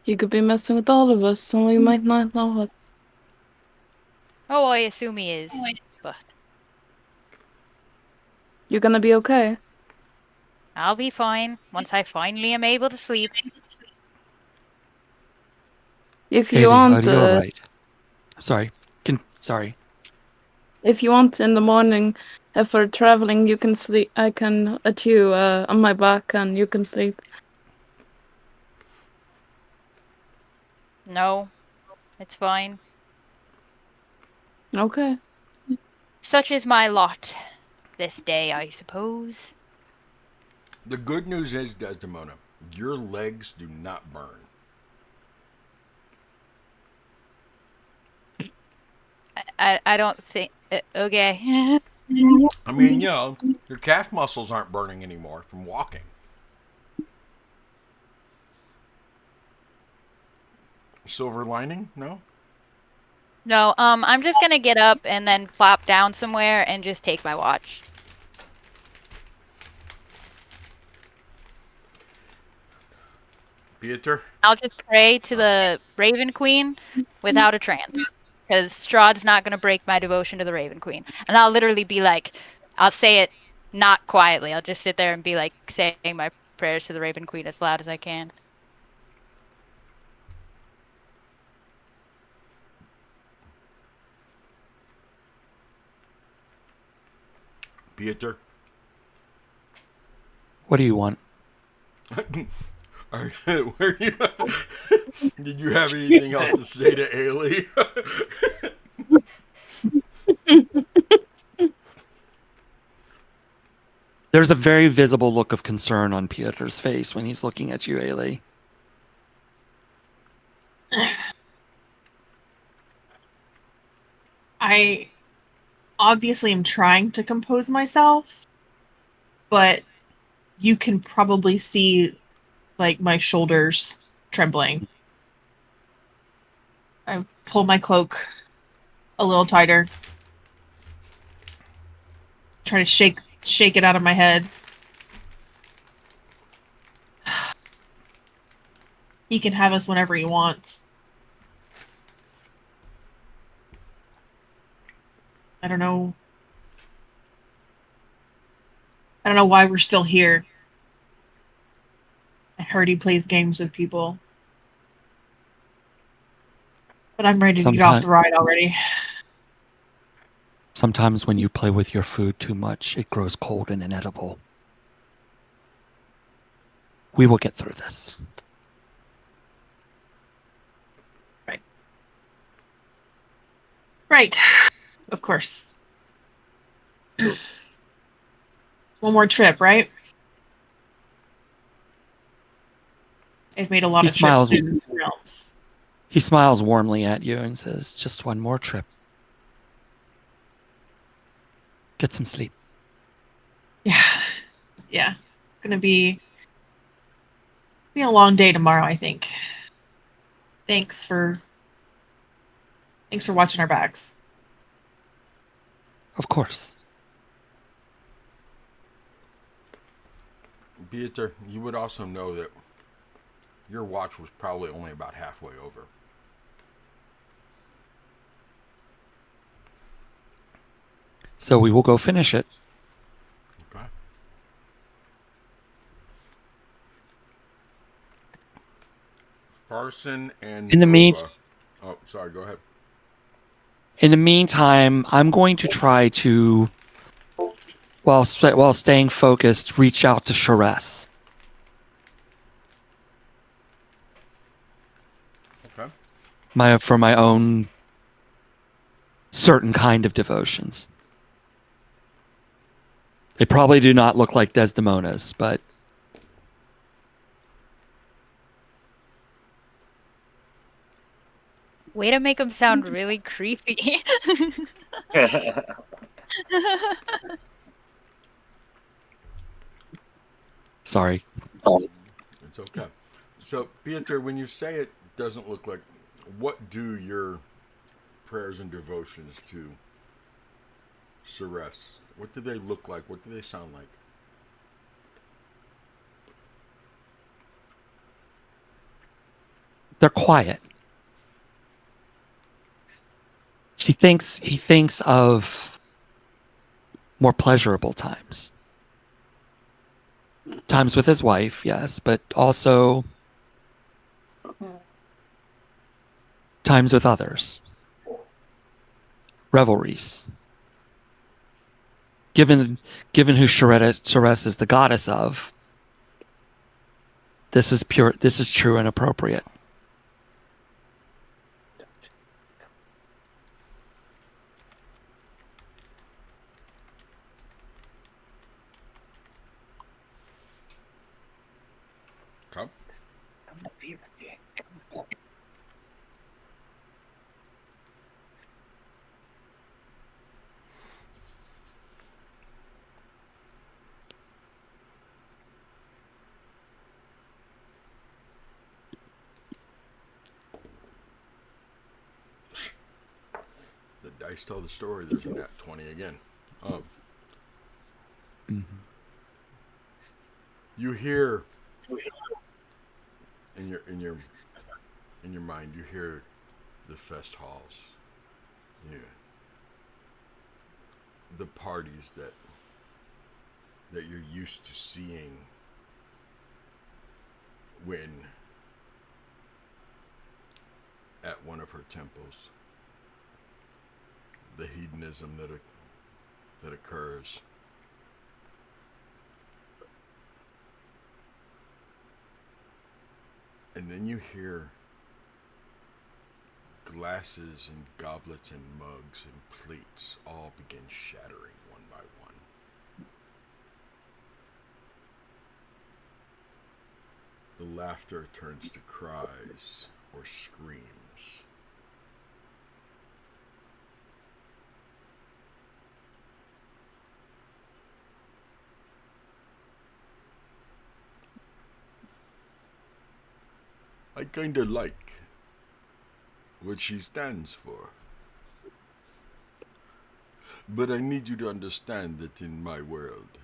He could be messing with all of us, and we might not know it. Oh, I assume he is, but You're gonna be okay. I'll be fine once I finally am able to sleep. If you Ailey, want, are you alright? Sorry. Sorry. if you want in the morning, if we're traveling, you can sleep. I can at you on my back, and you can sleep. No, it's fine. Okay. Such is my lot this day, I suppose. The good news is, Desdemona, your legs do not burn. I don't think... okay. I mean, your calf muscles aren't burning anymore from walking. Silver lining? No? No, I'm just gonna get up and then plop down somewhere and just take my watch. Peter? I'll just pray to the Raven Queen without a trance. Because Strahd's not going to break my devotion to the Raven Queen. And I'll literally be like, I'll say it not quietly. I'll just sit there and be like saying my prayers to the Raven Queen as loud as I can. Peter? What do you want? Where you, did you have anything else to say to Ailey? There's a very visible look of concern on Pieter's face when he's looking at you, Ailey. I obviously am trying to compose myself, but you can probably see like my shoulders trembling. I pull my cloak a little tighter. Try to shake it out of my head. He can have us whenever he wants. I don't know why we're still here. I heard he plays games with people. But I'm ready to get off the ride already. Sometimes when you play with your food too much, it grows cold and inedible. We will get through this. Right. Of course. One more trip, right? I've made a lot of trips through the realms. He smiles warmly at you and says, just one more trip. Get some sleep. Yeah. Yeah. It's going to be a long day tomorrow, I think. Thanks for watching our backs. Of course. Peter, you would also know that your watch was probably only about halfway over. So we will go finish it. Okay. Farson and oh, sorry, go ahead. In the meantime, I'm going to try to, while staying focused, reach out to Sharess. Okay. For my own certain kind of devotions. They probably do not look like Desdemona's, but Way to make him sound really creepy. sorry. It's okay. So, Peter, when you say it doesn't look like, what do your prayers and devotions to Ceres? What do they look like? What do they sound like? They're quiet. He thinks of more pleasurable times. Times with his wife, yes, but also times with others. Revelries. Given who Ceres is the goddess of, this is true and appropriate. Come. The dice tell the story. There's a nat 20 again. You hear in your mind, you hear the fest halls. Yeah. The parties that you're used to seeing when at one of her temples. The hedonism that occurs. And then you hear glasses and goblets and mugs and plates all begin shattering one by one. The laughter turns to cries or screams. I kinda like what she stands for. But I need you to understand that in my world,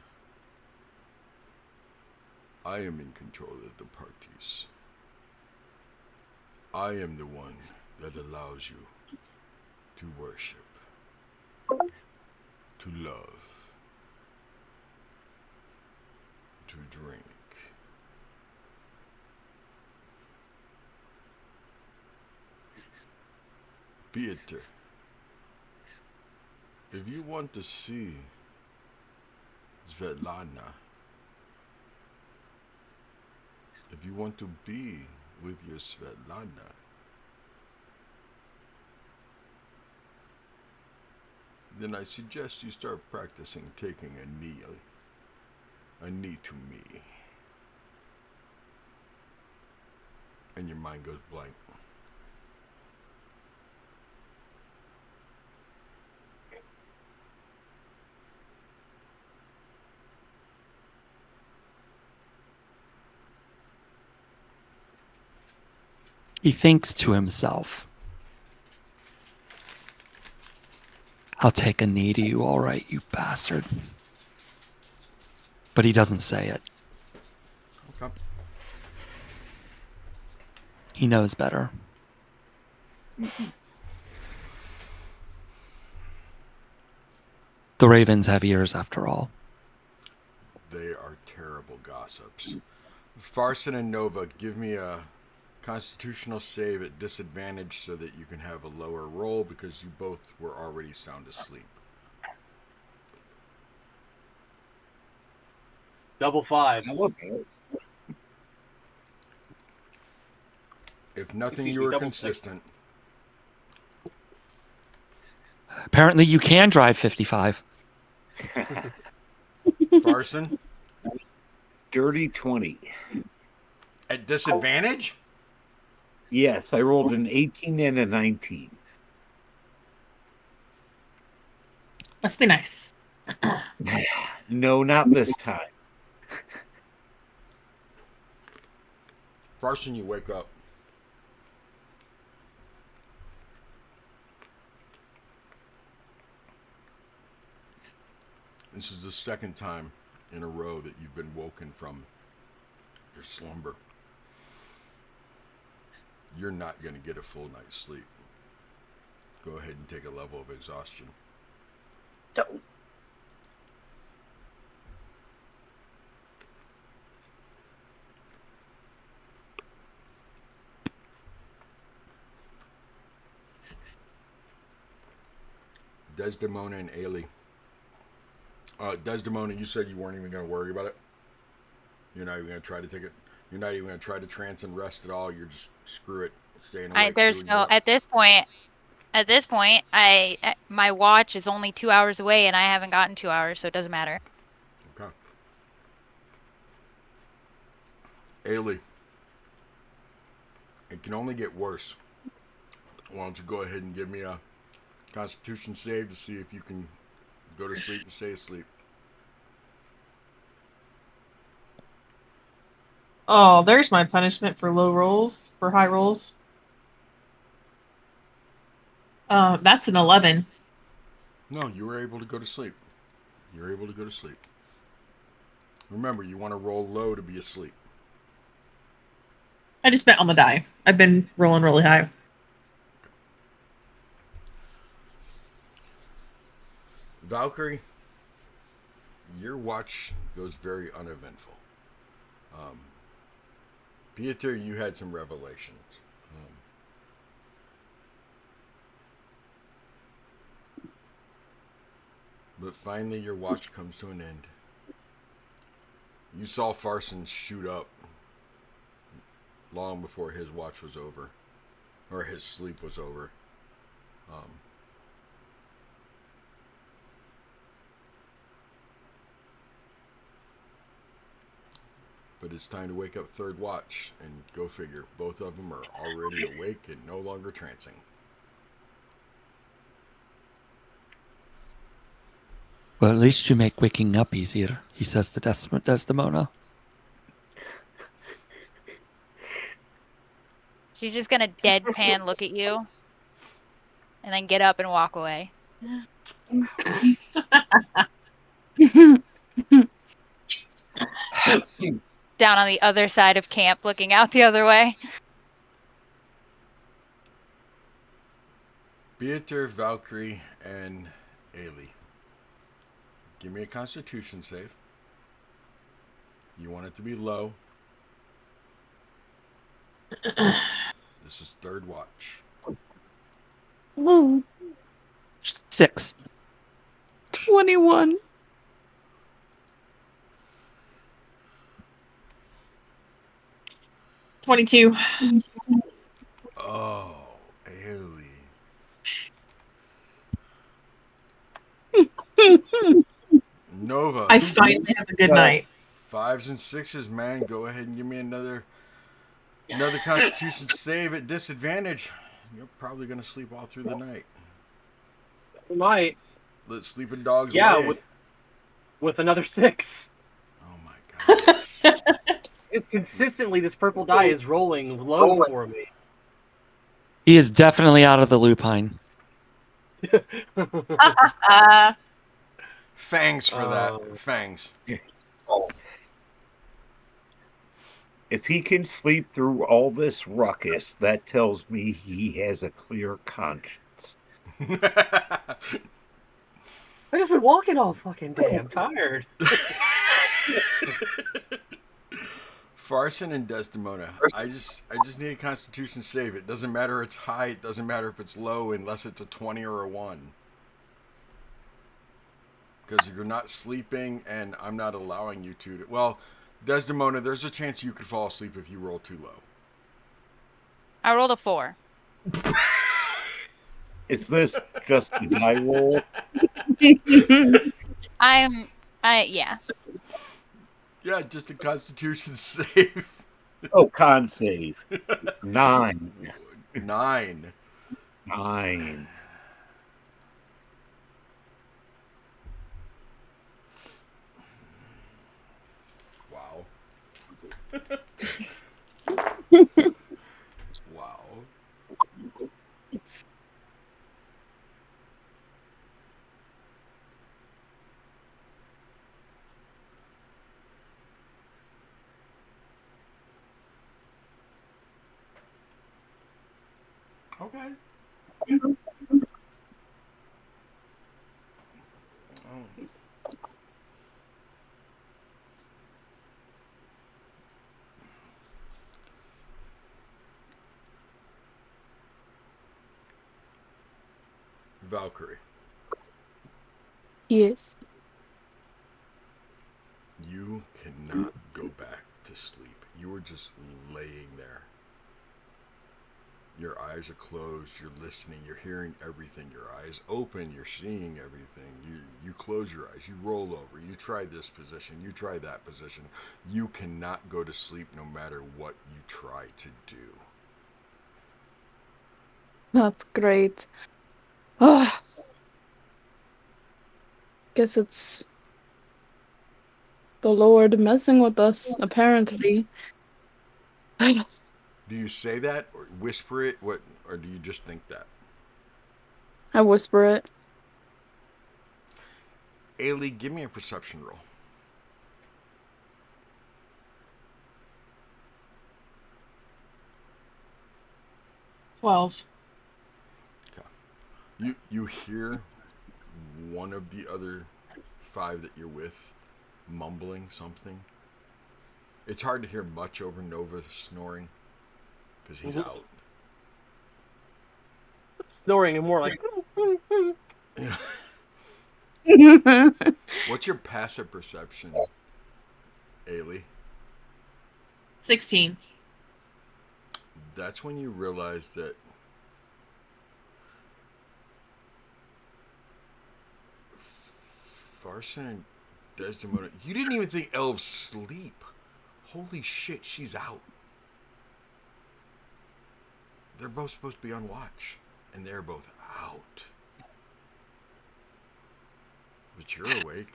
I am in control of the parties. I am the one that allows you to worship, to love, to drink. Peter, if you want to see Svetlana, if you want to be with your Svetlana, then I suggest you start practicing taking a knee to me. And your mind goes blank. He thinks to himself, I'll take a knee to you, all right, you bastard. But he doesn't say it. Okay. He knows better. The ravens have ears, after all. They are terrible gossips. Farson and Nova, give me a constitutional save at disadvantage so that you can have a lower roll because you both were already sound asleep. Double fives. If nothing, Excuse you me, were double consistent. Apparently you can drive 55. Farson, Dirty 20. at disadvantage? Yes, I rolled an 18 and a 19. Must be nice. No, not this time. Farson, you wake up. This is the second time in a row that you've been woken from your slumber. You're not going to get a full night's sleep. Go ahead and take a level of exhaustion. Desdemona and Ailey. Desdemona, you said you weren't even going to worry about it. You're not even going to try to take it. You're not even going to try to trance and rest at all. You're just screw it, staying awake. There's no at this point. At this point, my watch is only 2 hours away, and I haven't gotten 2 hours, so it doesn't matter. Okay. Ailey, it can only get worse. Why don't you go ahead and give me a Constitution save to see if you can go to sleep and stay asleep. Oh, there's my punishment for low rolls, for high rolls. That's an 11. No, you were able to go to sleep. You're able to go to sleep. Remember, you want to roll low to be asleep. I just bet on the die. I've been rolling really high. Valkyrie, your watch goes very uneventful. Pieter, you had some revelations. But finally, your watch comes to an end. You saw Farson shoot up long before his watch was over, or his sleep was over. But it's time to wake up third watch, and go figure, both of them are already awake and no longer trancing. Well, at least you make waking up easier, he says to Desdemona. She's just gonna deadpan look at you and then get up and walk away. Down on the other side of camp, looking out the other way. Pieter, Valkyrie, and Ailey. Give me a Constitution save. You want it to be low. This is third watch. Woo. 6. 21. $22. Oh, Ailey. Nova. I finally have a good night. 5s and 6s, man. Go ahead and give me another Constitution save at disadvantage. You're probably gonna sleep all through the night. Might. Let sleeping dogs Yeah, lay. with another 6. Oh my gosh. It's consistently this purple die is rolling low for me. He is definitely out of the lupine. Fangs for that. Fangs. If he can sleep through all this ruckus, that tells me he has a clear conscience. I just been walking all fucking day. I'm tired. Farson and Desdemona. I just need a Constitution save. It doesn't matter its high. It doesn't matter if it's low, unless it's a 20 or a 1. Because you're not sleeping, and I'm not allowing you to. Well, Desdemona, there's a chance you could fall asleep if you roll too low. I rolled a 4. Is this just a die roll? Yeah. Yeah, just a Constitution save. Oh, con save. 9. 9. 9. Wow. Wow. Okay. Oh. Valkyrie, Yes. you cannot go back to sleep. You are just laying there. Your eyes are closed, you're listening, you're hearing everything. Your eyes open, you're seeing everything. You close your eyes, you roll over, you try this position, you try that position. You cannot go to sleep no matter what you try to do. That's great. Oh. Guess it's the Lord messing with us, apparently. Do you say that or whisper it, or do you just think that? I whisper it. Ailey, give me a perception roll. . 12. You hear one of the other 5 that you're with mumbling something. It's hard to hear much over Nova's snoring because he's out. Snoring and more like. Yeah. What's your passive perception, Ailey? 16. That's when you realize that Farson and Desdemona, you didn't even think elves sleep. Holy shit, she's out. They're both supposed to be on watch, and they're both out. But you're awake,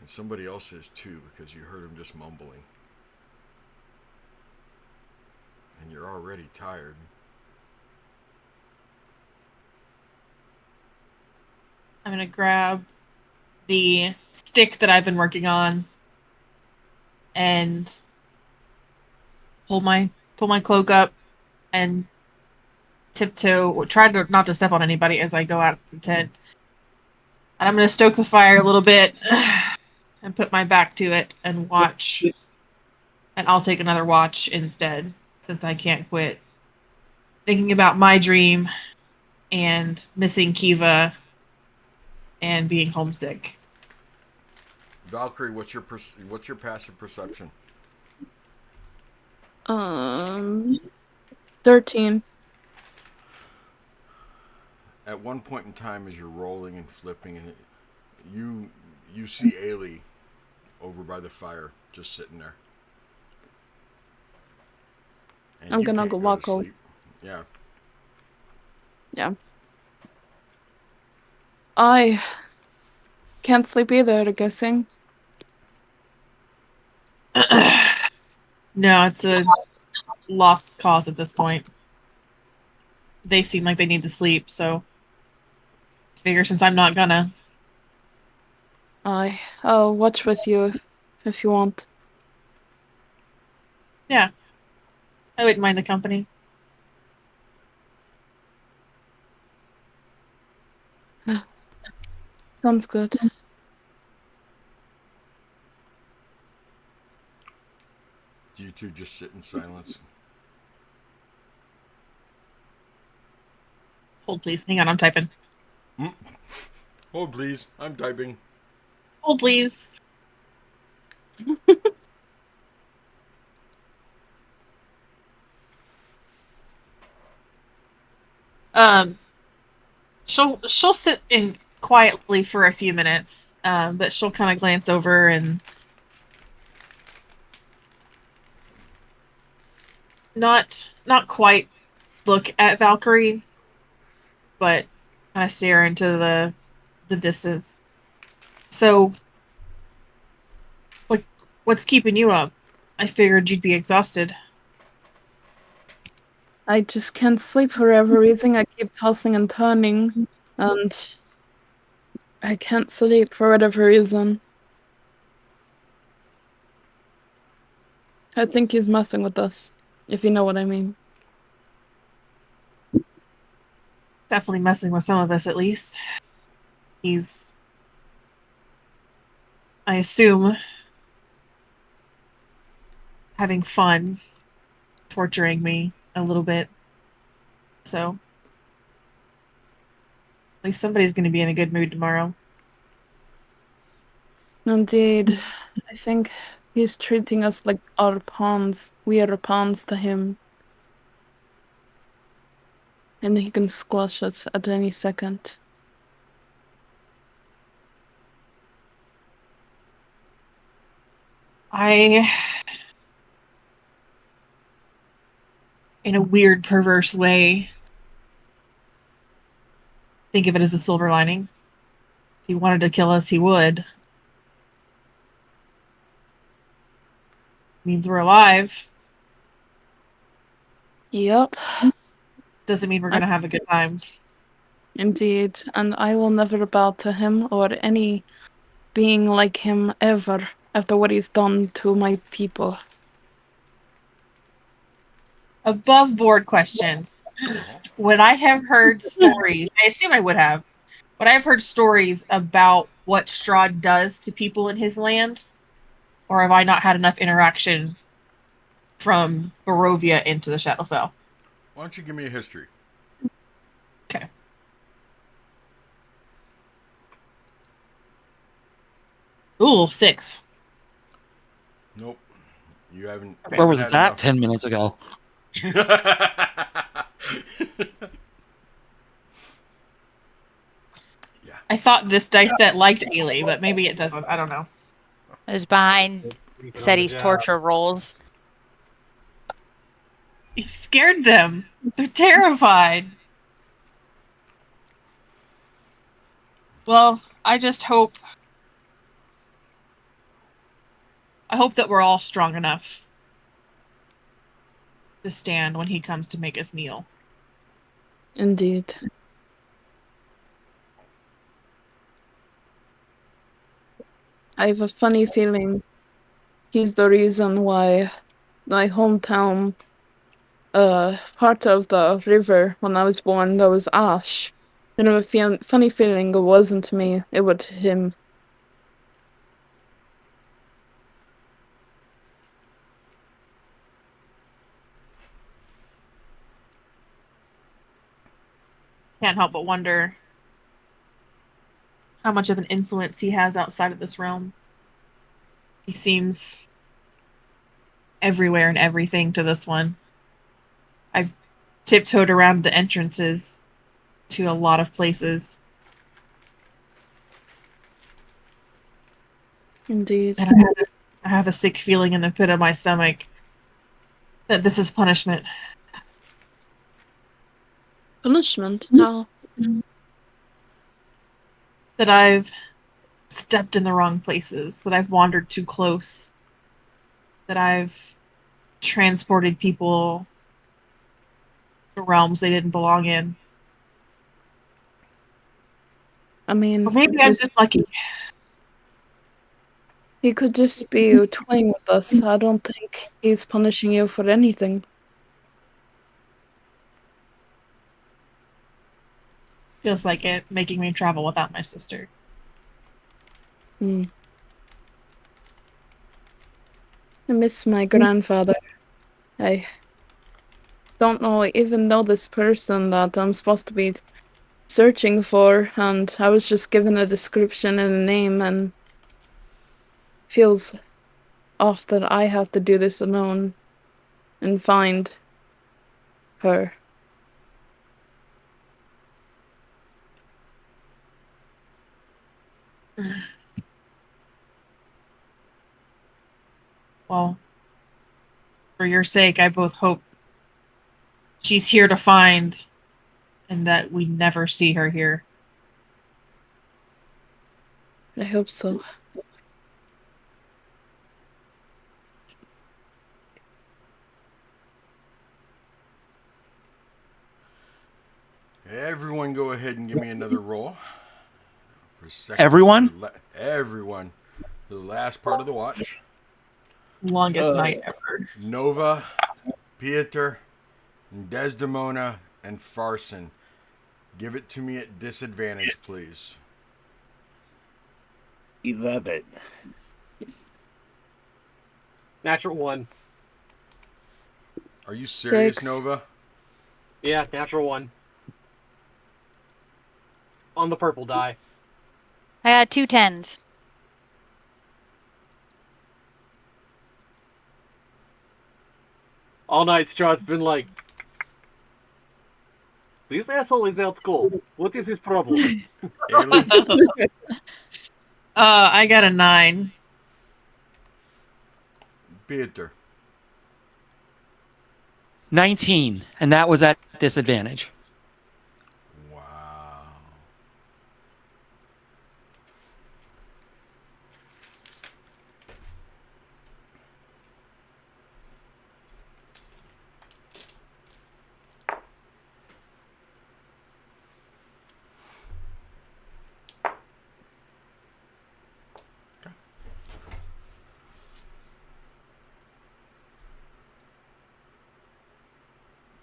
and somebody else is too because you heard him just mumbling. And you're already tired. I'm going to grab the stick that I've been working on and pull my cloak up and tiptoe, try to not to step on anybody as I go out of the tent. And I'm going to stoke the fire a little bit and put my back to it and watch. And I'll take another watch instead, since I can't quit thinking about my dream and missing Kiva and being homesick. Valkyrie, what's your passive perception? 13. At one point in time, as you're rolling and flipping, and you see Ailey over by the fire, just sitting there. And I'm you gonna can't go to walk over. sleep. Yeah. Yeah. I can't sleep either, I'm guessing. No, it's a lost cause at this point. They seem like they need to sleep, so I figure since I'm not gonna. I'll watch with you if you want. Yeah. I wouldn't mind the company. Sounds good. You two just sit in silence. Hold, please. Hang on, I'm typing. Hold, please. I'm typing. Hold, please. She'll sit in quietly for a few minutes, but she'll kind of glance over and not quite look at Valkyrie, but kind of stare into the distance. So, what's keeping you up? I figured you'd be exhausted. I just can't sleep for whatever reason. I keep tossing and turning, and I can't sleep for whatever reason. I think he's messing with us, if you know what I mean. Definitely messing with some of us, at least. He's, I assume, having fun torturing me a little bit. So, at least somebody's going to be in a good mood tomorrow. Indeed, I think he's treating us like our pawns. We are pawns to him. And he can squash us at any second. I, in a weird, perverse way, think of it as a silver lining. If he wanted to kill us, he would. Means we're alive. Yep. Doesn't mean we're going to have a good time. Indeed, and I will never bow to him or any being like him ever after what he's done to my people. Above board question. When I have heard stories, I assume I would have, but I've heard stories about what Strahd does to people in his land, or have I not had enough interaction from Barovia into the Shadowfell? Why don't you give me a history? Okay. Ooh, 6. Nope. You haven't. Okay. You Where haven't was had that enough. 10 minutes ago? Yeah. I thought this dice set liked Ailey, but maybe it doesn't. I don't know. It was behind Sleeping on the Seti's job. torture rolls. You scared them. They're terrified. Well, I hope that we're all strong enough to stand when he comes to make us kneel. Indeed. I have a funny feeling he's the reason why my hometown, part of the river when I was born, there was ash. And I have a funny feeling it wasn't me, it was him. Can't help but wonder how much of an influence he has outside of this realm. He seems everywhere and everything to this one. I've tiptoed around the entrances to a lot of places. Indeed. And I have a sick feeling in the pit of my stomach that this is punishment. Punishment? How? That I've stepped in the wrong places, that I've wandered too close, that I've transported people to realms they didn't belong in. I mean, Or maybe I'm just lucky. he could just be toying with us. I don't think he's punishing you for anything. Feels like it, making me travel without my sister. Hmm. I miss my grandfather. I don't even know this person that I'm supposed to be searching for, and I was just given a description and a name, and feels off that I have to do this alone and find her. Well, for your sake, I both hope she's here to find and that we never see her here. I hope so. Everyone, go ahead and give me another roll. For second. Everyone? Everyone. The last part of the watch. Longest night ever. Nova, Pieter, Desdemona, and Farson. Give it to me at disadvantage, please. 11. Natural 1. Are you serious, 6. Nova? Yeah, natural 1. On the purple die. I got 2 10s. All night, Strahd's been like, this asshole is out cold. What is his problem? Ailey? I got a 9. Pieter. 19, and that was at disadvantage. Wow.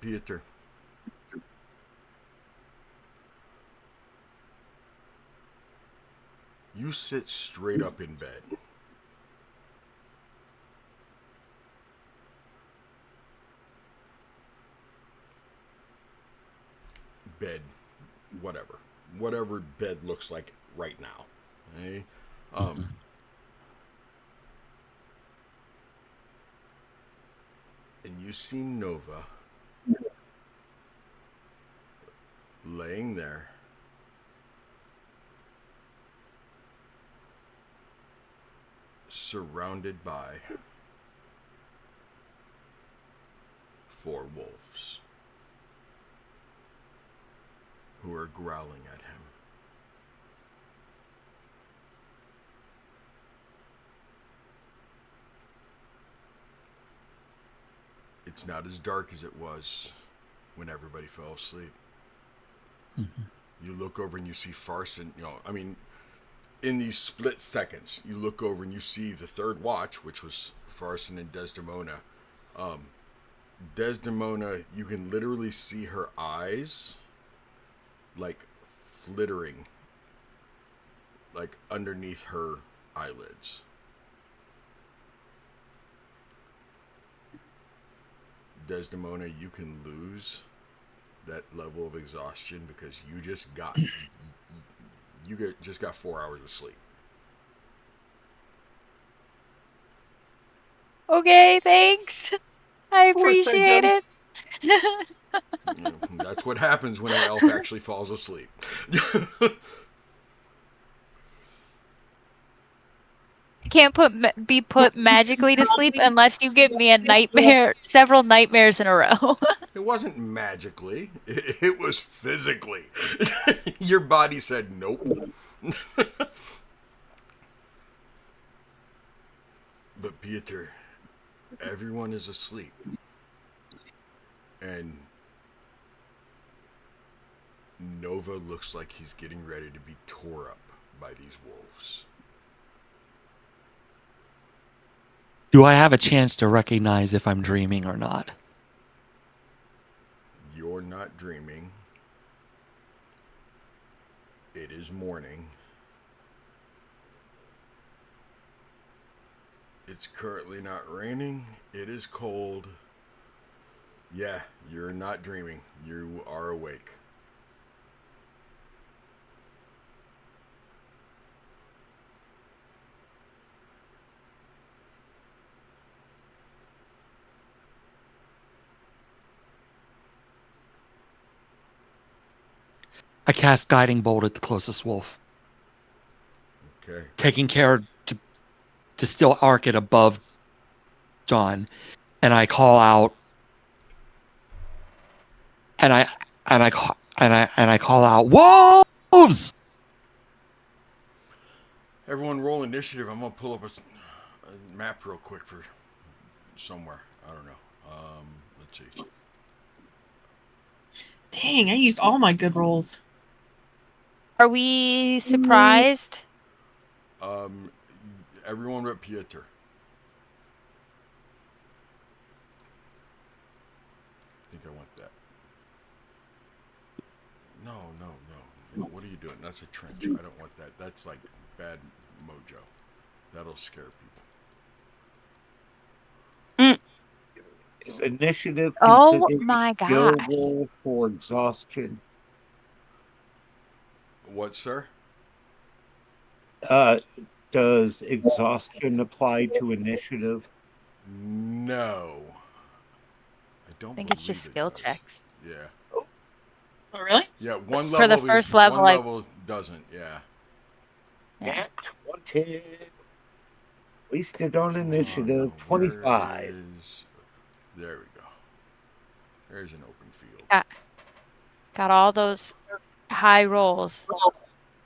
Pieter. You sit straight up in bed. Bed, whatever bed looks like right now. Okay? And you see Nova laying there, surrounded by 4 wolves who are growling at him. It's not as dark as it was when everybody fell asleep. You look over and you see Farson, in these split seconds, you look over and you see the third watch, which was Farson and Desdemona. Desdemona, you can literally see her eyes, like, flittering, like, underneath her eyelids. Desdemona, you can lose that level of exhaustion because you just got 4 hours of sleep. Okay, thanks. I appreciate it. That's what happens when an elf actually falls asleep. Can't be put magically to sleep unless you give me a nightmare, several nightmares in a row. It wasn't magically. It was physically. Your body said nope. But Peter, everyone is asleep. And Nova looks like he's getting ready to be tore up by these wolves. Do I have a chance to recognize if I'm dreaming or not? You're not dreaming. It is morning. It's currently not raining. It is cold. Yeah, you're not dreaming. You are awake. I cast Guiding Bolt at the closest wolf. Okay. Taking care to still arc it above John. And I call out. And I call out, wolves! Everyone roll initiative. I'm going to pull up a map real quick for somewhere. I don't know. Let's see. Dang, I used all my good rolls. Are we surprised? Everyone but Pieter. I think I want that. No. What are you doing? That's a trench. I don't want that. That's like bad mojo. That'll scare people. Is initiative Oh considered my a skill gosh. roll for exhaustion? What, sir? Does exhaustion apply to initiative? No. I don't I think it's just believe it skill does. checks. Yeah. Oh, really? Yeah, one For level the first level, one level doesn't, yeah. Nat 20. Wasted on initiative. Where 25. There we go. There's an open field. Got all those high rolls,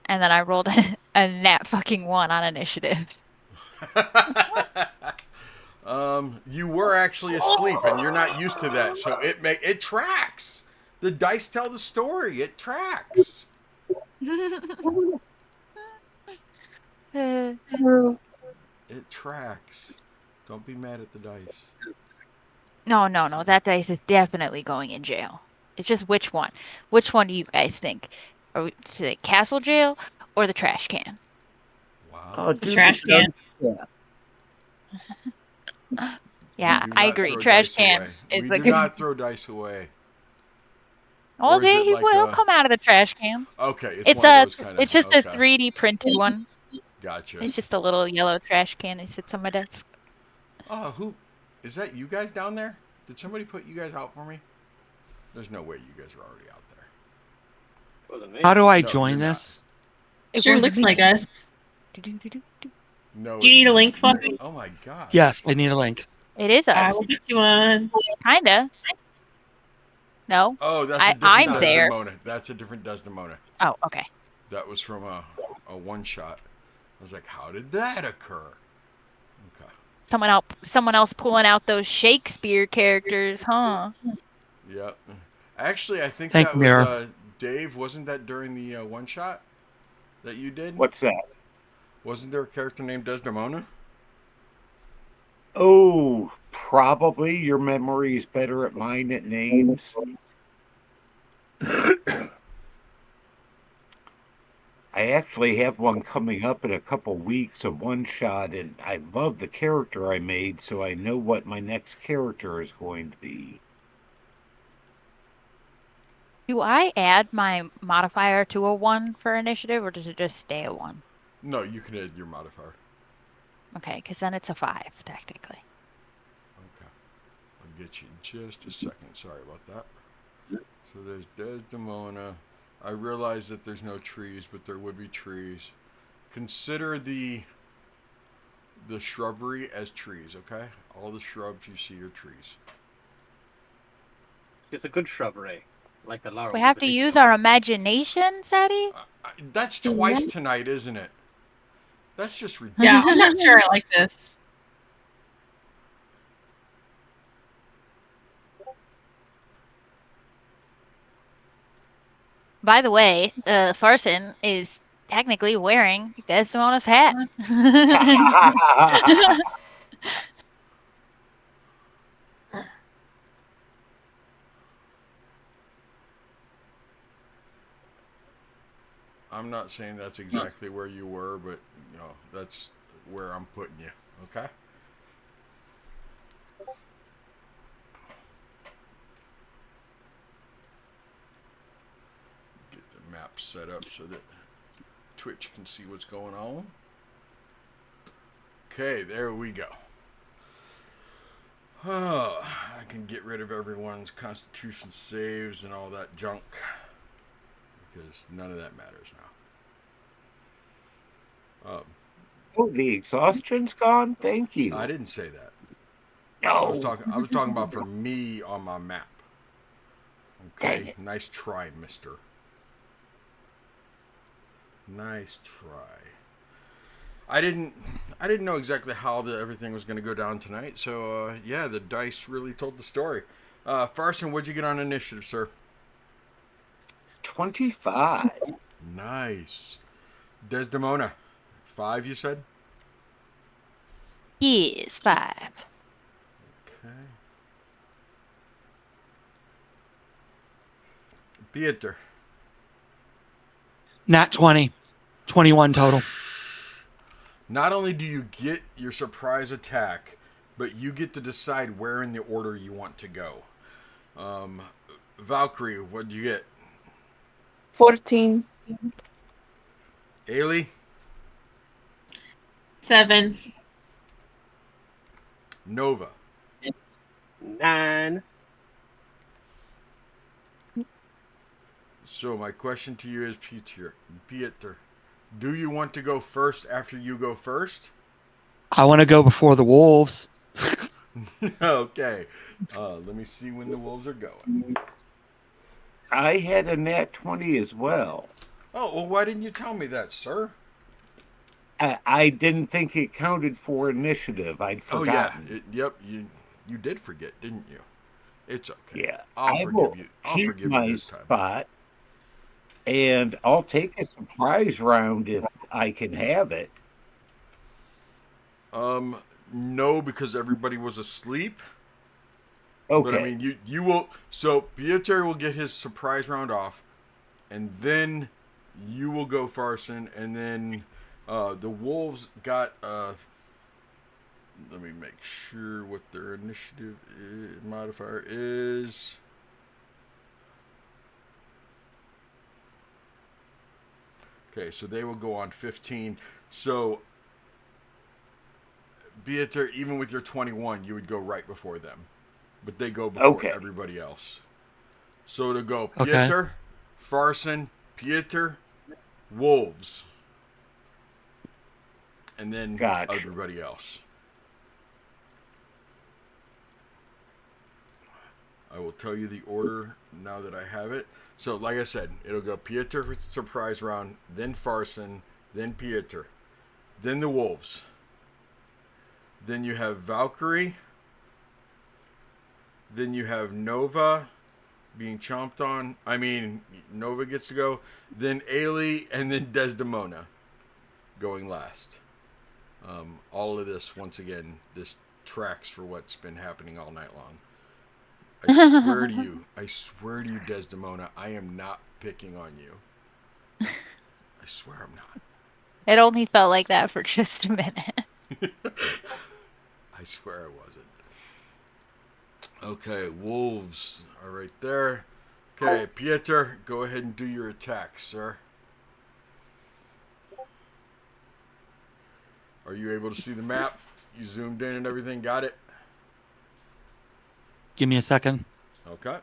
and then I rolled a nat fucking 1 on initiative. You were actually asleep, and you're not used to that, so it tracks. The dice tell the story. It tracks. It tracks. Don't be mad at the dice. No. That dice is definitely going in jail. It's just which one. Which one do you guys think? Are we to the castle jail or the trash can? Wow. Oh, The dude, trash can. Yeah. Yeah, We do I not agree. throw Trash dice can away. is We a do good. not throw dice away. Well, Or is it he like will come out of the trash can. okay, it's It's one of a those kind of it's just a okay. 3D printed one. Gotcha. It's just a little yellow trash can. It sits on my desk. Who is that? You guys down there? Did somebody put you guys out for me? There's no way you guys are already out there. Wasn't me. How do I No, join you're not. this? It Sure wasn't looks me. like us. Do-do-do-do-do. No. Do you need a link, Fluffy? Oh my gosh. Yes, I need a link. It is I us. will get you one. Kinda. No. Oh, that's a different I'm there. Desdemona. That's a different Desdemona. Oh, okay. That was from a one shot. I was like, how did that occur? Okay. Someone else pulling out those Shakespeare characters, huh? Yep. Actually, I think Thank that you, was Mira. Dave. Wasn't that during the one shot that you did? What's that? Wasn't there a character named Desdemona? Oh, probably your memory is better at mine at names. I actually have one coming up in a couple weeks, a one shot, and I love the character I made, so I know what my next character is going to be. Do I add my modifier to a 1 for initiative, or does it just stay a 1? No, you can add your modifier. Okay, because then it's a 5, technically. Okay. I'll get you in just a second. Sorry about that. So there's Desdemona. I realize that there's no trees, but there would be trees. Consider the shrubbery as trees, okay? All the shrubs you see are trees. It's a good shrubbery, like the laurel. We have to use our imagination, Sadie? That's twice tonight, isn't it? That's just ridiculous. Yeah, I'm not sure I like this. By the way, Farson is technically wearing Desdemona's hat. I'm not saying that's exactly where you were, but you know that's where I'm putting you. Okay. Get the map set up so that Twitch can see what's going on. Okay, there we go. Oh, I can get rid of everyone's constitution saves and all that junk because none of that matters now. Oh, the exhaustion's gone? Thank you. I didn't say that. No. I was talking about for me on my map. Dang Okay, it. nice try, mister. Nice try. I didn't know exactly how everything was going to go down tonight, so yeah, the dice really told the story. Farson, what'd you get on initiative, sir? 25. Nice. Desdemona, 5, you said? Yes, 5. Okay. Pieter. Nat 20. 21 total. Not only do you get your surprise attack, but you get to decide where in the order you want to go. Valkyrie, what do you get? 14. Ailey? 7. Nova? 9. So my question to you is, Pieter, do you want to go first after you go first? I want to go before the wolves. Okay. Let me see when the wolves are going. I had a nat 20 as well. Oh, well, why didn't you tell me that, sir? I didn't think it counted for initiative. I'd forgotten. Oh, yeah. Yep, you did forget, didn't you? It's okay. Yeah. I'll I forgive will you. I'll keep forgive my you this time. spot, and I'll take a surprise round if I can have it. No, because everybody was asleep. Okay. But I mean, you will. So Pieter will get his surprise round off, and then you will go Farson, and then The wolves got. Let me make sure what their initiative modifier is. Okay, so they will go on 15. So, Beater, even with your 21, you would go right before them. But they go before Okay. everybody else. So to go Okay. Pieter, Farson, Pieter, Wolves. And then Gotcha. everybody else. I will tell you the order now that I have it. So, like I said, it'll go Pieter for surprise round, then Farson, then Pieter, then the Wolves. Then you have Valkyrie. Then you have Nova being chomped on. I mean, Nova gets to go. Then Ailey, and then Desdemona going last. All of this, once again, this tracks for what's been happening all night long. I swear to you, Desdemona, I am not picking on you. I swear I'm not. It only felt like that for just a minute. I swear I wasn't. Okay, wolves are right there. Okay, Pieter, go ahead and do your attack, sir. Are you able to see the map? You zoomed in and everything, got it? Give me a second. Okay.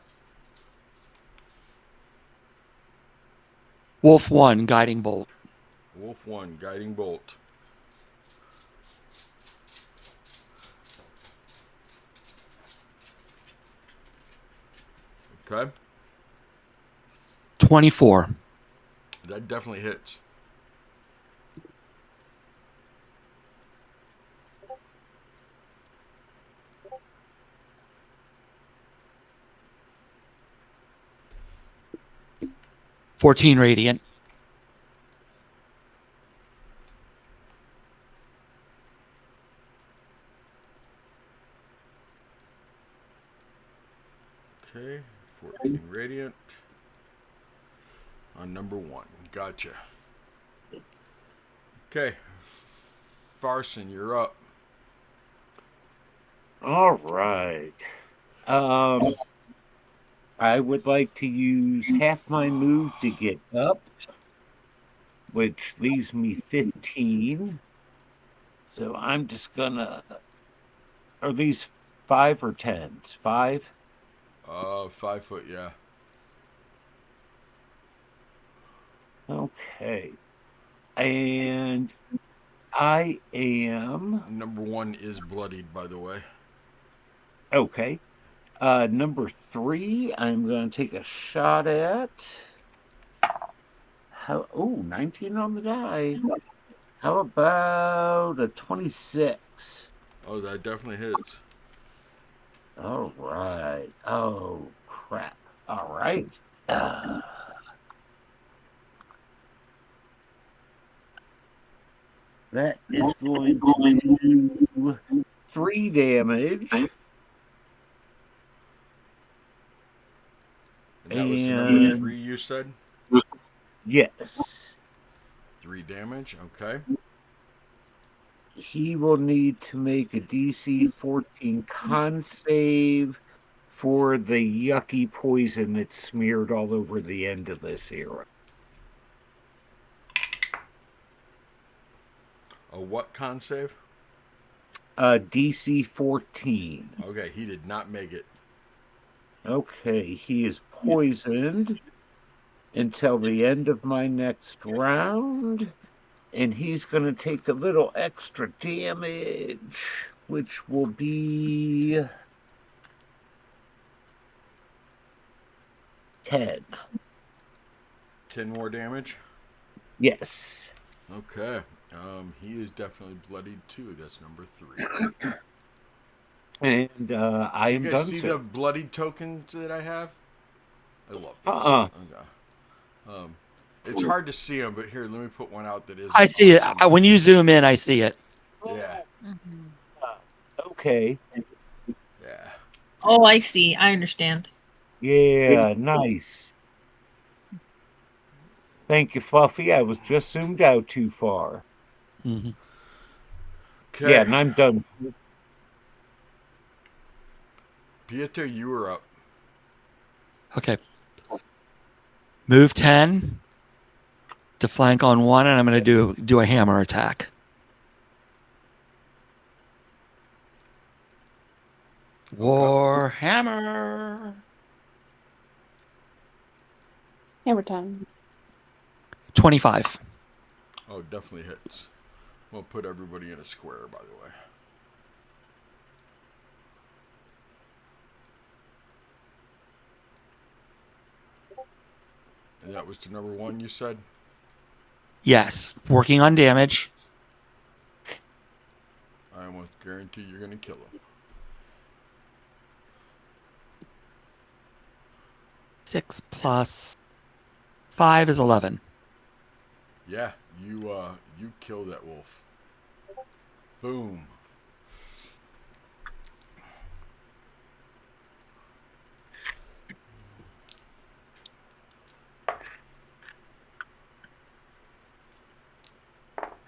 Wolf 1, guiding bolt. Wolf 1, guiding bolt. Okay. 24. That definitely hits. $14 radiant. Okay, 14 radiant. On number 1. Gotcha. Okay. Farson, you're up. All right. I would like to use half my move to get up, which leaves me 15. So I'm just gonna. Are these 5 or 10s? 5? 5 foot, yeah. Okay. And I am. Number 1 is bloodied, by the way. Okay. Number 3, I'm going to take a shot at. Oh, 19 on the die. How about a 26? Oh, that definitely hits. All right. Oh, crap. All right. That is going to do 3 damage. And that was the number And 3 you said? yes. 3 damage, okay. He will need to make a DC 14 con save for the yucky poison that's smeared all over the end of this arrow. A what con save? DC 14. Okay, he did not make it. Okay, he is poisoned until the end of my next round, and he's going to take a little extra damage, which will be 10. 10 more damage? Yes. Okay. He is definitely bloodied too. That's number 3. And I am You done. guys see the bloodied tokens that I have? I love those. Okay. It's hard to see them, but here, let me put one out that is. I see it. awesome. When you zoom in, I see it. Yeah. Okay. Yeah. Oh, I see. I understand. Yeah, nice. Thank you, Fluffy. I was just zoomed out too far. Mhm. Okay. Yeah, and I'm done. Pieter, you were up. Okay. Move 10 to flank on one, and I'm going to do a hammer attack. War hammer. Hammer time. 25. Oh, definitely hits. We'll put everybody in a square, by the way. And that was to number 1, you said? Yes. Working on damage. I almost guarantee you're going to kill him. 6 plus 5 is 11. Yeah, you kill that wolf. Boom.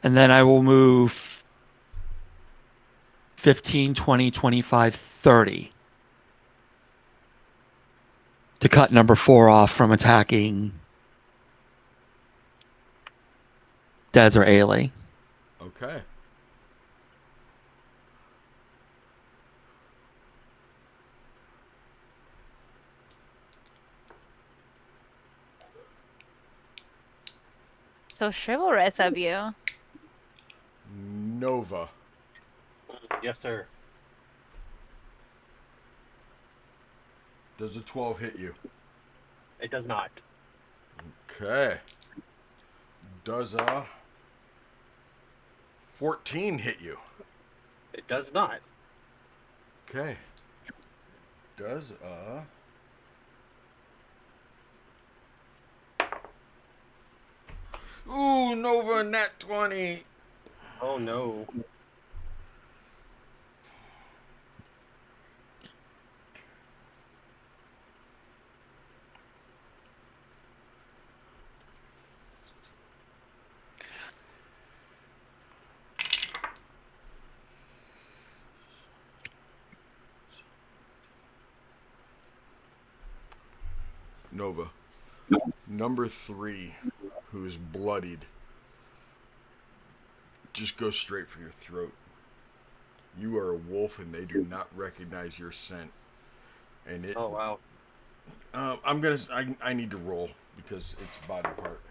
And then I will move 15, 20, 25, 30 to cut number 4 off from attacking Des or Ailey. Okay. So chivalrous of you. Nova. Yes, sir. Does a 12 hit you? It does not. Okay. Does a 14 hit you? It does not. Okay. Does a... Ooh, Nova, nat 20. Oh no. Nova. Number 3, who's bloodied, just go straight for your throat. You are a wolf and they do not recognize your scent. And it... Oh wow. I need to roll because it's body part.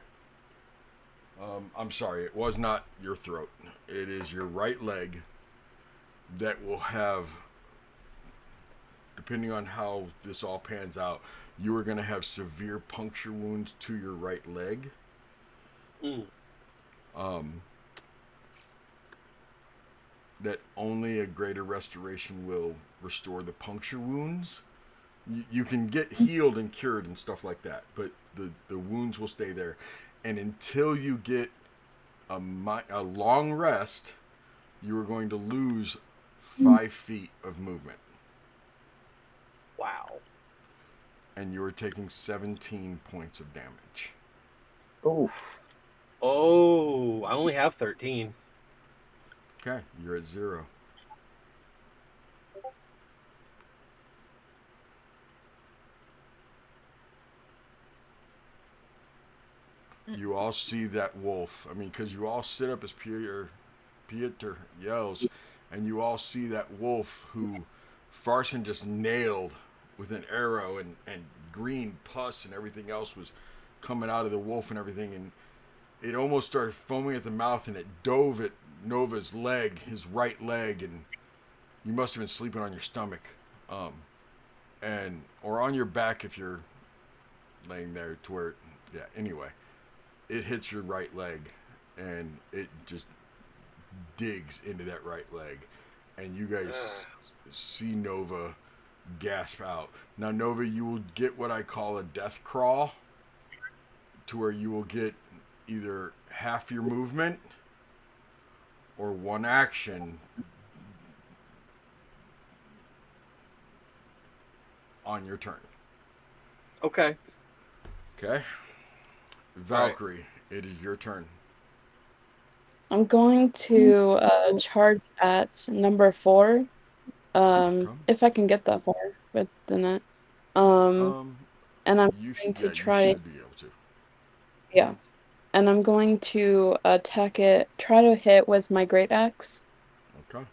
I'm sorry, it was not your throat. It is your right leg that will have, depending on how this all pans out, you are going to have severe puncture wounds to your right leg. Mm. That only a greater restoration will restore the puncture wounds. You can get healed and cured and stuff like that, but the wounds will stay there. And until you get a long rest, you are going to lose 5 feet of movement. Wow. And you are taking 17 points of damage. Oh, Oh, I only have 13. Okay, you're at 0. You all see that wolf. I mean, because you all sit up as Pieter yells, and you all see that wolf who Farson just nailed with an arrow, and green pus and everything else was coming out of the wolf and everything, and it almost started foaming at the mouth, and it dove at Nova's leg, his right leg, and you must have been sleeping on your stomach, or on your back if you're laying there to where, yeah. Anyway, it hits your right leg, and it just digs into that right leg, and you guys see Nova gasp out. Now, Nova, you will get what I call a death crawl, to where you will get either half your movement or one action on your turn. Okay. Okay? Valkyrie, it is your turn. I'm going to charge at number 4. Okay. If I can get that far with the net. Um, Um, and I'm you going to you try, should be able to. yeah. And I'm going to attack it, try to hit with my great axe. Okay.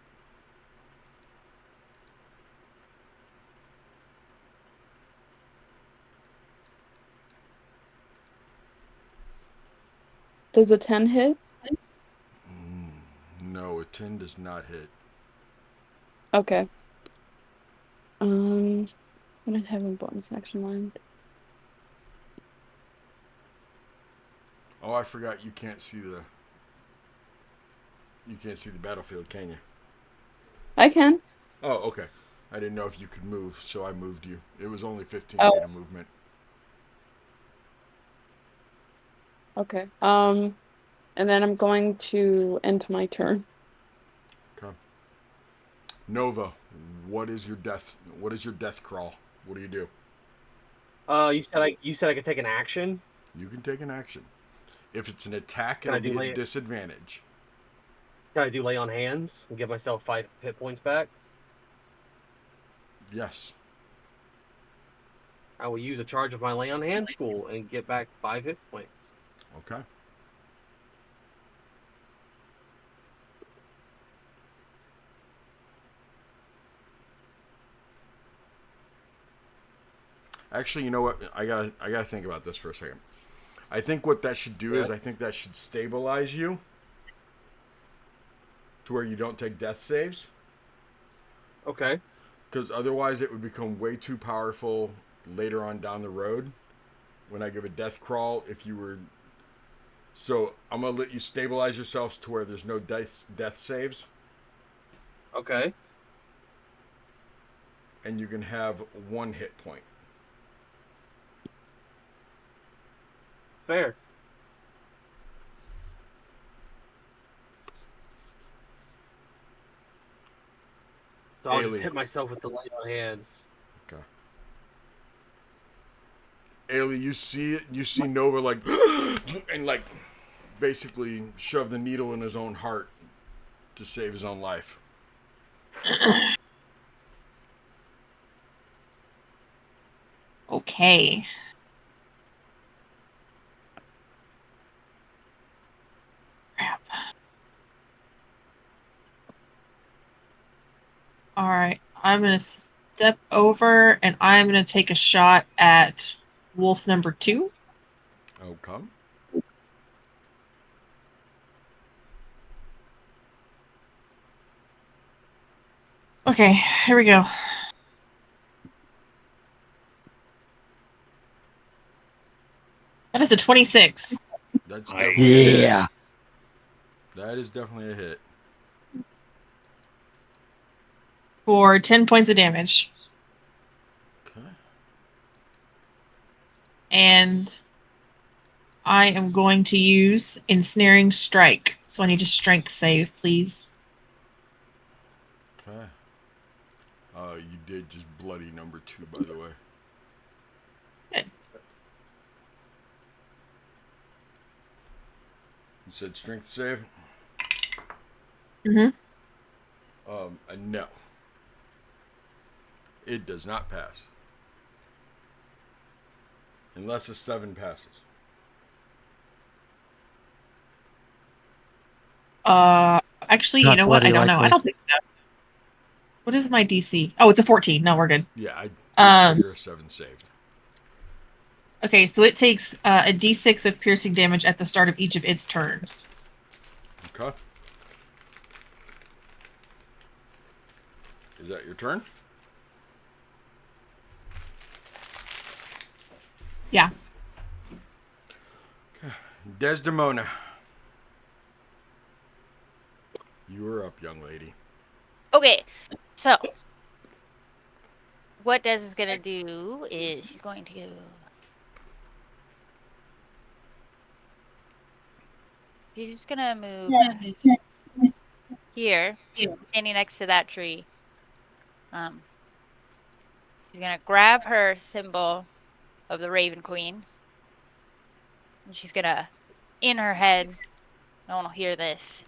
Does a 10 hit? No, a 10 does not hit. Okay. What did I have in bonus action lined? Oh, I forgot you can't see the battlefield, can you? I can. Oh, okay. I didn't know if you could move, so I moved you. It was only 15 Oh, feet of movement. okay. And then I'm going to end my turn. Okay. Nova, what is your death? What is your death crawl? What do you do? You said I could take an action. You can take an action. If it's an attack, Can I it'll do be lay? at disadvantage. Can I do lay on hands and give myself 5 hit points back? Yes. I will use a charge of my lay on hands pool and get back 5 hit points. Okay. Actually, you know what? I gotta think about this for a second. I think what that should do Yeah. is I think that should stabilize you to where you don't take death saves. Okay. Because otherwise it would become way too powerful later on down the road when I give a death crawl. If you were, so I'm gonna let you stabilize yourselves to where there's no death saves, Okay. and you can have 1 hit point. Fair. So I'll just Ailey. hit myself with the lay on hands. Okay. Ailey, you see it. You see Nova like and like basically shove the needle in his own heart to save his own life. Okay. Crap. All right. I'm going to step over and I'm going to take a shot at wolf number 2. Okay. Okay, here we go. That is a 26 That's Nice. definitely a hit. Yeah. That is definitely a hit. for 10 points of damage. Okay. And I am going to use Ensnaring Strike. So I need a strength save, please. Okay. You did just bloody number 2, by the way. Good. You said strength save? Mm-hmm. No. It does not pass. Unless a 7 passes. Actually, you Not know what? I bloody don't know. I likely. don't think so. What is my DC? Oh, it's a 14. No, we're good. Yeah, I Um, figure a 7 saved. Okay, so it takes a d6 of piercing damage at the start of each of its turns. Okay. Is that your turn? Yeah. Desdemona. You are up, young lady. Okay, so what Des is gonna do is she's going to she's just gonna move here, standing next to that tree. She's gonna grab her symbol of the Raven Queen, and she's gonna, in her head, no one will hear this.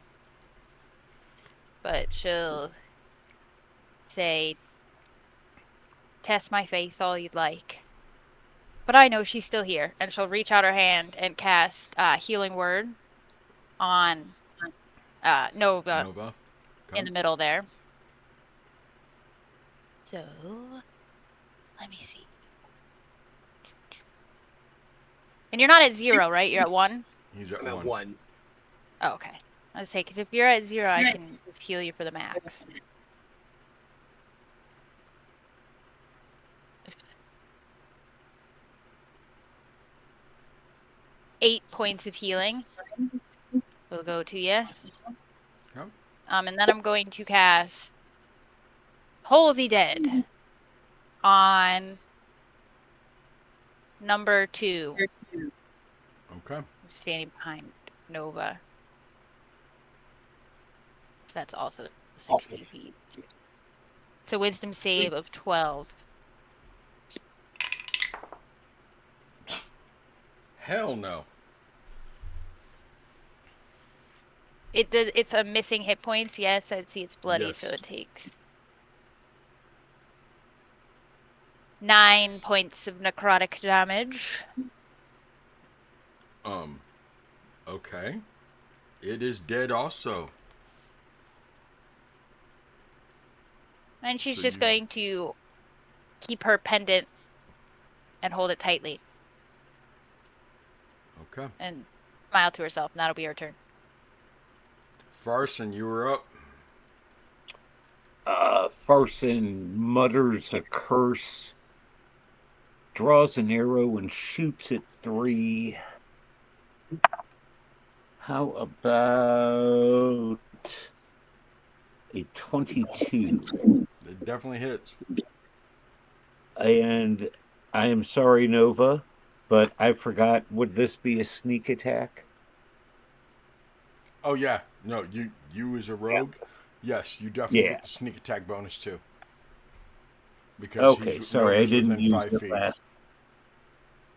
But she'll say, test my faith all you'd like. But I know she's still here. And she'll reach out her hand and cast Healing Word on Nova Nova. in the middle there. So, let me see. And you're not at 0, right? You're at 1? He's at I'm at 1. 1. Oh, okay. I was say, because if you're at 0, I can just heal you for the max. Eight points of healing will go to you. Yep. And then I'm going to cast Holy Dead on number 2. Okay. Standing behind Nova. So that's also 60 feet. It's a wisdom save of 12. Hell no. It's a missing hit points. Yes, I'd see it's bloody, Yes. so it takes 9 points of necrotic damage. Okay. It is dead also. And she's So just you- going to keep her pendant and hold it tightly Okay. and smile to herself, and that'll be her turn. Farson, you were up. Farson mutters a curse, draws an arrow, and shoots at 3. How about a 22? It definitely hits. And I am sorry, Nova, but I forgot, would this be a sneak attack? Oh yeah. No, you as a rogue, yes, you definitely Yeah. get the sneak attack bonus too. Because Okay, sorry, I Nova's didn't within use 5 it feet. last.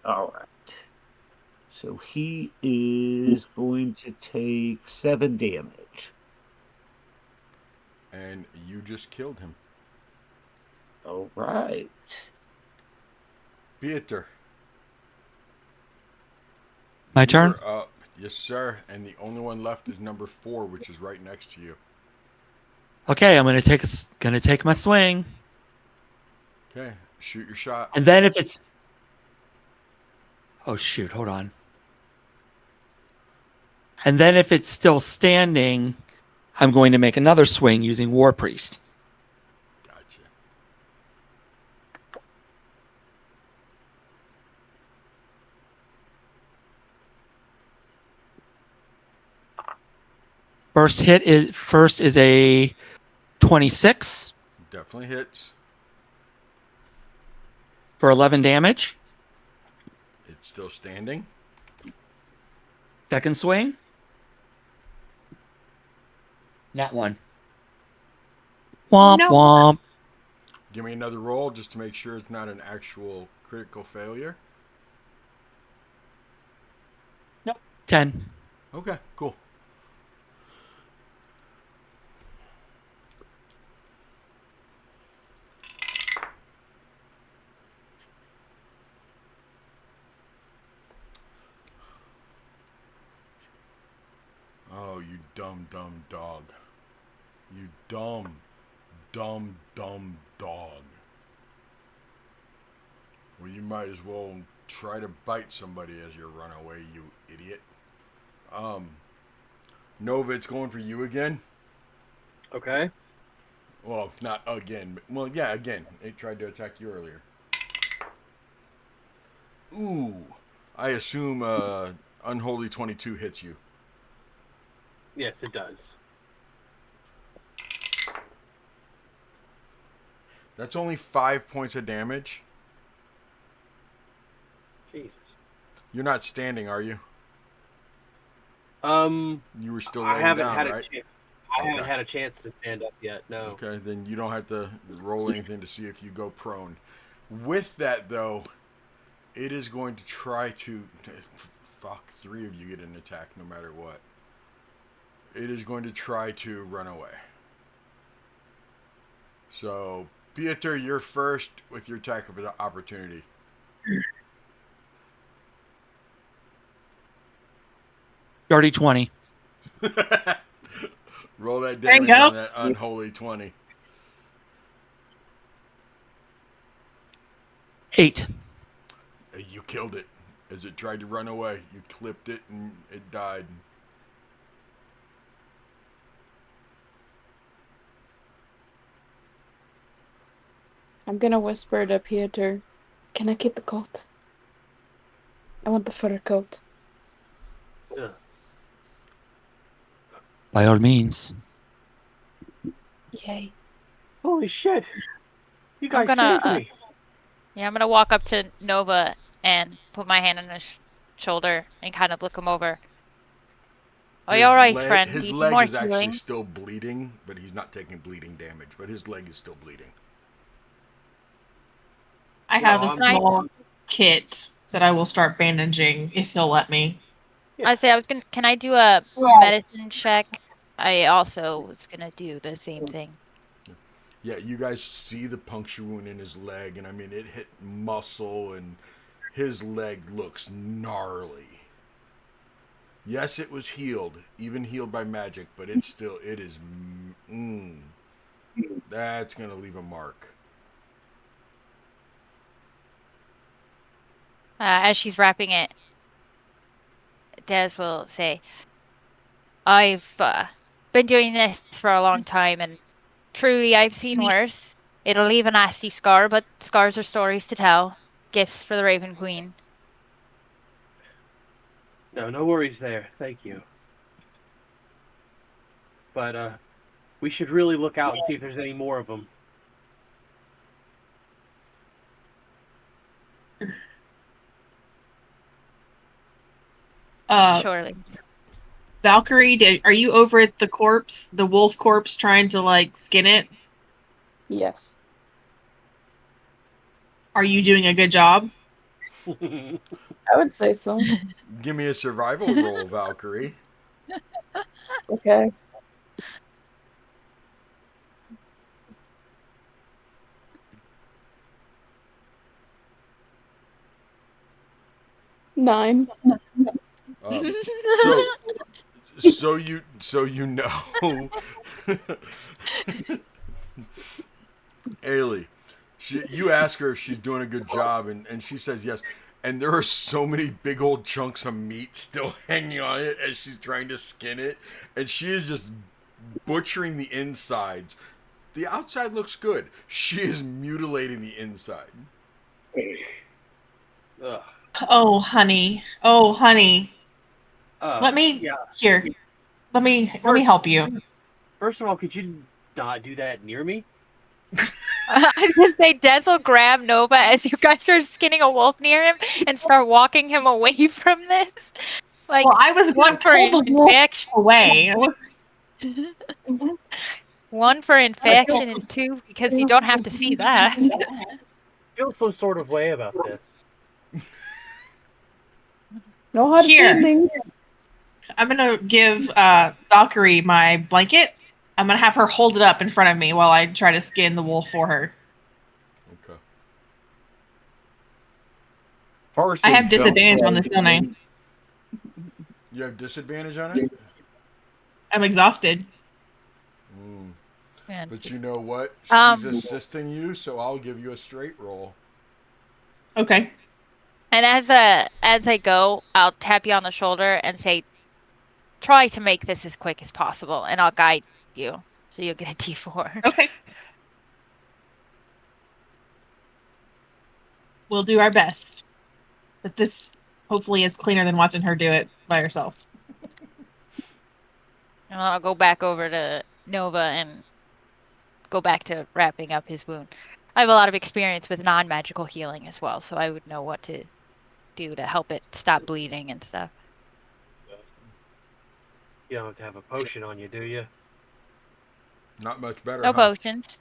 All right. So he is going to take 7 damage. And you just killed him. All right. Pieter. My You turn? are up. Yes, sir. And the only one left is number 4, which is right next to you. Okay, I'm gonna take my swing, Okay. Shoot your shot. and then if it's oh shoot, hold on, and then if it's still standing, I'm going to make another swing using War Priest. Gotcha. First is a 26 Definitely hits. for 11 damage. It's still standing. Second swing, not one. Womp No. womp. Give me another roll just to make sure it's not an actual critical failure. 10. Okay, cool. Oh, you dumb dog. You dumb dog. Well, you might as well try to bite somebody as you run away, you idiot. Nova, it's going for you again. Okay. Well, not again, but, well, yeah, again. It tried to attack you earlier. Ooh. I assume Unholy 22 hits you. Yes, it does. That's only 5 points of damage. Jesus. You're not standing, are you? You were still I laying haven't down, had right? I haven't Okay. had a chance to stand up yet. No. Okay, then you don't have to roll anything to see if you go prone. With that, though, it is going to try to... Fuck, 3 of you get an attack no matter what. it is going to try to run away. So, Pieter, you're first with your attack of opportunity. Dirty 20. Roll that There you damage go. on that unholy 20. 8. You killed it. As it tried to run away, you clipped it and it died. I'm gonna whisper to Pieter, "Can I keep the coat? I want the fur coat." Ugh. By all means. Yay. Holy shit! You I'm guys gonna, saved me. yeah, I'm gonna walk up to Nova and put my hand on his shoulder and kind of look him over. Are you all right, friend? Do His you need leg more is actually healing? still bleeding, but he's not taking bleeding damage. But his leg is still bleeding. I have a I'm- small kit that I will start bandaging if he'll let me. I say I was gonna. Can I do a medicine check? I also was gonna do the same thing. Yeah, you guys see the puncture wound in his leg, and I mean, it hit muscle, and his leg looks gnarly. Yes, it was healed, even healed by magic, but it is. That's gonna leave a mark. As she's wrapping it, Des will say, "I've been doing this for a long time, and truly, I've seen worse. It'll leave a nasty scar, but scars are stories to tell. Gifts for the Raven Queen." No worries there. Thank you. But we should really look out and see if there's any more of them. Surely. Valkyrie, are you over at the corpse, the wolf corpse, trying to like skin it? Yes. Are you doing a good job? I would say so. Give me a survival roll, Valkyrie. Okay. Nine. So, so you know, Ailey, you ask her if she's doing a good job, and she says yes. And there are so many big old chunks of meat still hanging on it as she's trying to skin it, and she is just butchering the insides. The outside looks good. She is mutilating the inside. Ugh. Oh, honey. Oh, honey. Let me Yeah. here. Let me help you. First of all, could you not do that near me? I was gonna say, Des will grab Nova as you guys are skinning a wolf near him and start walking him away from this. Like, Well, I was one going to for pull the wolf infection, away. one for infection, and two because you don't have to see that. I feel some sort of way about this. No hard Here. feelings. I'm gonna give Valkyrie my blanket. I'm gonna have her hold it up in front of me while I try to skin the wolf for her. Okay. I have disadvantage on this, don't I? You have disadvantage on it? I'm exhausted. But you know what? She's assisting you, so I'll give you a straight roll. Okay. And as I go, I'll tap you on the shoulder and say, "Try to make this as quick as possible, and I'll guide you, so you'll get a D4." Okay. We'll do our best. But this hopefully is cleaner than watching her do it by herself. And I'll go back over to Nova and go back to wrapping up his wound. I have a lot of experience with non-magical healing as well, so I would know what to do to help it stop bleeding and stuff. You don't have to have a potion on you, do you? Not much better. No potions.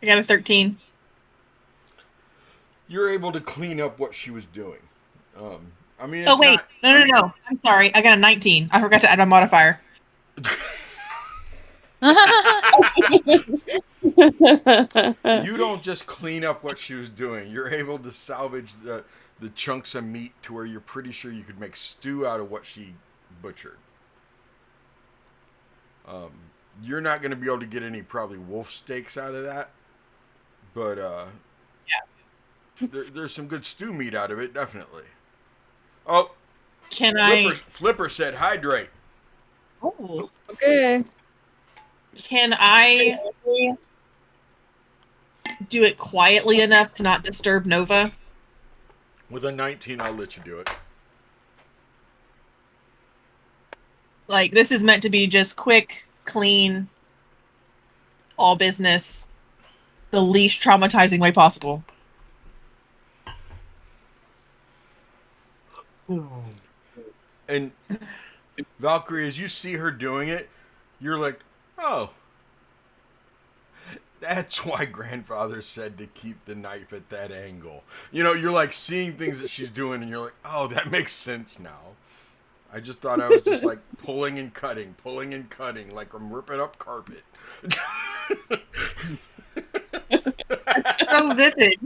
I got a 13. You're able to clean up what she was doing. I mean, Oh it's wait, no. I'm sorry. I got a 19. I forgot to add my modifier. You don't just clean up what she was doing. You're able to salvage the chunks of meat to where you're pretty sure you could make stew out of what she butchered. You're not going to be able to get any probably wolf steaks out of that, but there's some good stew meat out of it, definitely. Oh, Can Flipper said hydrate. Oh. Okay. Can I do it quietly enough to not disturb Nova? With a 19, I'll let you do it. Like, this is meant to be just quick, clean, all business, the least traumatizing way possible. And Valkyrie, as you see her doing it, you're like, oh, that's why grandfather said to keep the knife at that angle. You know, you're like seeing things that she's doing and you're like, oh, that makes sense now. I just thought I was just like pulling and cutting, like I'm ripping up carpet. So vivid.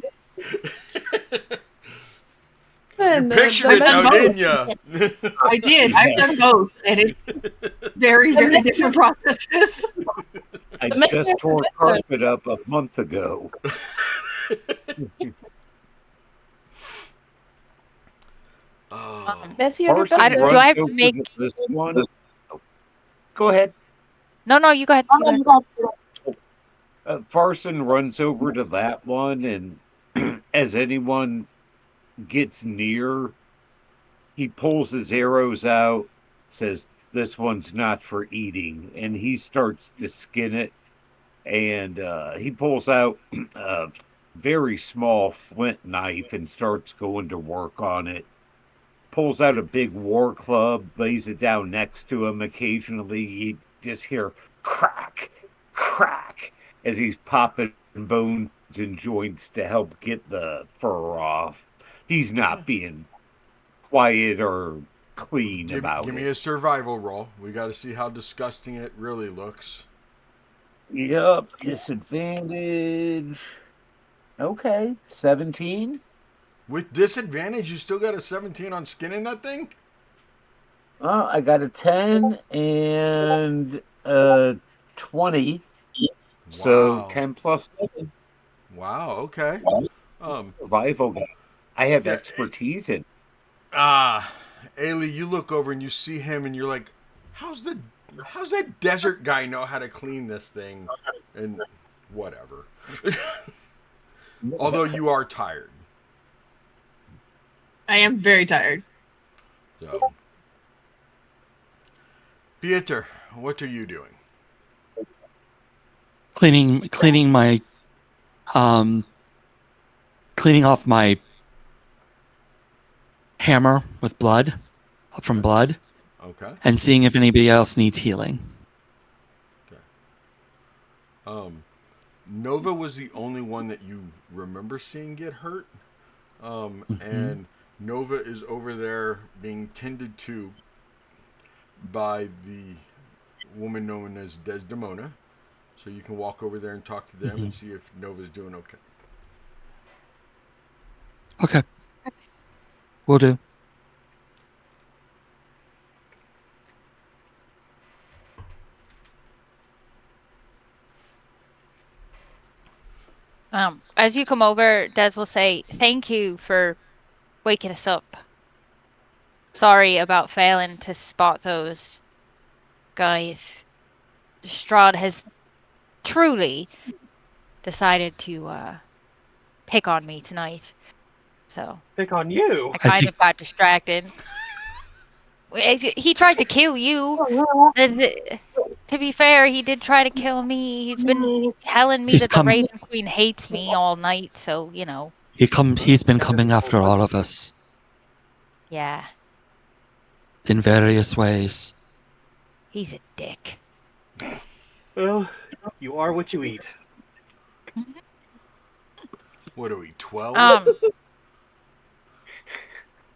You pictured it though, didn't you? I did. I've done both, and it's very, very different processes. I just tore carpet up a month ago. Bessie, do I have to make this one? Go ahead. No, you go ahead. Farson runs over to that one, and as anyone gets near, he pulls his arrows out, says, "This one's not for eating," and he starts to skin it. And he pulls out a very small flint knife and starts going to work on it. Pulls out a big war club, lays it down next to him. Occasionally, you just hear crack, crack as he's popping bones and joints to help get the fur off. He's not being quiet or clean about give it. me a survival roll. We got to see how disgusting it really looks. Yep, disadvantage. Okay, 17. With disadvantage, you still got a 17 on skinning that thing? I got a 10 and a 20. So Wow. 10 plus 7. Wow, okay. Survival guy. I have Yeah, expertise in. Ailey, you look over and you see him and you're like, how's that desert guy know how to clean this thing? And whatever. Although you are tired. I am very tired. So. Pieter, what are you doing? Cleaning my cleaning off my hammer with blood from blood. Okay. And seeing if anybody else needs healing. Okay. Nova was the only one that you remember seeing get hurt. And Nova is over there being tended to by the woman known as Desdemona. So you can walk over there and talk to them and see if Nova's doing okay. Okay. Will do. As you come over, Des will say, "Thank you for waking us up. Sorry about failing to spot those guys. Strahd has truly decided to pick on me tonight. So Pick on you. I kind of got distracted. He tried to kill you. To be fair, he did try to kill me. He's been telling me that the Raven Queen hates me all night, so, you know. He's been coming after all of us. Yeah. In various ways. He's a dick. Well, you are what you eat. What are we, 12?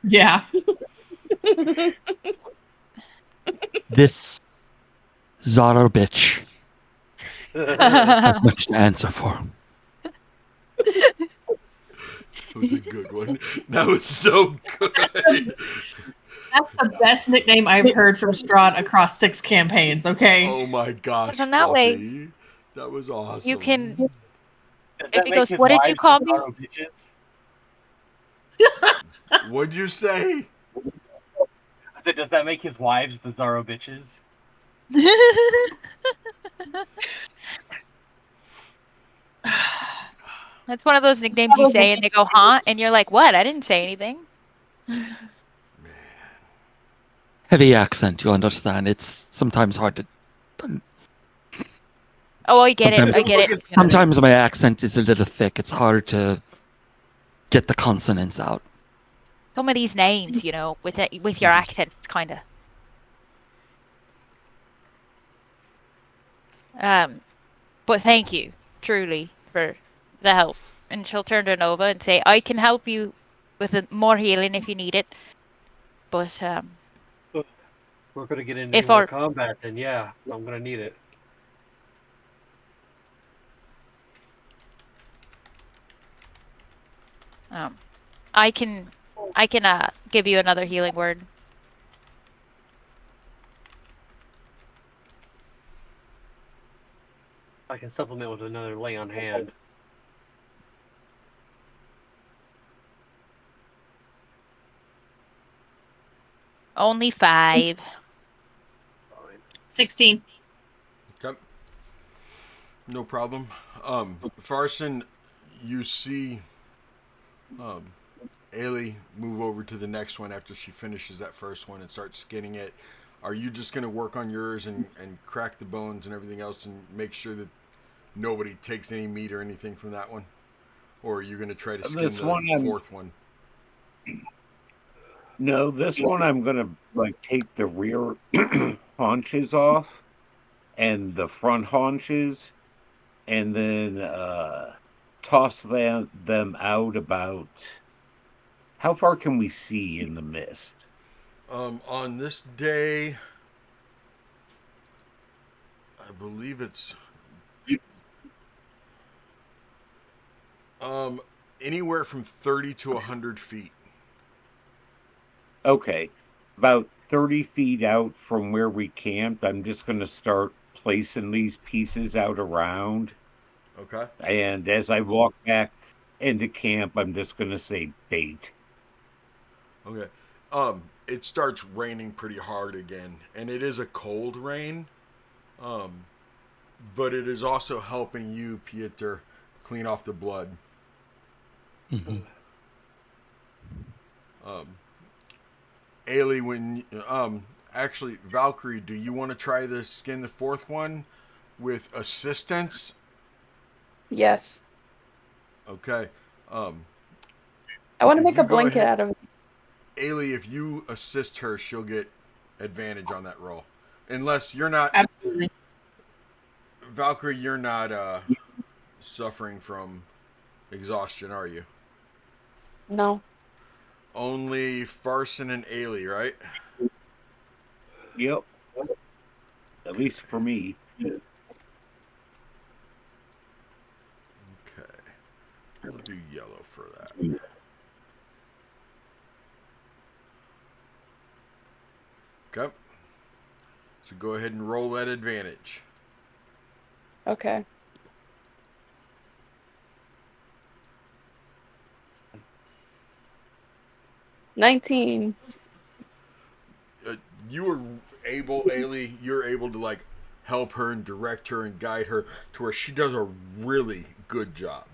Yeah. This Zara bitch has much to answer for. That was a good one. That was so good. That's the best nickname I've heard from Strahd across 6 campaigns, okay? Oh my gosh, Then that way Fluffy. That was awesome. you can. Does If that he make goes, his "What did you wives call me?" bizarro bitches? What'd you say? I said, does that make his wives bizarro bitches? That's one of those nicknames you say, and they go, "Huh?" And you're like, "What? I didn't say anything." Heavy accent, you understand. It's sometimes hard to. Oh, I get it. Sometimes, I get it. sometimes my accent is a little thick. It's hard to get the consonants out. Some of these names, with your accent, it's kind of. But thank you, truly, for the help. And she'll turn to Nova and say, "I can help you with more healing if you need it. But We're gonna get into if more our combat, then yeah, I'm gonna need it. I can give you another healing word. I can supplement with another lay on hand. Only 5. Fine. 16. Okay. No problem. Farson, you see Ailey move over to the next one after she finishes that first one and starts skinning it. Are you just going to work on yours and crack the bones and everything else and make sure that nobody takes any meat or anything from that one? Or are you going to try to skin This the one, fourth one? no, this one I'm gonna take the rear haunches off and the front haunches, and then toss them out about. How far can we see in the mist? On this day, I believe it's um, anywhere from 30 to 100 feet. Okay, about 30 feet out from where we camped. I'm just going to start placing these pieces out around. Okay. And as I walk back into camp, I'm just going to say bait. Okay. It starts raining pretty hard again, and it is a cold rain. Um, but it is also helping you, Pieter, clean off the blood. Mhm. Ailey, when actually Valkyrie, do you want to try to skin the fourth one with assistance? Yes. Okay. I want to If make you a go blanket ahead, out of it. Ailey, if you assist her, she'll get advantage on that roll, unless you're not Absolutely. Valkyrie. You're not suffering from exhaustion, are you? No. Only Farson and Ailey, right? Yep, at least for me. Okay. We'll do yellow for that. Okay. So go ahead and roll that advantage. Okay. $19. You were able, Ailey, you're able to like help her and direct her and guide her to where she does a really good job.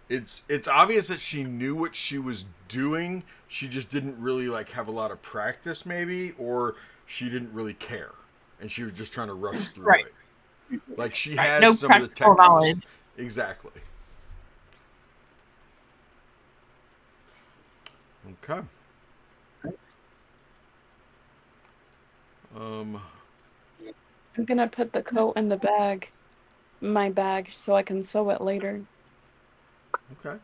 It's obvious that she knew what she was doing. She just didn't really like have a lot of practice, maybe, or she didn't really care, and she was just trying to rush through Right. it. Like she Right. has No some of the practical technical. knowledge. Exactly. Okay. Um. I'm gonna put the coat in the bag, my bag, so I can sew it later. Okay.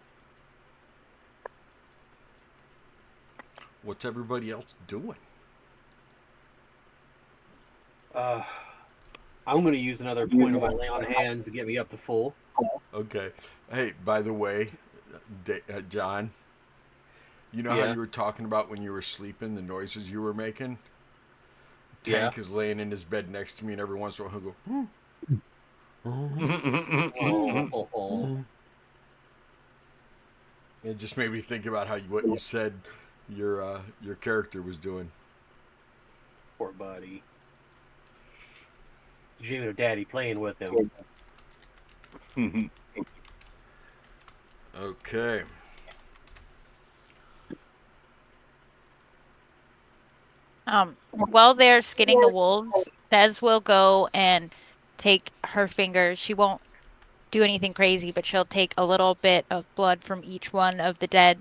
What's everybody else doing? I'm going to use another point of my lay on hands to get me up to full. Okay. Hey, by the way, John, you know how Yeah. you were talking about when you were sleeping, the noises you were making? Yeah. Tank is laying in his bed next to me, and every once in a while he'll go, Oh, It just made me think about what you said your character was doing. poor buddy. Dreaming of daddy playing with him. Okay. While they're skinning the wolves, Thez will go and take her fingers. She won't do anything crazy, but she'll take a little bit of blood from each one of the dead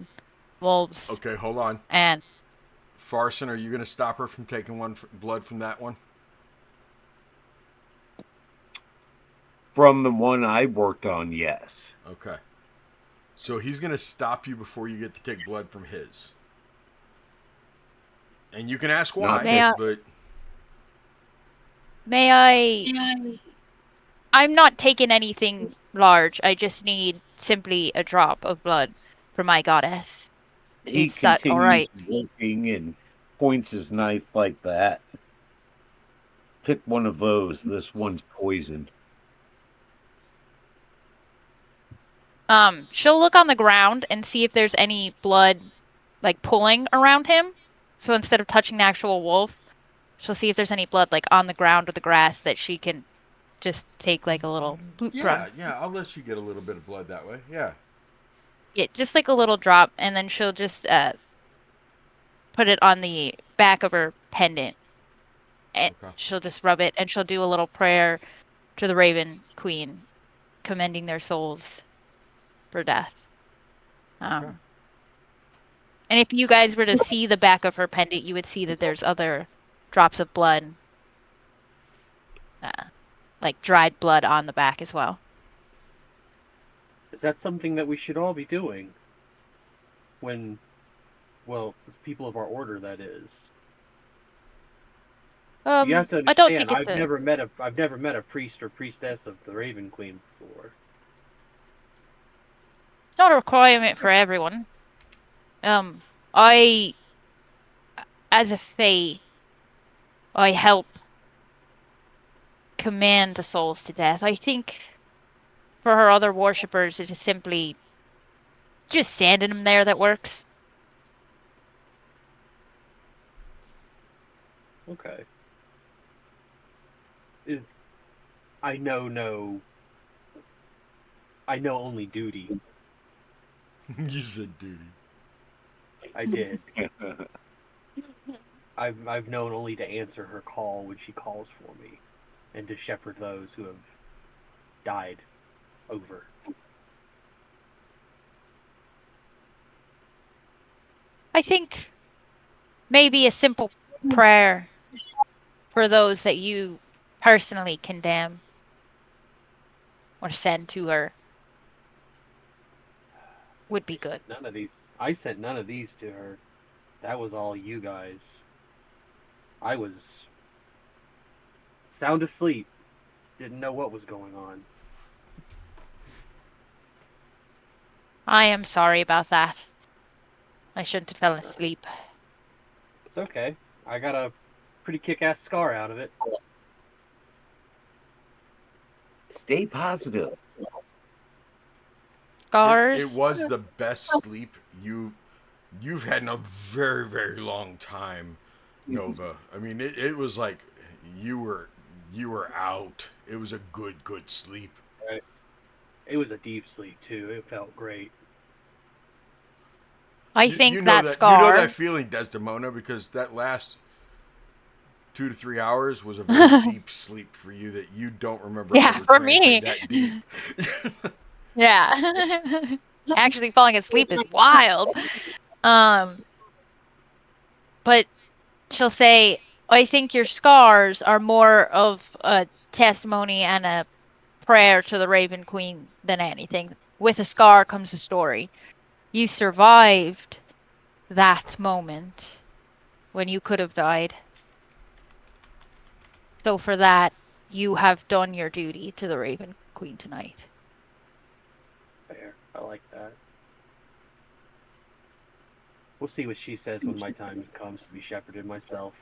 wolves Okay, hold on. and Farson, are you going to stop her from taking blood from that one? From the one I worked on, yes. Okay. So he's going to stop you before you get to take blood from his. And you can ask Not why, this. but may I I'm not taking anything large. I just need simply a drop of blood for my goddess. He Is that all continues right? working and points his knife like that. Pick one of those. This one's poisoned. She'll look on the ground and see if there's any blood like pulling around him. So instead of touching the actual wolf, she'll see if there's any blood like on the ground or the grass that she can just take like a little boop from. yeah, I'll let you get a little bit of blood that way. Yeah. Yeah, just like a little drop, and then she'll just put it on the back of her pendant. And Okay. she'll just rub it, and she'll do a little prayer to the Raven Queen, commending their souls for death. Okay. And if you guys were to see the back of her pendant, you would see that there's other drops of blood, like dried blood on the back as well. Is that something that we should all be doing? When, well, as people of our order, that is. You have to I don't think understand. it's I've never met a priest or priestess of the Raven Queen before. it's not a requirement for everyone. I, as a faith, I help command the souls to death. I think for her other worshippers, it is simply just sending them there that works. Okay. It's. I know only duty. You said duty. I did. I've known only to answer her call when she calls for me, and to shepherd those who have died over. I think maybe a simple prayer for those that you personally condemn or send to her would be good. I sent none of these to her. That was all you guys. I was sound asleep. Didn't know what was going on. I am sorry about that. I shouldn't have fallen asleep. It's okay. I got a pretty kick-ass scar out of it. Stay positive. Scars? It was the best sleep you've had in a very, very long time, Nova. I mean, it was like you were out. It was a good sleep. Right. It was a deep sleep too. It felt great. I think you know that that scar. you know that feeling, Desdemona, because that last 2 to 3 hours was a very deep sleep for you that you don't remember Yeah, ever for trancing me. that deep. Yeah. Actually falling asleep is wild. But she'll say, I think your scars are more of a testimony and a prayer to the Raven Queen than anything. With a scar comes a story. You survived that moment when you could have died. So for that, you have done your duty to the Raven Queen tonight. Fair. I like that. We'll see what she says when my time comes to be shepherded myself.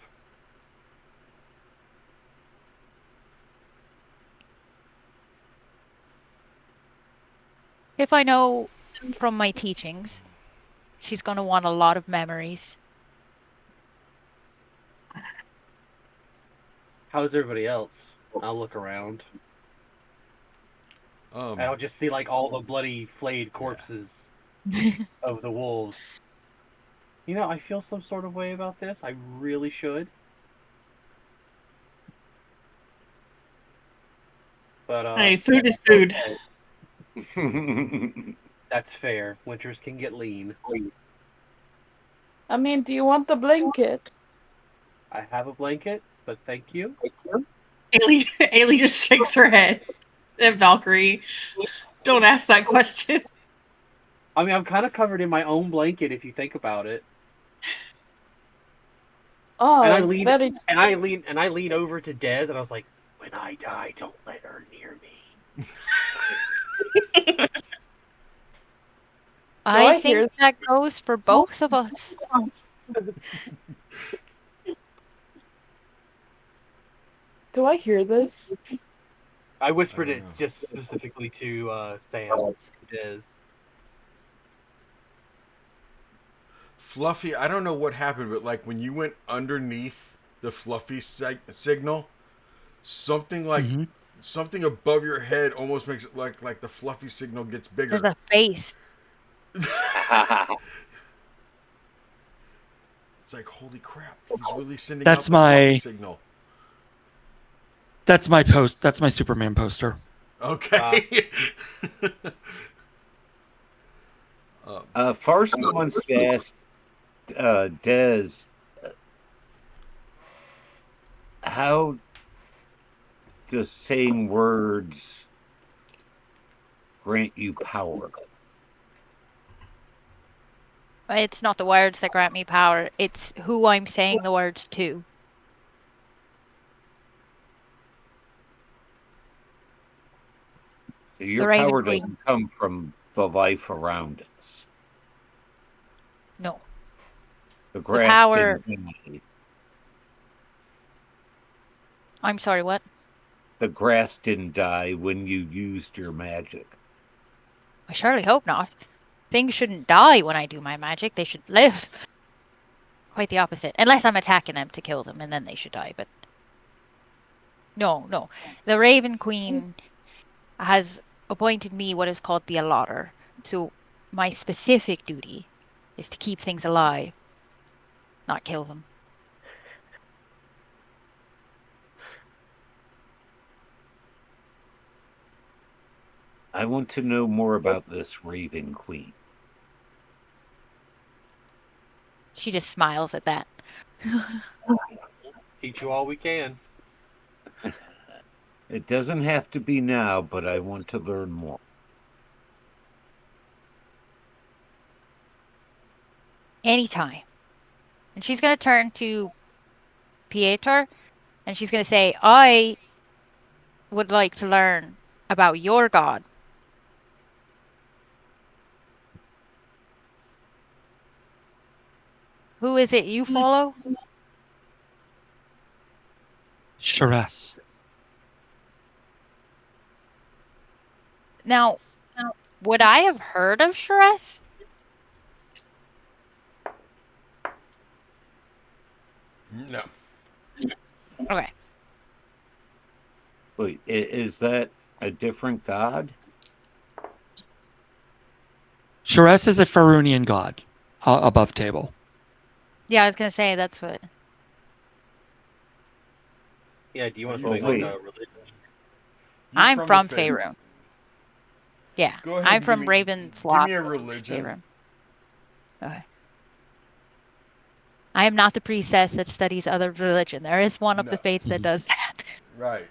If I know from my teachings, she's going to want a lot of memories. How's everybody else? I'll look around. And I'll just see like all the bloody flayed corpses of the wolves. You know, I feel some sort of way about this. I really should. But Hey, food is food. That's fair. Winters can get lean. I mean, do you want the blanket? I have a blanket, but thank you. Ailey just shakes her head at Valkyrie. Don't ask that question. I mean, I'm kind of covered in my own blanket if you think about it. Oh, And I lean very. and I lean over to Dez and I was like, "When I die, don't let her near me." I think that goes for both of us. Do I hear this? I whispered it just specifically to Sam, Dez. Fluffy, I don't know what happened, but like when you went underneath the Fluffy signal, something like something above your head almost makes it like the Fluffy signal gets bigger. There's a face. It's like, holy crap, he's really sending That's out the Fluffy my signal. That's my post. That's my Superman poster. Okay. Farson wants to ask Dez, how does saying words grant you power? It's not the words that grant me power. It's who I'm saying the words to. So your power doesn't come from the life around us. No. The grass power... didn't die. I'm sorry, what? The grass didn't die when you used your magic. I surely hope not. Things shouldn't die when I do my magic. They should live. Quite the opposite. Unless I'm attacking them to kill them, and then they should die, but... No. The Raven Queen has appointed me what is called the Allotter. So my specific duty is to keep things alive, not kill them. I want to know more about this Raven Queen. She just smiles at that. Teach you all we can. It doesn't have to be now, but I want to learn more. Anytime. And she's going to turn to Pieter, and she's going to say, I would like to learn about your god. Who is it you follow? Shiraz. Now, would I have heard of Shiraz? No. Okay. Wait, is that a different god? Shiraz is a Farunian god above table. Yeah, I was going to say that's what... Yeah, do you want to make like a religion? I'm from Faerun. Yeah, Go ahead. I'm from Raven's Give me a religion. Faerun. Okay. I am not the priestess that studies other religion. There is one of the fates that does that. Right.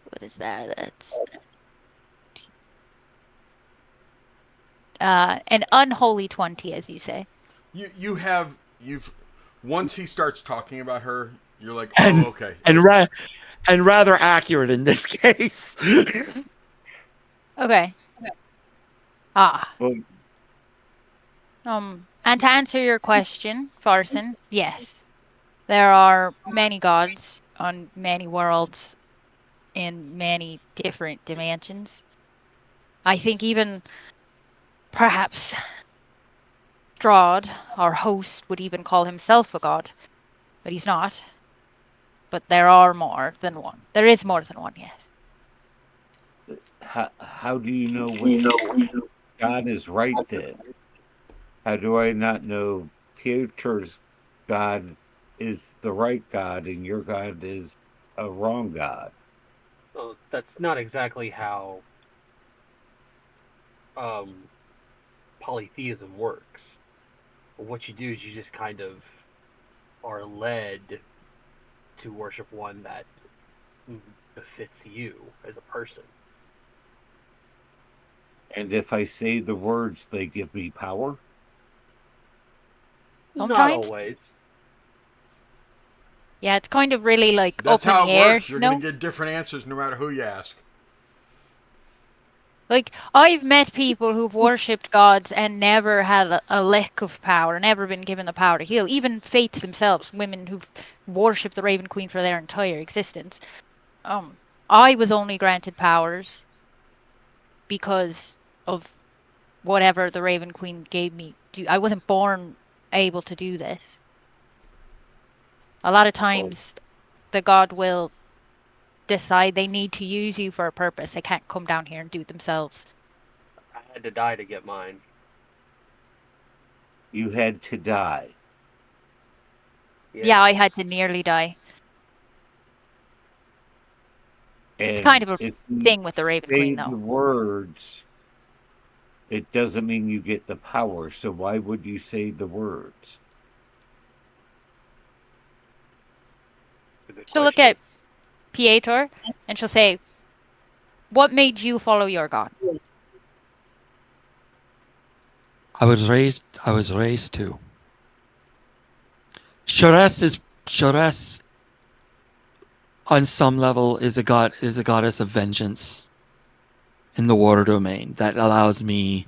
What is that? That's an unholy 20, as you say. You've once he starts talking about her, you're like, And oh, okay. and rather accurate in this case. Okay. Ah. Well, And to answer your question, Farson, yes. There are many gods on many worlds in many different dimensions. I think even perhaps Strahd, our host, would even call himself a god, but he's not. But there are more than one. There is more than one, yes. how do you know which God is right then? How do I not know Pieter's God is the right God and your God is a wrong God? Well, that's not exactly how um, polytheism works. What you do is you just kind of are led to worship one that befits you as a person. And if I say the words, they give me power? Not Sometimes. always. Yeah, it's kind of really like That's up in how the it air, works. You're gonna get different answers no matter who you ask. Like, I've met people who've worshipped gods and never had a lick of power, never been given the power to heal. Even fates themselves, women who've worshipped the Raven Queen for their entire existence. I was only granted powers because of whatever the Raven Queen gave me. I wasn't born able to do this. A lot of times, the god will decide they need to use you for a purpose. They can't come down here and do it themselves. I had to die to get mine. You had to die. Yeah, I had to nearly die. It's kind And of a if you thing with the Raven say Queen, the though. words, it doesn't mean you get the power. So why would you say the words? She'll look at Pietor and she'll say, "What made you follow your god?" I was raised to. Shores on some level is a goddess of vengeance in the water domain that allows me.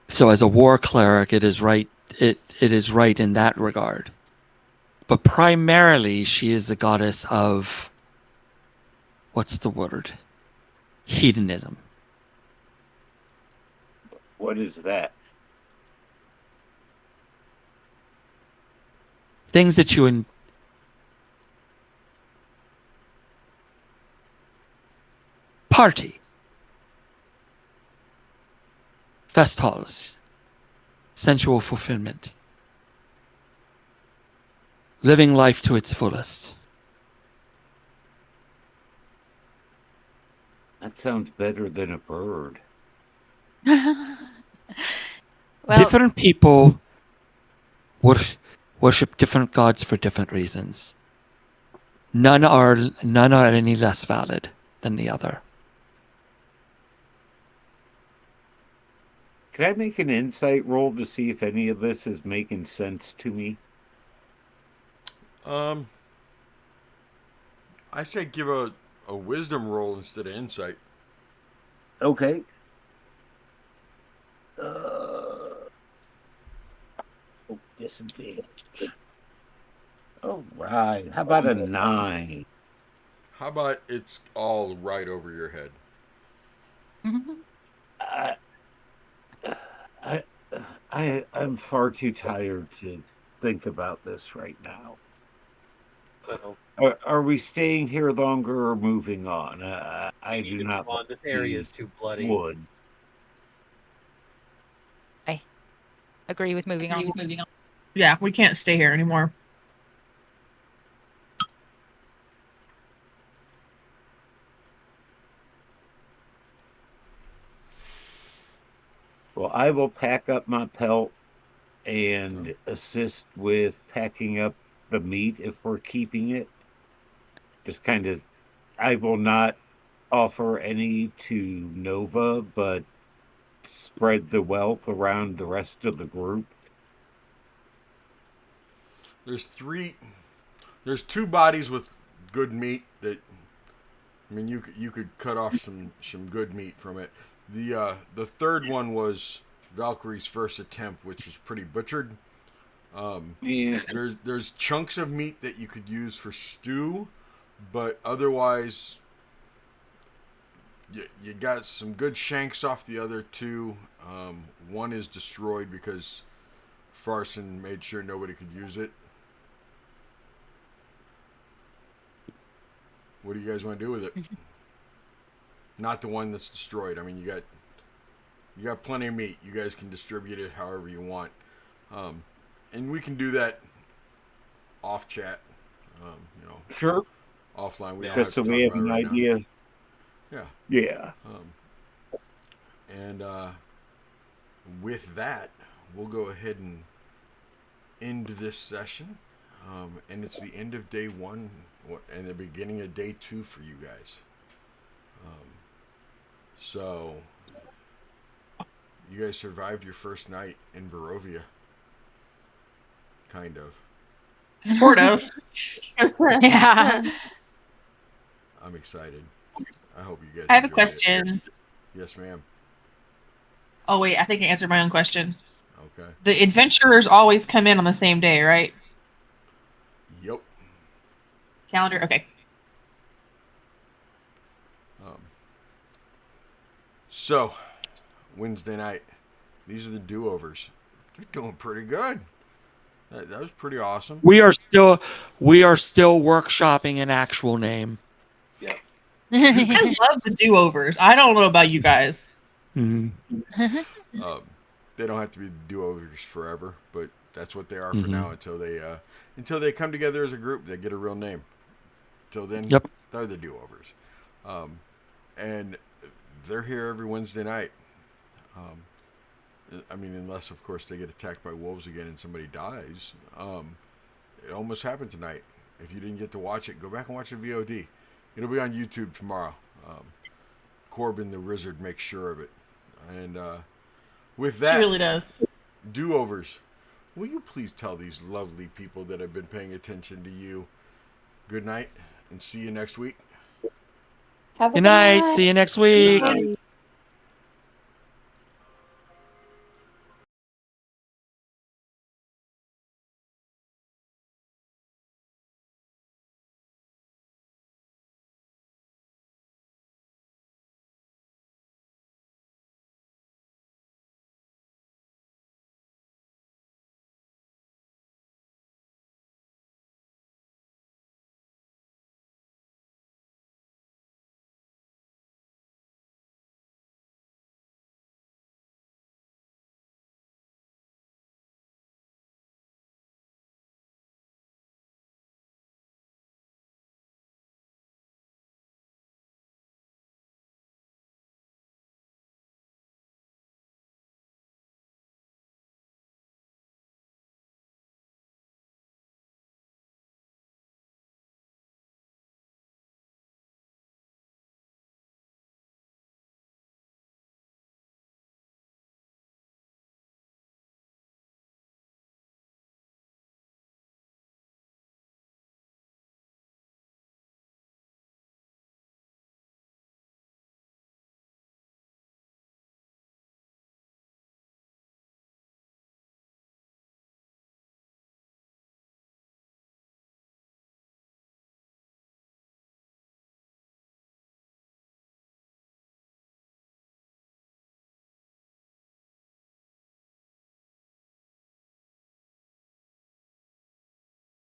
So as a war cleric, it is right in that regard. But primarily she is a goddess of, what's the word? Hedonism. What is that? Things that you party. Fest halls. Sensual fulfillment. Living life to its fullest. That sounds better than a bird. Well, Different people worship different gods for different reasons. None are any less valid than the other. Can I make an insight roll to see if any of this is making sense to me? I say give a wisdom roll instead of insight. Okay. Disadvantage. All right. How about a 9? How about it's all right over your head? I, I, I'm far too tired to think about this right now. Well, Are we staying here longer or moving on? I we do need to not move on. like This area is these too bloody. woods. I agree with moving on. Yeah, we can't stay here anymore. Well, I will pack up my pelt and assist with packing up the meat if we're keeping it. Just kind of, I will not offer any to Nova, but spread the wealth around the rest of the group? There's two bodies with good meat that, I mean, you could cut off some good meat from it. The third one was Valkyrie's first attempt, which is pretty butchered. Yeah. There's chunks of meat that you could use for stew, but otherwise, you got some good shanks off the other two. One is destroyed because Farson made sure nobody could use it. What do you guys want to do with it? Not the one that's destroyed. I mean, you got plenty of meat. You guys can distribute it however you want, and we can do that off chat. Sure. Offline. We don't Just have to so talk we have about an it right idea. now. Yeah. And with that, we'll go ahead and end this session. And it's the end of day 1 and the beginning of day 2 for you guys. So, you guys survived your first night in Barovia. Kind of. Sort of. Yeah. I'm excited. I hope you guys I have a enjoyed question. it. Yes, ma'am. Oh wait, I think I answered my own question. Okay. The adventurers always come in on the same day, right? Yep. Calendar. Okay. So, Wednesday night. These are the do-overs. They're doing pretty good. That was pretty awesome. We are still workshopping an actual name. Yeah. I love the do-overs. I don't know about you guys. Mm-hmm. They don't have to be do-overs forever, but that's what they are for now until they come together as a group. They get a real name. Till then, Yep. They're the do-overs, and they're here every Wednesday night. I mean, unless of course they get attacked by wolves again and somebody dies. It almost happened tonight. If you didn't get to watch it, go back and watch the VOD. It'll be on YouTube tomorrow. Corbin the Wizard makes sure of it. And with that, She really does. do-overs, will you please tell these lovely people that have been paying attention to you good night and see you next week? Have a Good night. See you next week.